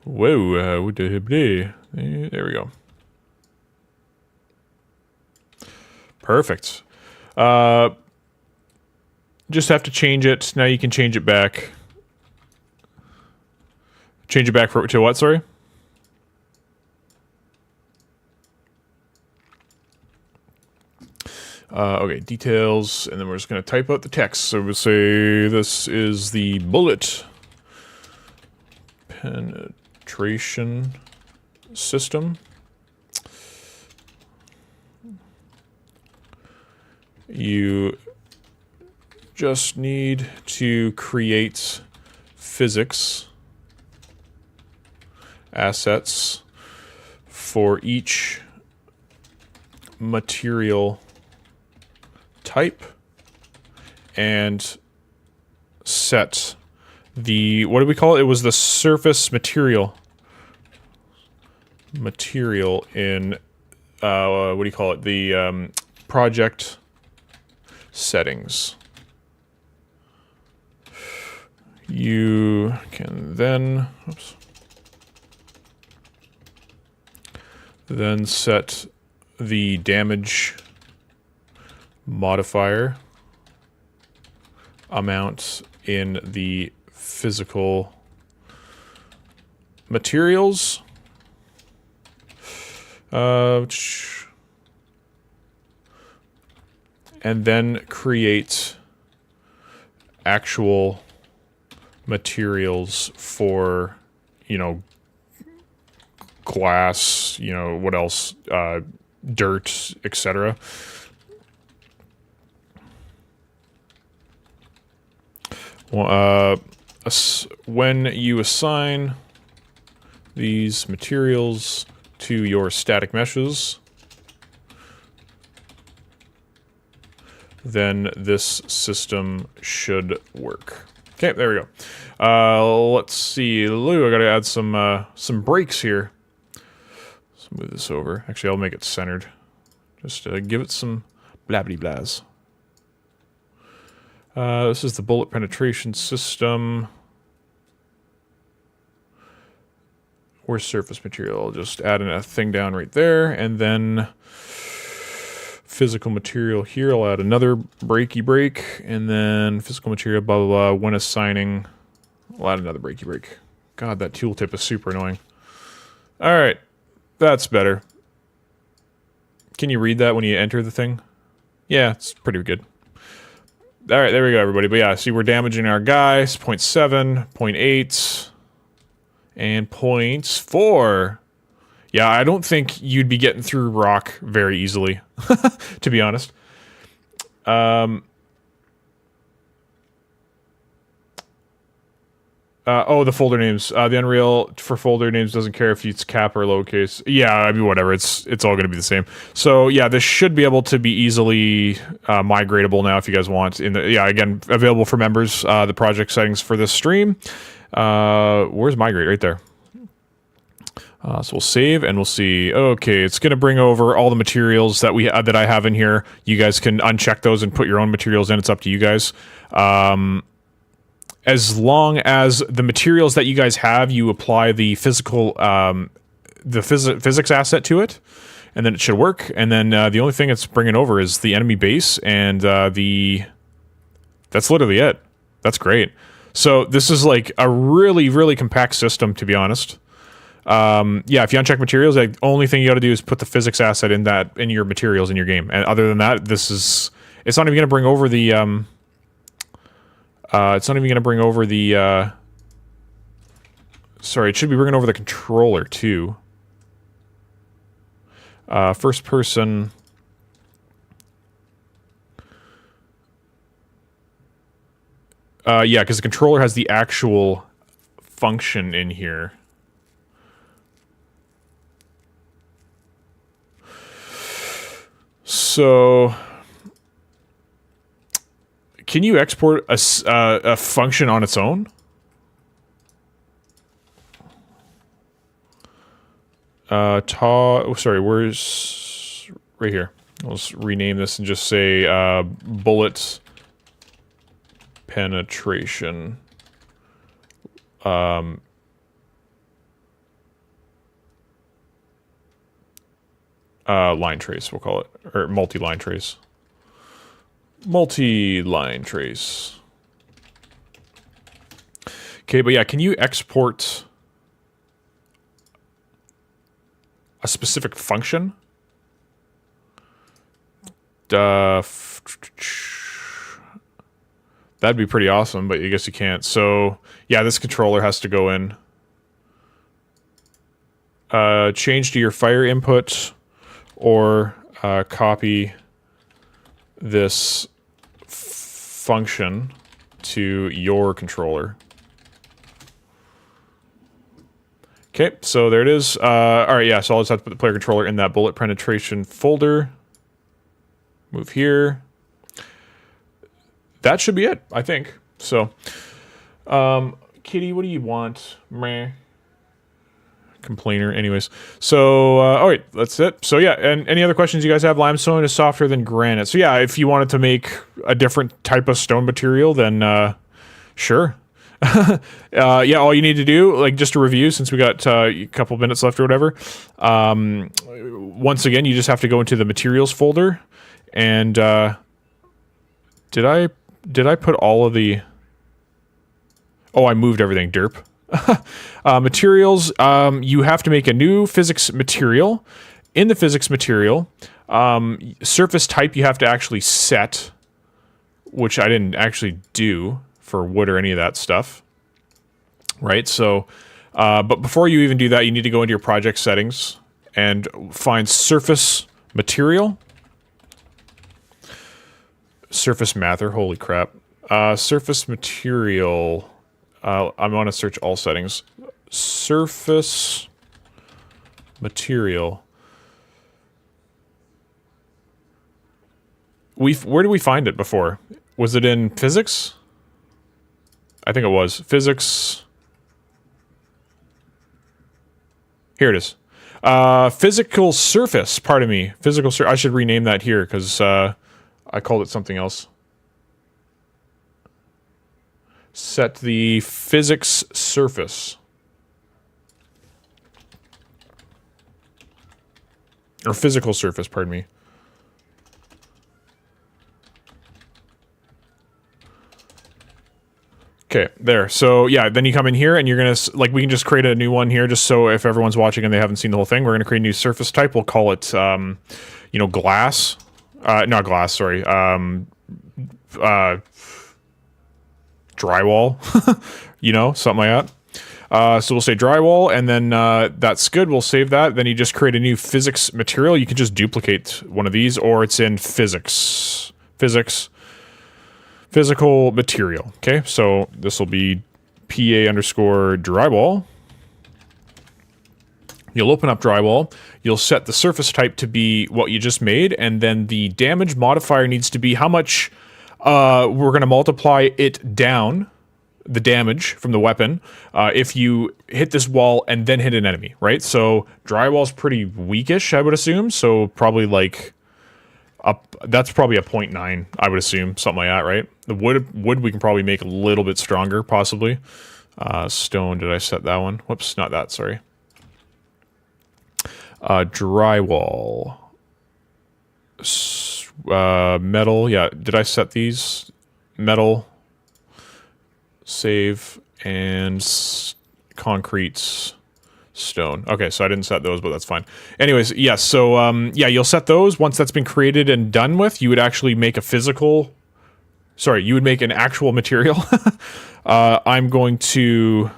Whoa, there we go. Perfect. Just have to change it. Now you can change it back. Change it back to what, sorry? Okay, details, and then we're just going to type out the text. So we'll say this is the bullet penetration system. You just need to create physics assets for each material type and set the, what do we call it? It was the surface material in, what do you call it? The project settings. You can then, oops, then set the damage modifier amount in the physical materials. And then create actual materials for, you know, glass, you know, what else, dirt, etc. When you assign these materials to your static meshes, then this system should work. Okay, there we go. Let's see, Lou, I gotta add some brakes here. Let's move this over. Actually, I'll make it centered. Just give it some blabbity-blahs. This is the bullet penetration system. Where's surface material? I'll just add a thing down right there, and then physical material here. I'll add another breaky break, and then physical material, blah, blah, blah. When assigning, I'll add another breaky break. God, that tooltip is super annoying. All right, that's better. Can you read that when you enter the thing? Yeah, it's pretty good. All right, there we go, everybody. But yeah, see, we're damaging our guys. 0.7, 0.8, and 0.4. Yeah, I don't think you'd be getting through rock very easily, to be honest. Oh, the folder names. The Unreal for folder names doesn't care if it's cap or lowercase. Yeah, I mean, whatever. It's all going to be the same. So yeah, this should be able to be easily migratable now if you guys want. Again, available for members. The project settings for this stream. Where's migrate? Right there. So we'll save and we'll see. Okay, it's going to bring over all the materials that that I have in here. You guys can uncheck those and put your own materials in. It's up to you guys. As long as the materials that you guys have, you apply the physical, physics asset to it, and then it should work. And then the only thing it's bringing over is the enemy base, and that's literally it. That's great. So this is like a really, really compact system, to be honest. Yeah, if you uncheck materials, the only thing you got to do is put the physics asset in your materials in your game. And other than that, it's not even going to bring over the, sorry, it should be bringing over the controller too. First person. Yeah, because the controller has the actual function in here. So, can you export a function on its own? Sorry, where's right here? Let's rename this and just say bullet penetration. Line trace, we'll call it, or multi-line trace. Multi-line trace. Okay, but yeah, can you export a specific function? That'd be pretty awesome, but I guess you can't. So yeah, this controller has to go in. Change to your fire input, or copy this function to your controller. Okay, so there it is. All right, yeah, so I'll just have to put the player controller in that bullet penetration folder. Move here. That should be it, I think. So, Kitty, what do you want? Meh. Complainer. Anyways, so, all right, that's it. So, yeah, and any other questions you guys have? Limestone is softer than granite. So, yeah, if you wanted to make a different type of stone material, then, sure. Yeah, all you need to do, like, just to review, since we got a couple minutes left or whatever, once again, you just have to go into the materials folder, and did I put all of the... Oh, I moved everything, derp. Materials, you have to make a new physics material. In the physics material, surface type you have to actually set, which I didn't actually do for wood or any of that stuff, right? So, but before you even do that, you need to go into your project settings and find surface material. Surface mather, holy crap. Surface material, I want to search all settings. Surface material. Where did we find it before? Was it in physics? I think it was. Physics. Here it is. Physical surface, pardon me. Physical surface. I should rename that here, because I called it something else. Set the physics surface. Or physical surface, pardon me. Okay, there. So, yeah, then you come in here and you're going to, like, we can just create a new one here just so if everyone's watching and they haven't seen the whole thing, we're going to create a new surface type. We'll call it, you know, glass. Not glass, sorry. Drywall. You know, something like that. So we'll say drywall, and then that's good. We'll save that. Then you just create a new physics material. You can just duplicate one of these, or it's in physics. Physical material. Okay, so this will be PA underscore drywall. You'll open up drywall. You'll set the surface type to be what you just made, and then the damage modifier needs to be how much we're going to multiply it down, the damage from the weapon, if you hit this wall and then hit an enemy, right? So drywall's pretty weakish, I would assume, so probably like... that's probably a 0.9, I would assume, something like that, right? The wood we can probably make a little bit stronger, possibly. Stone, did I set that one? Whoops, not that, sorry. Drywall. Metal, yeah, did I set these? Metal. Save, and concrete. Stone. Okay, so I didn't set those, but that's fine. Anyways, yes, yeah, so, yeah, you'll set those. Once that's been created and done with, you would actually make a physical... Sorry, you would make an actual material. I'm going to...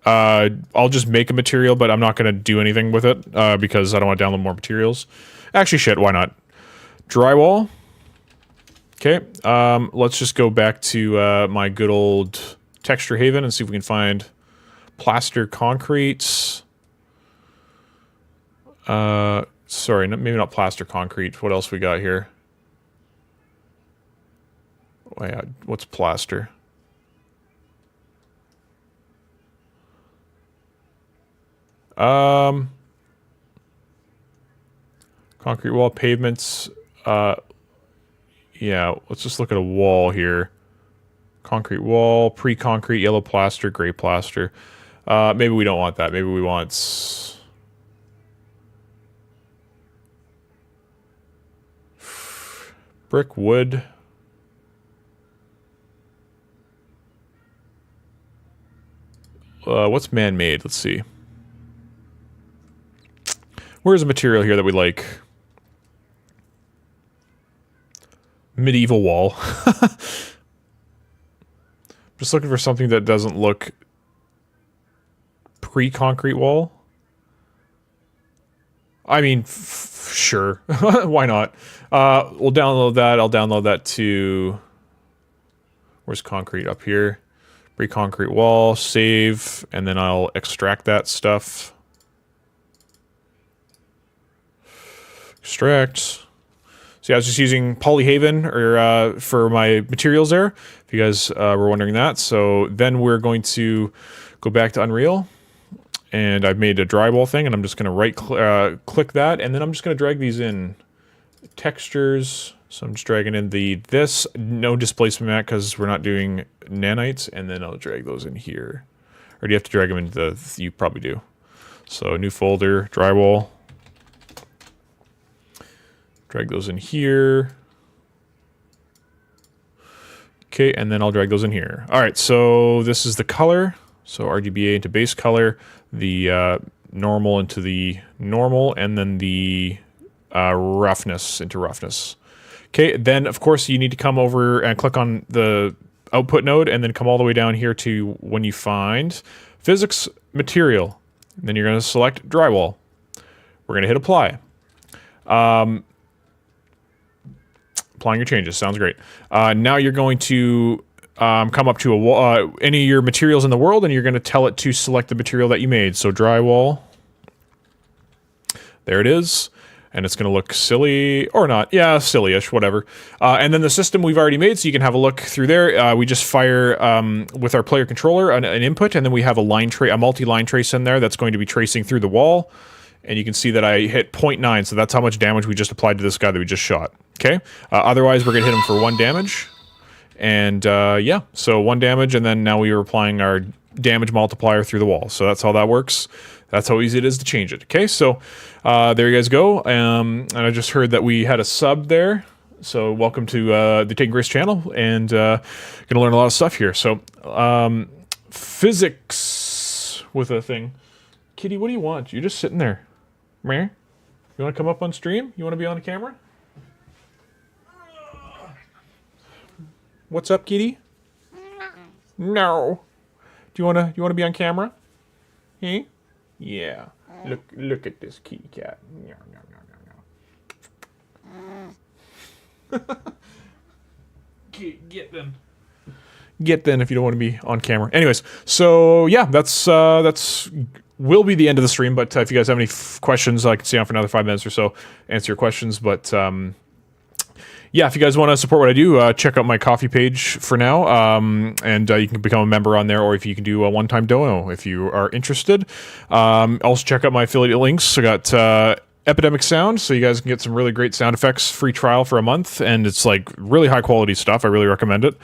I'll just make a material, but I'm not going to do anything with it, because I don't want to download more materials. Actually, shit, why not? Drywall. Okay, let's just go back to my good old Texture Haven and see if we can find plaster concrete. Sorry, maybe not plaster concrete. What else we got here? Wait, what's plaster? Concrete wall, pavements. Yeah, let's just look at a wall here. Concrete wall, pre-concrete, yellow plaster, gray plaster. Maybe we don't want that. Maybe we want... brick, wood. What's man-made? Let's see. Where's a material here that we like? medieval wall. Just looking for something that doesn't look pre-concrete wall. I mean, sure. Why not? We'll download that. I'll download that to... Where's concrete? Up here. Pre-concrete wall. Save. And then I'll extract that stuff. Extract. So yeah, I was just using Polyhaven for my materials there. If you guys were wondering that. So then we're going to go back to Unreal. And I've made a drywall thing, and I'm just going to click that, and then I'm just going to drag these in. Textures, so I'm just dragging in this, no displacement mat because we're not doing nanites, and then I'll drag those in here. Or do you have to drag them into you probably do. So new folder, drywall. Drag those in here. Okay, and then I'll drag those in here. All right, so this is the color. So RGBA into base color, the normal into the normal, and then the roughness into roughness. Okay, then of course you need to come over and click on the output node, and then come all the way down here to when you find physics material. And then you're going to select drywall. We're going to hit apply. Applying your changes, sounds great. Now you're going to come up to any of your materials in the world, and you're going to tell it to select the material that you made. So drywall. There it is. And it's going to look silly, or not. Yeah, silly-ish, whatever. And then the system we've already made, so you can have a look through there. We just fire, with our player controller, an input, and then we have a multi-line trace in there that's going to be tracing through the wall. And you can see that I hit 0.9, so that's how much damage we just applied to this guy that we just shot. Okay? Otherwise, we're going to hit him for 1 damage. And yeah, so 1 damage, and then now we are applying our damage multiplier through the wall. So that's how that works. That's how easy it is to change it. Okay, so there you guys go. And I just heard that we had a sub there. So welcome to the Taking Grace channel, and gonna learn a lot of stuff here. So physics with a thing. Kitty, what do you want? You're just sitting there. Meh? You want to come up on stream? You want to be on the camera? What's up, kitty? No. Do you wanna be on camera? Hey? Yeah. Look at this kitty cat. No. Get them. Get them if you don't want to be on camera. Anyways, so yeah, that's will be the end of the stream. But if you guys have any questions, I can stay on for another 5 minutes or so, answer your questions. But yeah, if you guys want to support what I do, check out my coffee page for now, and you can become a member on there, or if you can do a one-time dono if you are interested. Also check out my affiliate links. I got Epidemic Sound, so you guys can get some really great sound effects, free trial for a month, and it's like really high-quality stuff. I really recommend it.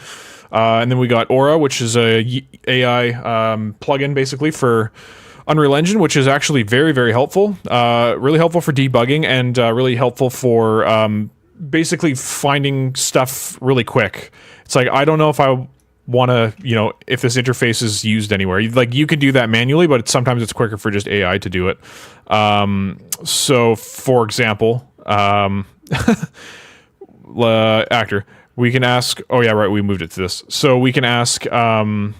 And then we got Aura, which is a AI plugin basically for Unreal Engine, which is actually very, very helpful. Really helpful for debugging, and really helpful for basically finding stuff really quick. It's like, I don't know if I want to, if this interface is used anywhere. Like, you can do that manually, but sometimes it's quicker for just AI to do it. So, for example, actor, we can ask, oh yeah, right, we moved it to this. So we can ask, hey,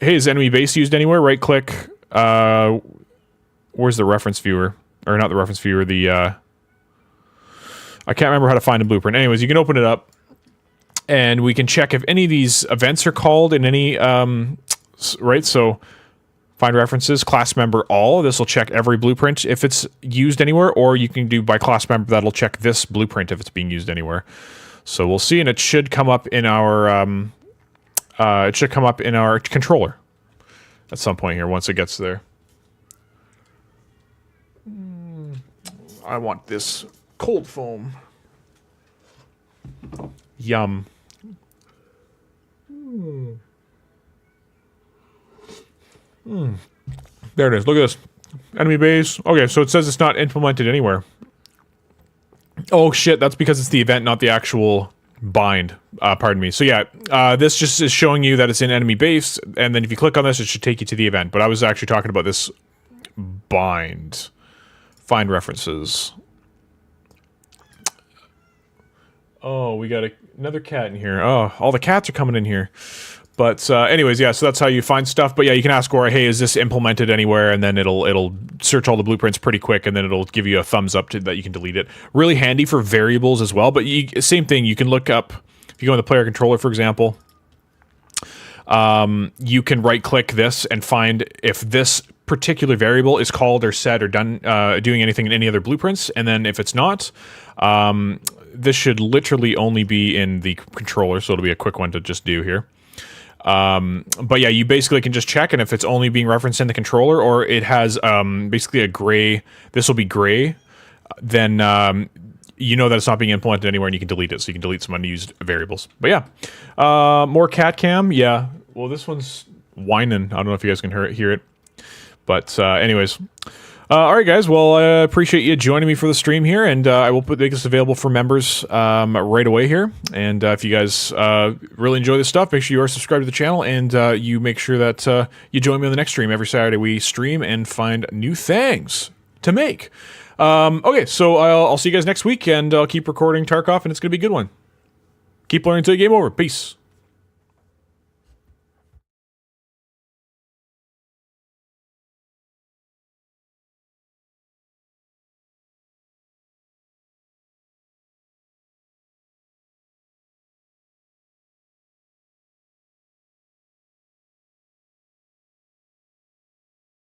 is enemy base used anywhere? Right click, where's the reference viewer? Or not the reference viewer, I can't remember how to find a blueprint. Anyways, you can open it up, and we can check if any of these events are called in any, right? So find references, class member all. This will check every blueprint if it's used anywhere, or you can do by class member, that'll check this blueprint if it's being used anywhere. So we'll see, and it should come up in our, controller at some point here once it gets there. I want this cold foam. Yum. There it is. Look at this. Enemy base. Okay, so it says it's not implemented anywhere. Oh shit, that's because it's the event, not the actual bind. Pardon me. So yeah, this just is showing you that it's in enemy base, and then if you click on this, it should take you to the event. But I was actually talking about this bind. Find references. Oh, we got another cat in here. Oh, all the cats are coming in here. But anyways, yeah, so that's how you find stuff. But yeah, you can ask Aura, hey, is this implemented anywhere? And then it'll search all the blueprints pretty quick, and then it'll give you a thumbs up that you can delete it. Really handy for variables as well. But same thing, you can look up, if you go in the player controller, for example, you can right-click this and find if this particular variable is called or set or done doing anything in any other blueprints. And then if it's not, this should literally only be in the controller, so it'll be a quick one to just do here. But yeah, you basically can just check, and if it's only being referenced in the controller, or it has basically a gray, this will be gray, then you know that it's not being implemented anywhere, and you can delete it, so you can delete some unused variables. But yeah, more cat cam, yeah. Well, this one's whining. I don't know if you guys can hear it. But anyways, all right, guys. Well, I appreciate you joining me for the stream here, and I will make this available for members right away here. And if you guys really enjoy this stuff, make sure you are subscribed to the channel, and you make sure that you join me on the next stream. Every Saturday we stream and find new things to make. Okay, so I'll see you guys next week, and I'll keep recording Tarkov, and it's going to be a good one. Keep learning until you game over. Peace.